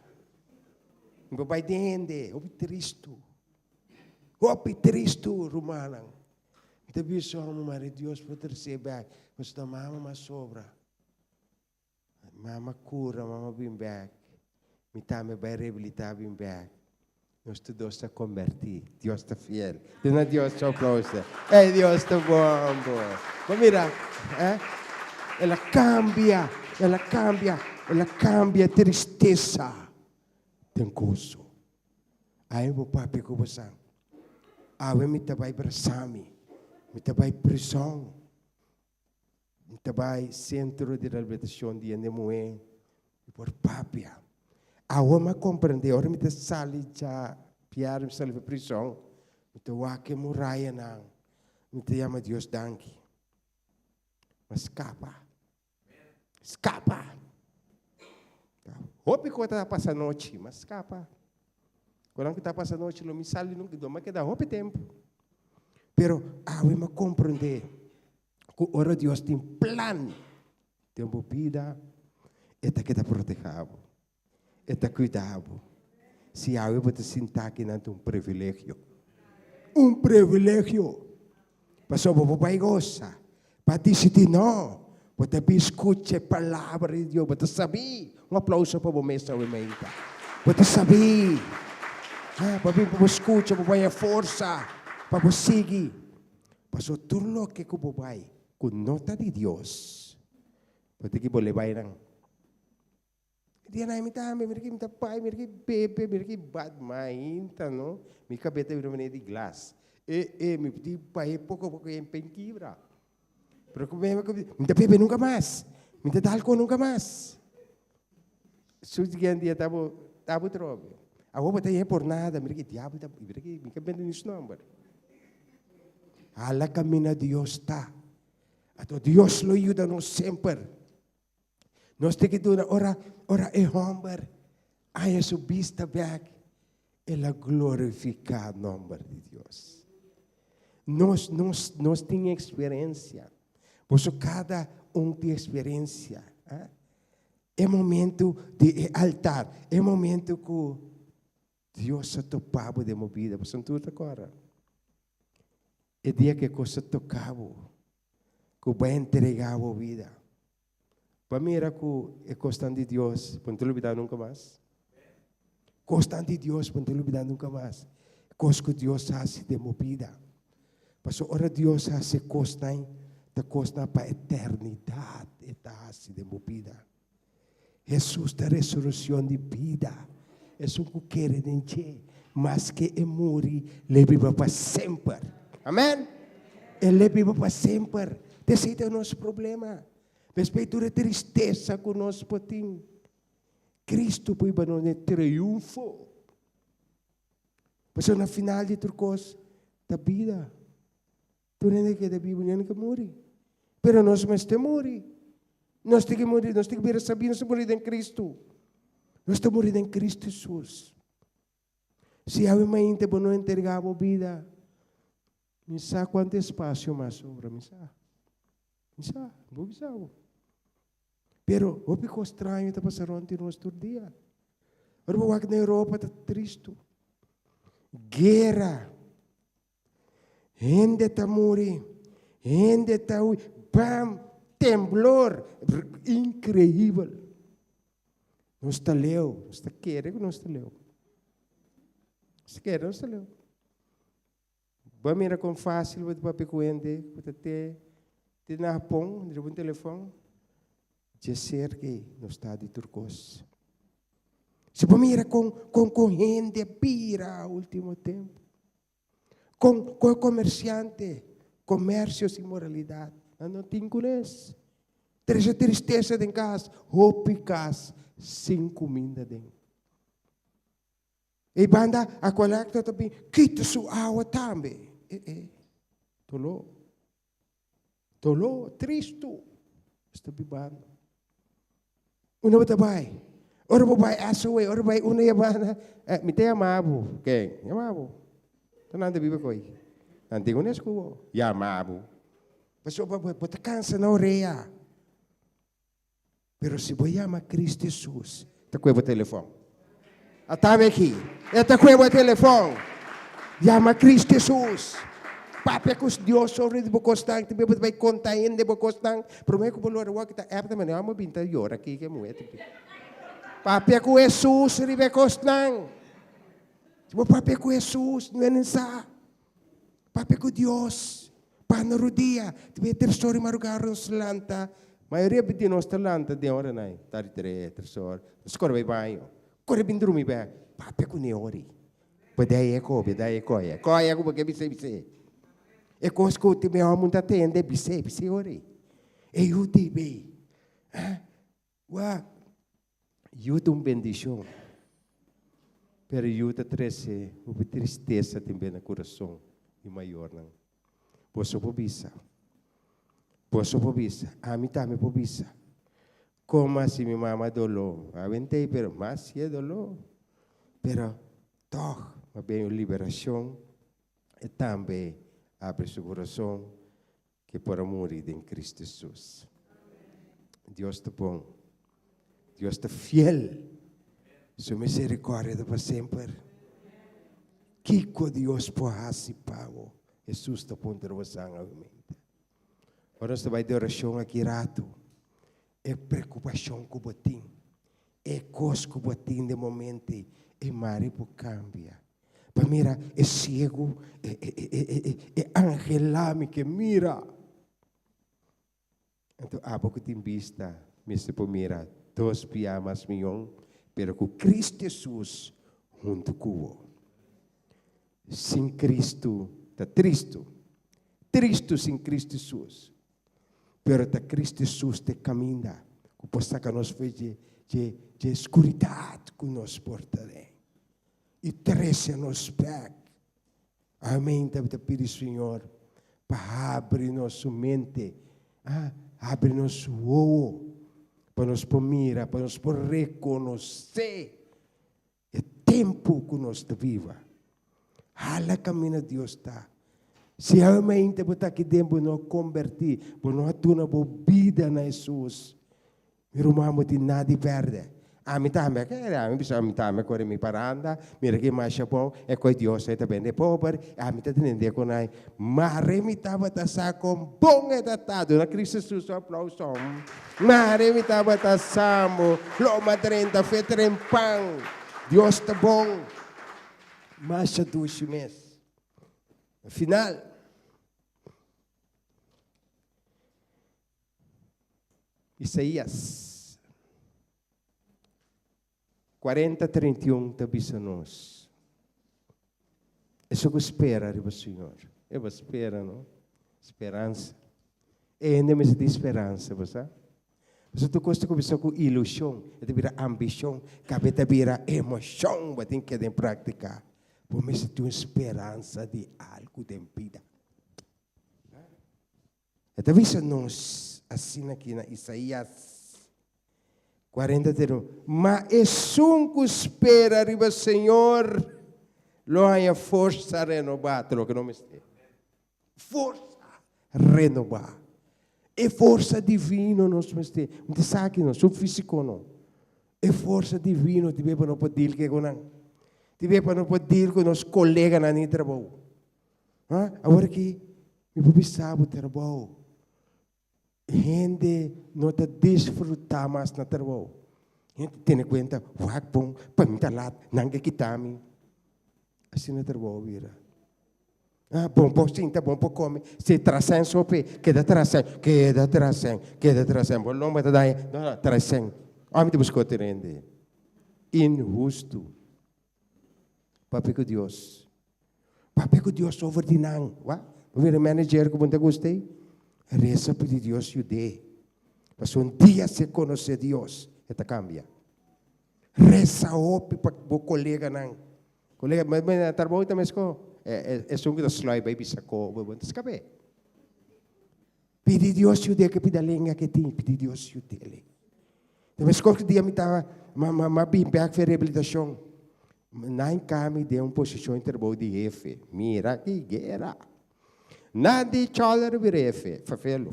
E: me papai dende, opi tristo, romana, me visto a mãe Deus pode receber, mas da mama sobra, mama cura, mama bem back, me tá me vai reabilitar bem back. Nós todos está convertido. Deus está fiel. Dona Deus te aplauso. Deus está bom. Mas mira, ela cambia tristeza. Tem gozo. Aí o papi que você, me trabalha para Sami, me trabalha prisão, me trabalha centro de reabilitação de Andemoen, por papi. A uma compreender, ora me sali já piar me sali prisão, me te wake muraya nang, me te chama Deus danke, mas escapa. Hope que está passando noite, mas escapa. Quando que está passando noite, não me sali nunca do, mas que dá hope tempo. Pero a uma compreender, que ora Deus tem plano, tempo vida. Eta kita protegavo. Eta cuidavo. Se eu vou te sentar aqui nante um privilégio. Um privilégio. Passou por pai gosta. Para decidir não. Para te escutar a palavra de Deus. Para te saber. Um aplauso para você, meu irmão. Para te saber. Para você escutar, para você força. Para você seguir. Passou tudo o que você vai. Com nota de Deus. Para te que você levar não. Dia na minta minta pai, minta bebê, minta bad mainta, no? Mi cabeta vira mané de glass. Mi pedi pai pouco em penquibra. Pero como minta bebê nunca mais, minta talco nunca mais. Sudian dia tabu trobe. Agora botar aí por nada, minta diabo, minta cabeta nisso não, bar. Ala camina Deus tá. Ato Deus lo ajuda-nos sempre. Nós temos que ora é homem, aí a vista back, ela glorifica o nome de Deus. Nós temos experiência, por isso cada tem experiência. É momento de altar, é momento que Deus se topava de minha vida, você não está agora. É dia que você tocava, que vai entregar a vida. Para mim era que é constante de Deus, para não te olvidar nunca mais. Constante de Deus, para não te olvidar nunca mais. Coisa que Deus faz de minha vida. Mas ora Deus faz constante, da constante para a eternidade, faz de minha vida. Jesus da ressurreição de vida. É o que quer dizer, mas que é morrer, ele vive para sempre. Amém? Ele vive para sempre. Esse é o nosso problema. Respeito a tristeza que nós podemos. Cristo foi para nós triunfo. Mas na final de tudo coisa, da vida. Tu não é que da Bíblia não é que morre. Mas nós temos que morrer. Nós temos que morrer, nós temos que saber, nós temos que morrer em Cristo. Nós temos que morrer em Cristo Jesus. Se há uma gente para não entregar a vida, não sabe quanto espaço mais sobra, não sabe. Não sabe. Pero, o pico estranho está passando no nosso dia. Agora, vou aqui na Europa, está triste. Guerra. Gente está morrendo. Gente está... Bam! Temblor. Incrível. Não está leu. Não está querendo, não está leu. Se quer, não está leu. Vamos ir com fácil, vou para pecuende, vou ter na Japão, de um telefone. De ser que no estado de Turcos. Se você mira com gente pira último tempo. Com comerciante, comércios e moralidade. Não tem isso. Terça tristeza em casa, roupa em casa, sem comida dentro. E banda a coleta também, quita sua água também. Tolo, triste. Está bibando. Una bata bay. Ora bay asaway, ora bay una yabana. Mitay amabu. Okay, yamabu. Tanan de bibe koy. Nanti ko nesku. Yamabu. Paso ba bota cansa na oreia. Pero se voy a Cristo Jesus, ta kuya telefone. Atabe aqui. Eta kuya telefone. Llama Cristo Jesus. Papi ko Dios sobre de bocostang, te bebe vai contain de bocostang. Promete ko bolor wa kita app naman amo binta yor aqui que moete. Papi ko Jesus ribe costang. Tipo papi ko Jesus não sa. Papi ko Dios. Pano rodia, te be tersori marugaron slanta. Maioria biti nos talanta de hora nai. Tari tersor. Skor vai banho. Corre bindrumi be. Papi ko neori. Bedai ko. Koya ko porque bise. E coisa que eu tive a montar tende, bise ore. E eu tive, eu tenho bendição. Pero eu te trece, uma tristeza também no coração e maior não. Posso pobisa, a mim também pobisa. Como assim minha mama dolor, aventei, pero mas se é dolor, pero toch, mas bem liberação e também abre seu coração que para morrer em Cristo Jesus. Deus te bom. Dios está fiel. Su misericordia está para sempre. Kiko Dios por hasi pago. Jesus está ponto de sangue. Ora nós vai de oração aqui rato. É preocupação com o botim. É coisa com o botim de momento. É mari por cambia. Para mira, é cego. É angelame que mira. Então, pouco tem vista. Mr. Pomira, 2 piamas milhão. Pero com Cristo Jesus junto com sem Cristo, está triste. Triste sem Cristo Jesus. Pero está Cristo Jesus te caminha. Que possa que nós veja de escuridade que nós portaremos. E trece nos pés. Amém. Te pedir, Senhor, para abrir nossa mente. Abre nosso olho. Para nos mirar, para nos reconhecer. É tempo que nós vivemos. Hala caminho de Deus está. Se realmente você aqui dentro não convertir, você não atuna a vida na Jesus, meu irmão, não tem nada de perder. Me também, me também, corre me paranda, mira que mais bom, é com Deus, é também de pobre, me tá tendo com aí, mas me tava tá com bom é datado, na Cristo Jesus, aplauso. Mas me tava tá samo, loma 30, fetra em pão, Deus tá bom. Mas já 2 meses. Afinal, Isaías 40:31 te avisa nós. Isso que espera, riba Senhor. Eu espera, não? Esperança. E ainda mais de esperança, você? Mas tu gosta de com ilusão, de vira ambição, cabe de vira emoção, mas tem que em prática. Por mim, se tu esperança de algo de vida. Então, avisa nós, assim aqui na Isaías 40:31. Mas é um que espera, riba Senhor, lo há força renovada, lo que não me está. Força renovada. É força divina, nós me está. Não sabe, não, sou físico, não. É força divina, de bem para não poder que não. Tive para não poder com os colegas na minha trabalho. Agora que me publicava o trabalho. Gente não está desfrutar mais no trabalho. Gente tem conta, wag bom, para mim lá, não que quitame. Assim no trabalho vira. Bom, sim, tá bom, para comer. Se trazem sopa, queda trazem. Bom, não, mas não, trazem. Me te buscou terende. Injusto. Papi com Deus. Papi com Deus over de nang. Vira manager que você gostei. Reza para Deus ajude. Mas dia se conhece Deus, eta cambia. Reza op para o colega nang. Colega, mas trabalho também é só que slide baby sacou, vamos escapar. Pedi Deus ajude que pida lenga que tem, pedi Deus ajude ele. Mas qualquer dia me tava bem back para reabilitação. Não kami de posição de trabalho de jefe. Mira que guerra. Nada de chaler de jefe. Fafelo.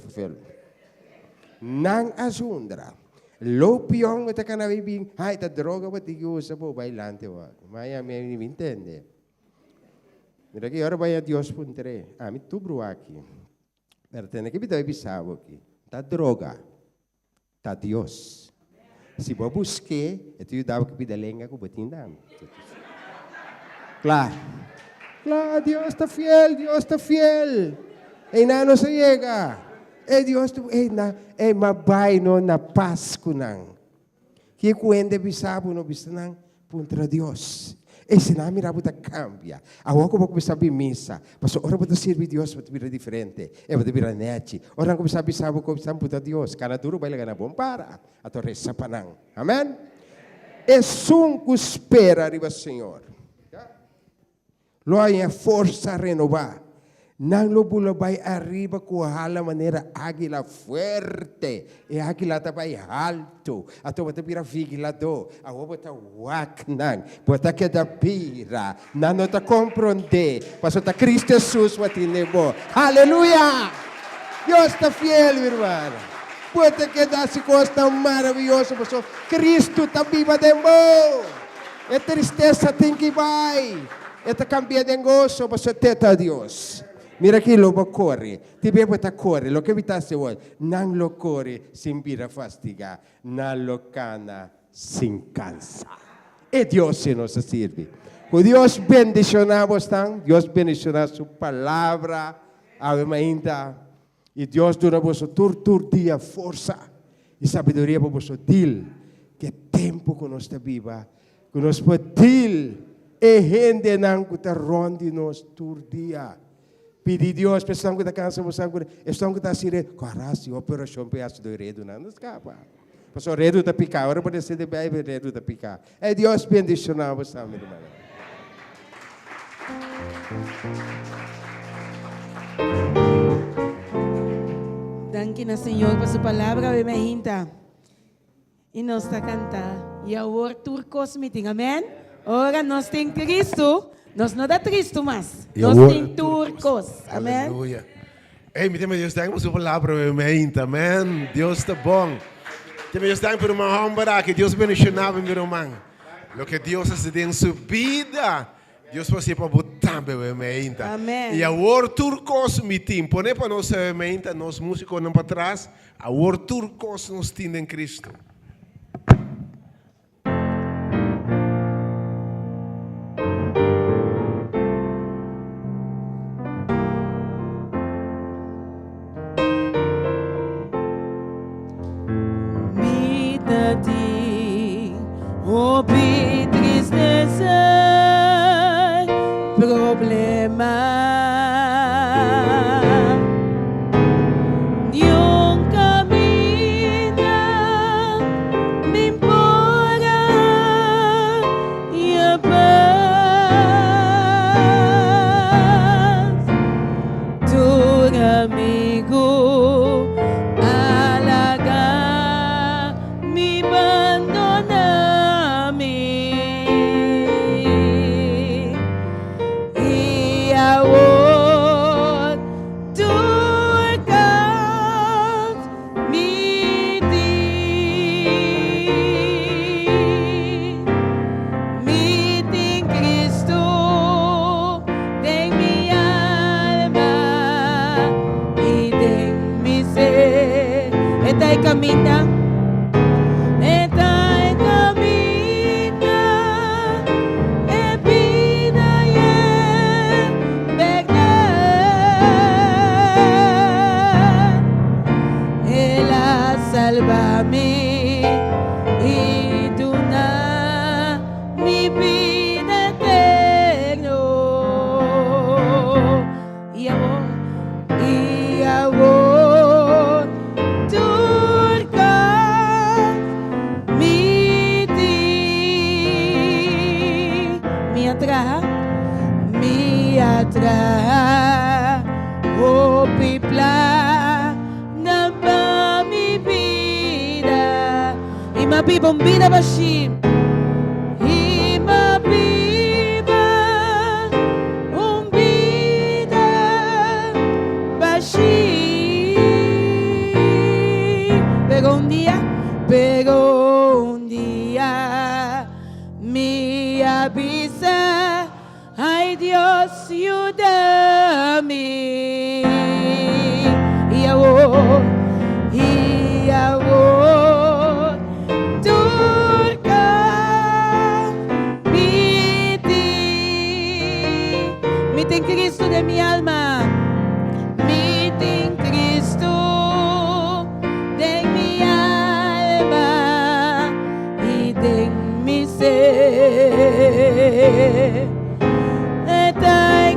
E: Não asundra. Lopiong ita ka na bibing. Ita droga ba tigusa po bailante wa. Maya me entende. Mira que ora vai a Deus puntere. Me tu bruaki. Pero tem que bitaw bisabo aqui. Tá droga. Tá Deus. Se você buscar, eu dava que pidalenga com batindam. Claro, Deus está fiel. E não se chega. E Deus é mabay no na paz ko nang. Que kuende bisabo no bisanang contra Deus. E se namin rabo ta cambia. Awa ko ba sabi misa. Paso ora ba ta sirvi Dios ba ta diferente. E ba ta bira nechi. Ora ko sabi sabo ko sampu ta Dios. Kana duro ba ilaga na bompara. Ato resa panang. Amen. E sunco espera riba Senhor. Lo hay força renovar. Nang lo bulabay arriba ko hala manera águila fuerte. E águila tabay alto. Ato bata pira vigilado. Awa bata wak nang. Bata keda pira. Nano ta comprende. Paso ta Cristo Jesus watinebo. Aleluya. Dios está fiel, mi hermano. Puede quedar se coisa tão maravilhosa, pastor. Cristo está viva de novo. A tristeza tem que vai. Esta cambia de gozo, pastor, teta a Deus. Mira aqui, lobo corre. Ti bebe ta corre. Lo que vitasse vuoi. Non lo corre sin vira fastiga. Non lo cana sin cansa. E Deus se nos sirve. O Deus bendicionamos tan. Deus bendiciona sua palavra. Ave ainda. E Deus dona vosso tur dia força e sabedoria para vosso dil. Que tempo que nós está viva. Que nós podil. E gente não que está ronde nos tur dia. Pedi Deus, pessoal que está cansado, pessoal que está assim, coragem, operação pedaço do redo, não escapa. Pessoal, redo está picar, agora pode ser de bem, redo está picar. É Deus bendicionar você, meu irmão.
A: Danke na Senhor por sua palavra, bem-vinda. E nós está cantar. E agora turcos meeting, amém? Ora nós tem Cristo. Nós não dá triste, mas nós temos turcos. Amém?
C: Aleluia. Ei, me temos Deus dank por sua palavra, amém. Deus está bom. Temos Deus dank por uma honra que Deus bendicionava, meu irmão. Lo que Deus está em sua vida, Deus pode ser para botar, amém.
A: Amém.
C: E agora turcos meeting, põe para nós, amém, nós músicos não para trás, agora turcos nos tem em Cristo.
A: Houve tristeza, problema. De caminho me embora e a paz. Tu amigo, alaga me abandona. Camina, camina, vida y verdad. Él salva-me y dona mi vida eterna. Y ahora. Mi atrás, oh pipla, namba mi vida, y ma pipa un vida bashim, y ma pipa un vida bashim, pero un día, mi avisa. Ay Dios, ayúdame. Y ahora, turca, mite en Cristo de mi alma, mite en Cristo de mi alma y de mi ser.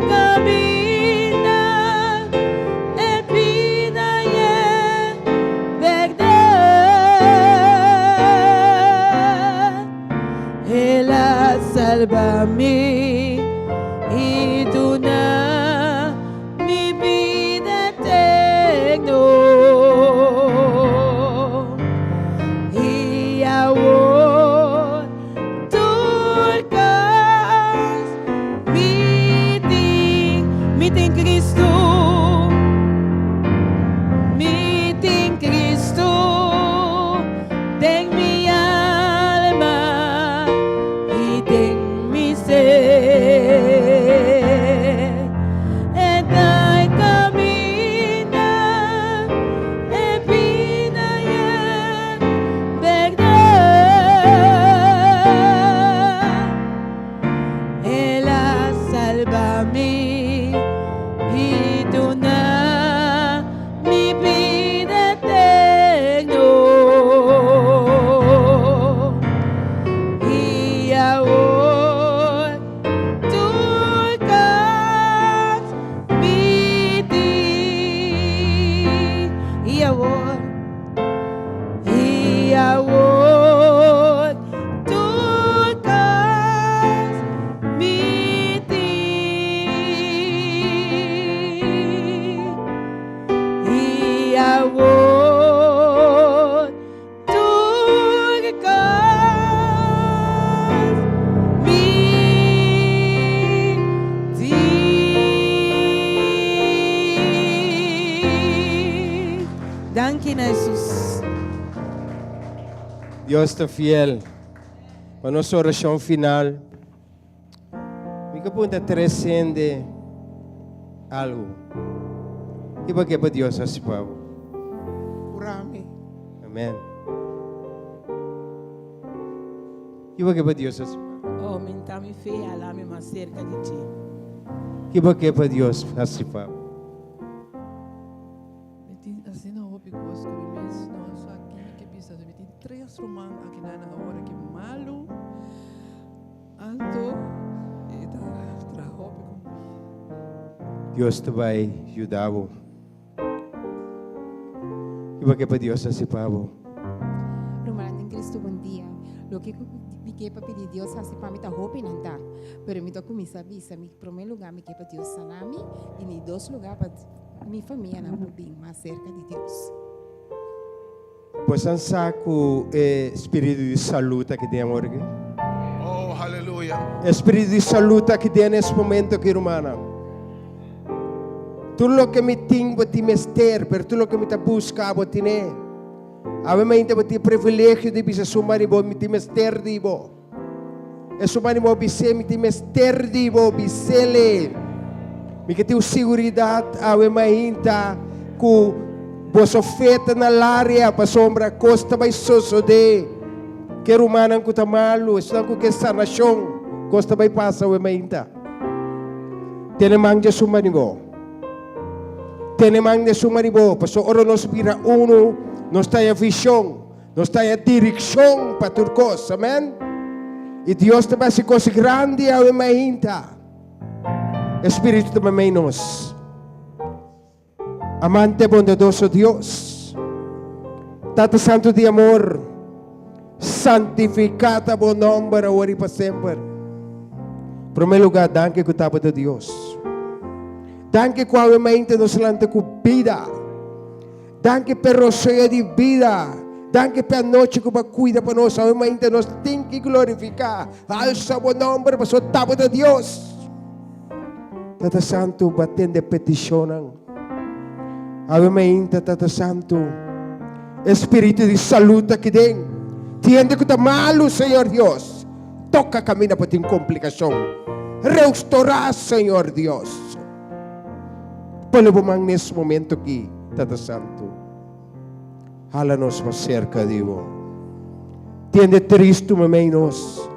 A: Camina, vida y verdad. Él salva-me y dona mi vida eterna. Y ahora turcas mite en Cristo, mite en Cristo. Ensina, Jesus.
E: Deus está fiel. Para nossa oração final, me pergunta transcende algo. E para que para Deus assim, Pablo?
D: Curame.
E: Amém. E para que para Deus assim?
F: Aumenta minha fé e alá-me mais cerca de ti.
E: E para que para Deus assim, Pablo?
G: Assim não houve coisa que me mesmo não só aqui que pisa de meter 3 romãs aqui na hora que malo alto e tra houve
E: Deus te vai ajudar. E para que para Deus assim, Pablo?
H: Romana em Cristo, bom dia. Lo que piquei para pedir Deus assim para mim tá roupa e não tá. Pero me toca me saber, em primeiro lugar me quer para Deus sanami e em dois lugares para minha família não bem mais cerca de Deus.
E: Pois não saco espírito de saúde que tem amor aqui.
C: Oh, aleluia.
E: Espírito de saúde que tem nesse momento aqui, Romana. Tudo o que me tem para te mester, per tudo o que me te busca para te né. Avevamente para te privilégio de bisa sumari bo me te mester di bo. E sumari bo bise me te mester di bo bisele. Me que tiu seguridade avevamente ku boso feta na área para sombra costa vai sosode. Que Romana ku tamalo, estão ku que sanação costa vai passa avevamente. Tenemang sumari bo. Tenemang de sumaribo, paso oro nos pira uno, nos taia visão, nos taia direção para turcos, amém? E Deus te vai se coisa grande ao imaginta. Espírito de menos. Amante bondadoso Deus. Tata santo de amor, santificata bom nome ora para sempre. Primeiro lugar, danke que estava de Deus. Danke kwa mente nos lante com vida. Danke per roceia de vida. Danke per noite que cuida para nós. A mente nos tem que glorificar. Alça o nome para o tabo de Deus. Tata Santo batendo peticionam. A mente Tata Santo. Espírito de saúde que tem. Tiende que está malo, Senhor Deus. Toca caminho para ter complicação. Restaurar, Senhor Deus. Palubamang nesse momento aqui, Tata Santo. Hala-nos mais cerca de Deus. Tiende triste menos.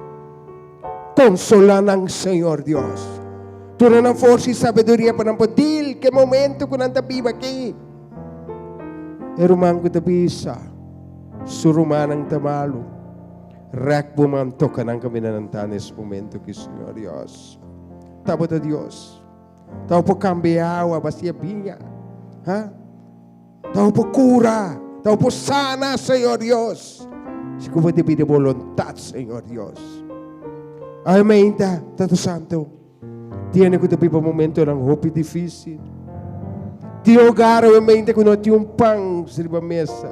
E: Consola-nos, Senhor Deus. Tu não força e sabedoria para não poder que momento que não está vivo aqui. Irmão que te bisa, surumanang tamalo. Rekbuman toca ng kami na nesse momento aqui, Senhor Deus. Tabo de Deus. Tahu po cambiar a bacia binha. Tahu po cura. Tahu po sana, Senhor Deus. Se como te pide voluntad, Senhor Deus. Amém, Tato Santo. Tiene que te pide momento ng hope difícil. Tiogar, amém, que não tinha pão sobre a mesa.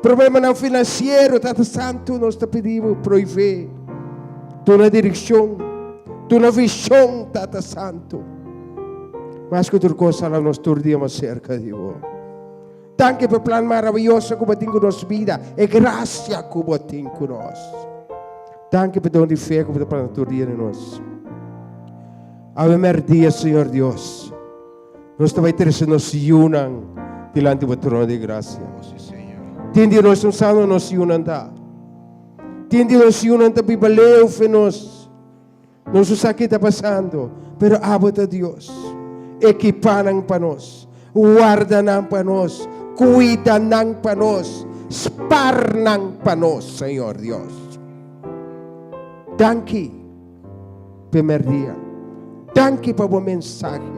E: Problema não financeiro, Tato Santo, nós te pedimos proiver. Tu na direção, tu na visão, Tato Santo. Mas que tu coisa lá nos turdiamos cerca de Deus. Danke pelo plano maravilhoso que você tem com nossa vida. E graça que você tem com nós. Danke pelo dom de fé que você tem para turdir em nós. Ave Maria, Senhor Deus. Nós também nos unam diante do trono de graça. Tindi nós não sabemos nos unam da. Tindi nos unam da Bíblia nós. Não sei o que está passando. Pero abota Deus. Equipanan para nós, guardanan para nós, cuidanan para nós, sparnan para nós, Senhor Deus. Danke, primeiro dia. Danke para o mensagem.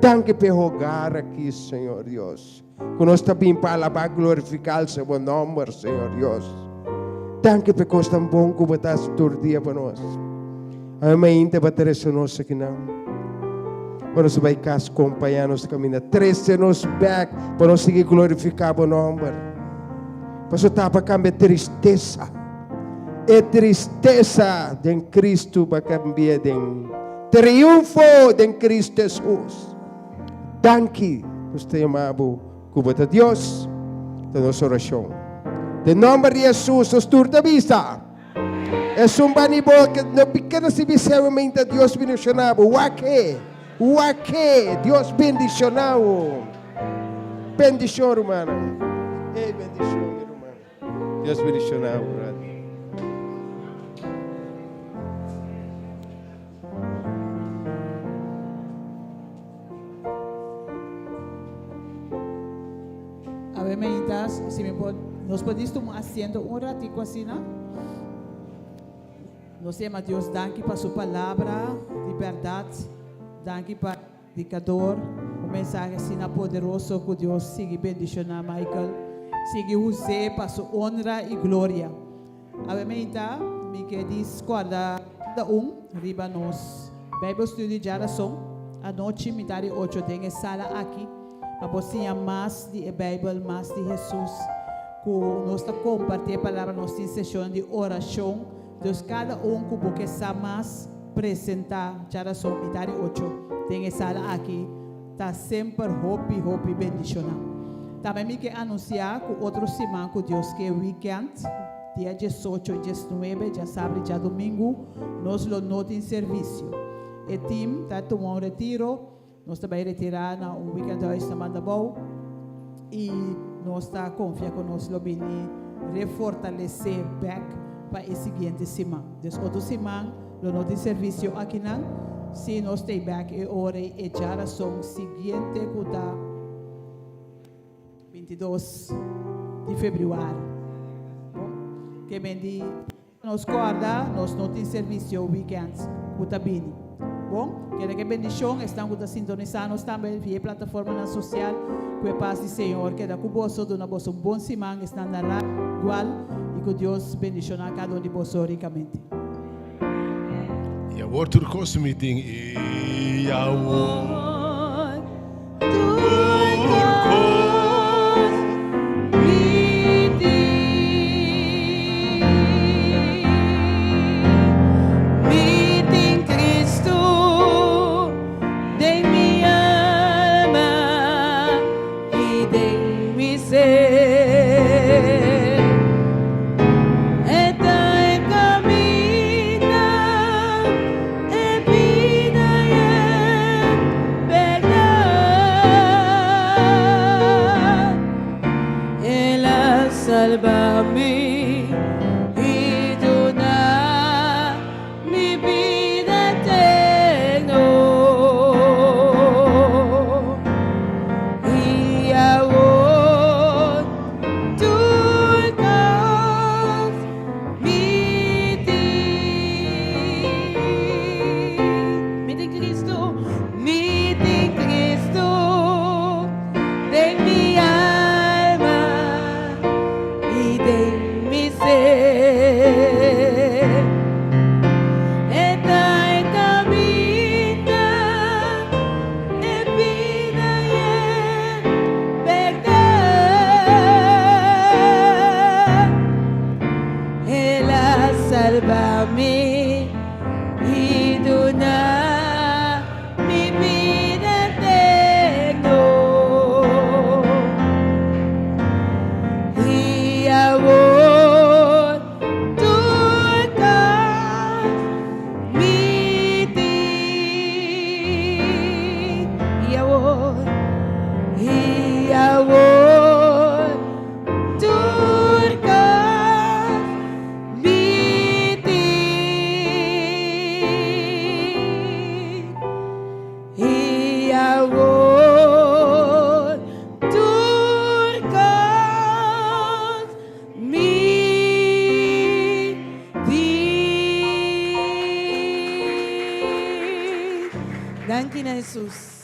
E: Danke por rogar aqui, Senhor Deus. Que nós também para alabar, glorificar o seu nome, Senhor Deus. Danke por coisa tão bom que você está todo dia para nós. Amém, te bater isso nosso aqui não. Para nós vai acompanhar nos caminhos. 13 nos back para nós seguir glorificar o nome. Para nós para cambiar tristeza. E tristeza de Cristo para cambiar de triunfo de Cristo Jesus. Danke, nós te amamos Cubata Deus, da nossa oração. De nome de Jesus, nos turta vista. É um banibol que não pequena se visivamente Deus bendicionado. Wake, Deus bendicionado. Bendição, humana. Ei, bendição, irmão. Deus bendicionado, brother.
F: A ver, menitas, si nos podéis tomar asiento un ratico así, ¿no? Nos llama Dios, danke para su palabra de verdad, danke para el predicador, un mensaje así poderoso que Dios sigue bendicionando a Michael, sigue José para su honra y gloria. A ver, menitas, me que discorda cada riba nos Bible Study de oração, a noite, metade 8, tem a sala aqui. A você mais de Bíblia, mais de Jesus, que nós compartilhamos a palavra, nós temos sessão de oração. Deus, cada que você sabe mais apresentar, já oração, metade 8, tem a sala aqui, está sempre hope, bendição. Também me quer anunciar que outro semana que Deus quer weekend, dia 18 e 19, já sábado, já domingo, nós lo nota em serviço. O time está tomando um retiro. Nós também retirar na weekend hoje na Mandabou e nós está confiando que nós vamos refortalecer back para a seguinte semana. Então, outra semana, nós temos serviço aqui não. Se nós temos back e hora e já a seguinte que dá 22 de fevereiro. Que vem de nós guarda, nós não temos serviço weekends que está bem. Bom, que bendição, estamos sintonizados também via plataforma na social, que a paz do Senhor, que da cuboso do nosso bom semana, está na igual, e que Deus bendicionar cada um de vocês ricamente.
C: Ja, wordt er kostmeeting? Ja,
F: Sálvame y dona mi vida eterna. Y ahora tú das mi Cristo, de mi alma y de mi ser. Esta es camina, es vida y es verdad. Él ha salvado y dona mi vida eterna. Y ahora tú das mi y ahora tú das mi y ahora tú das mi Danke, Jesus.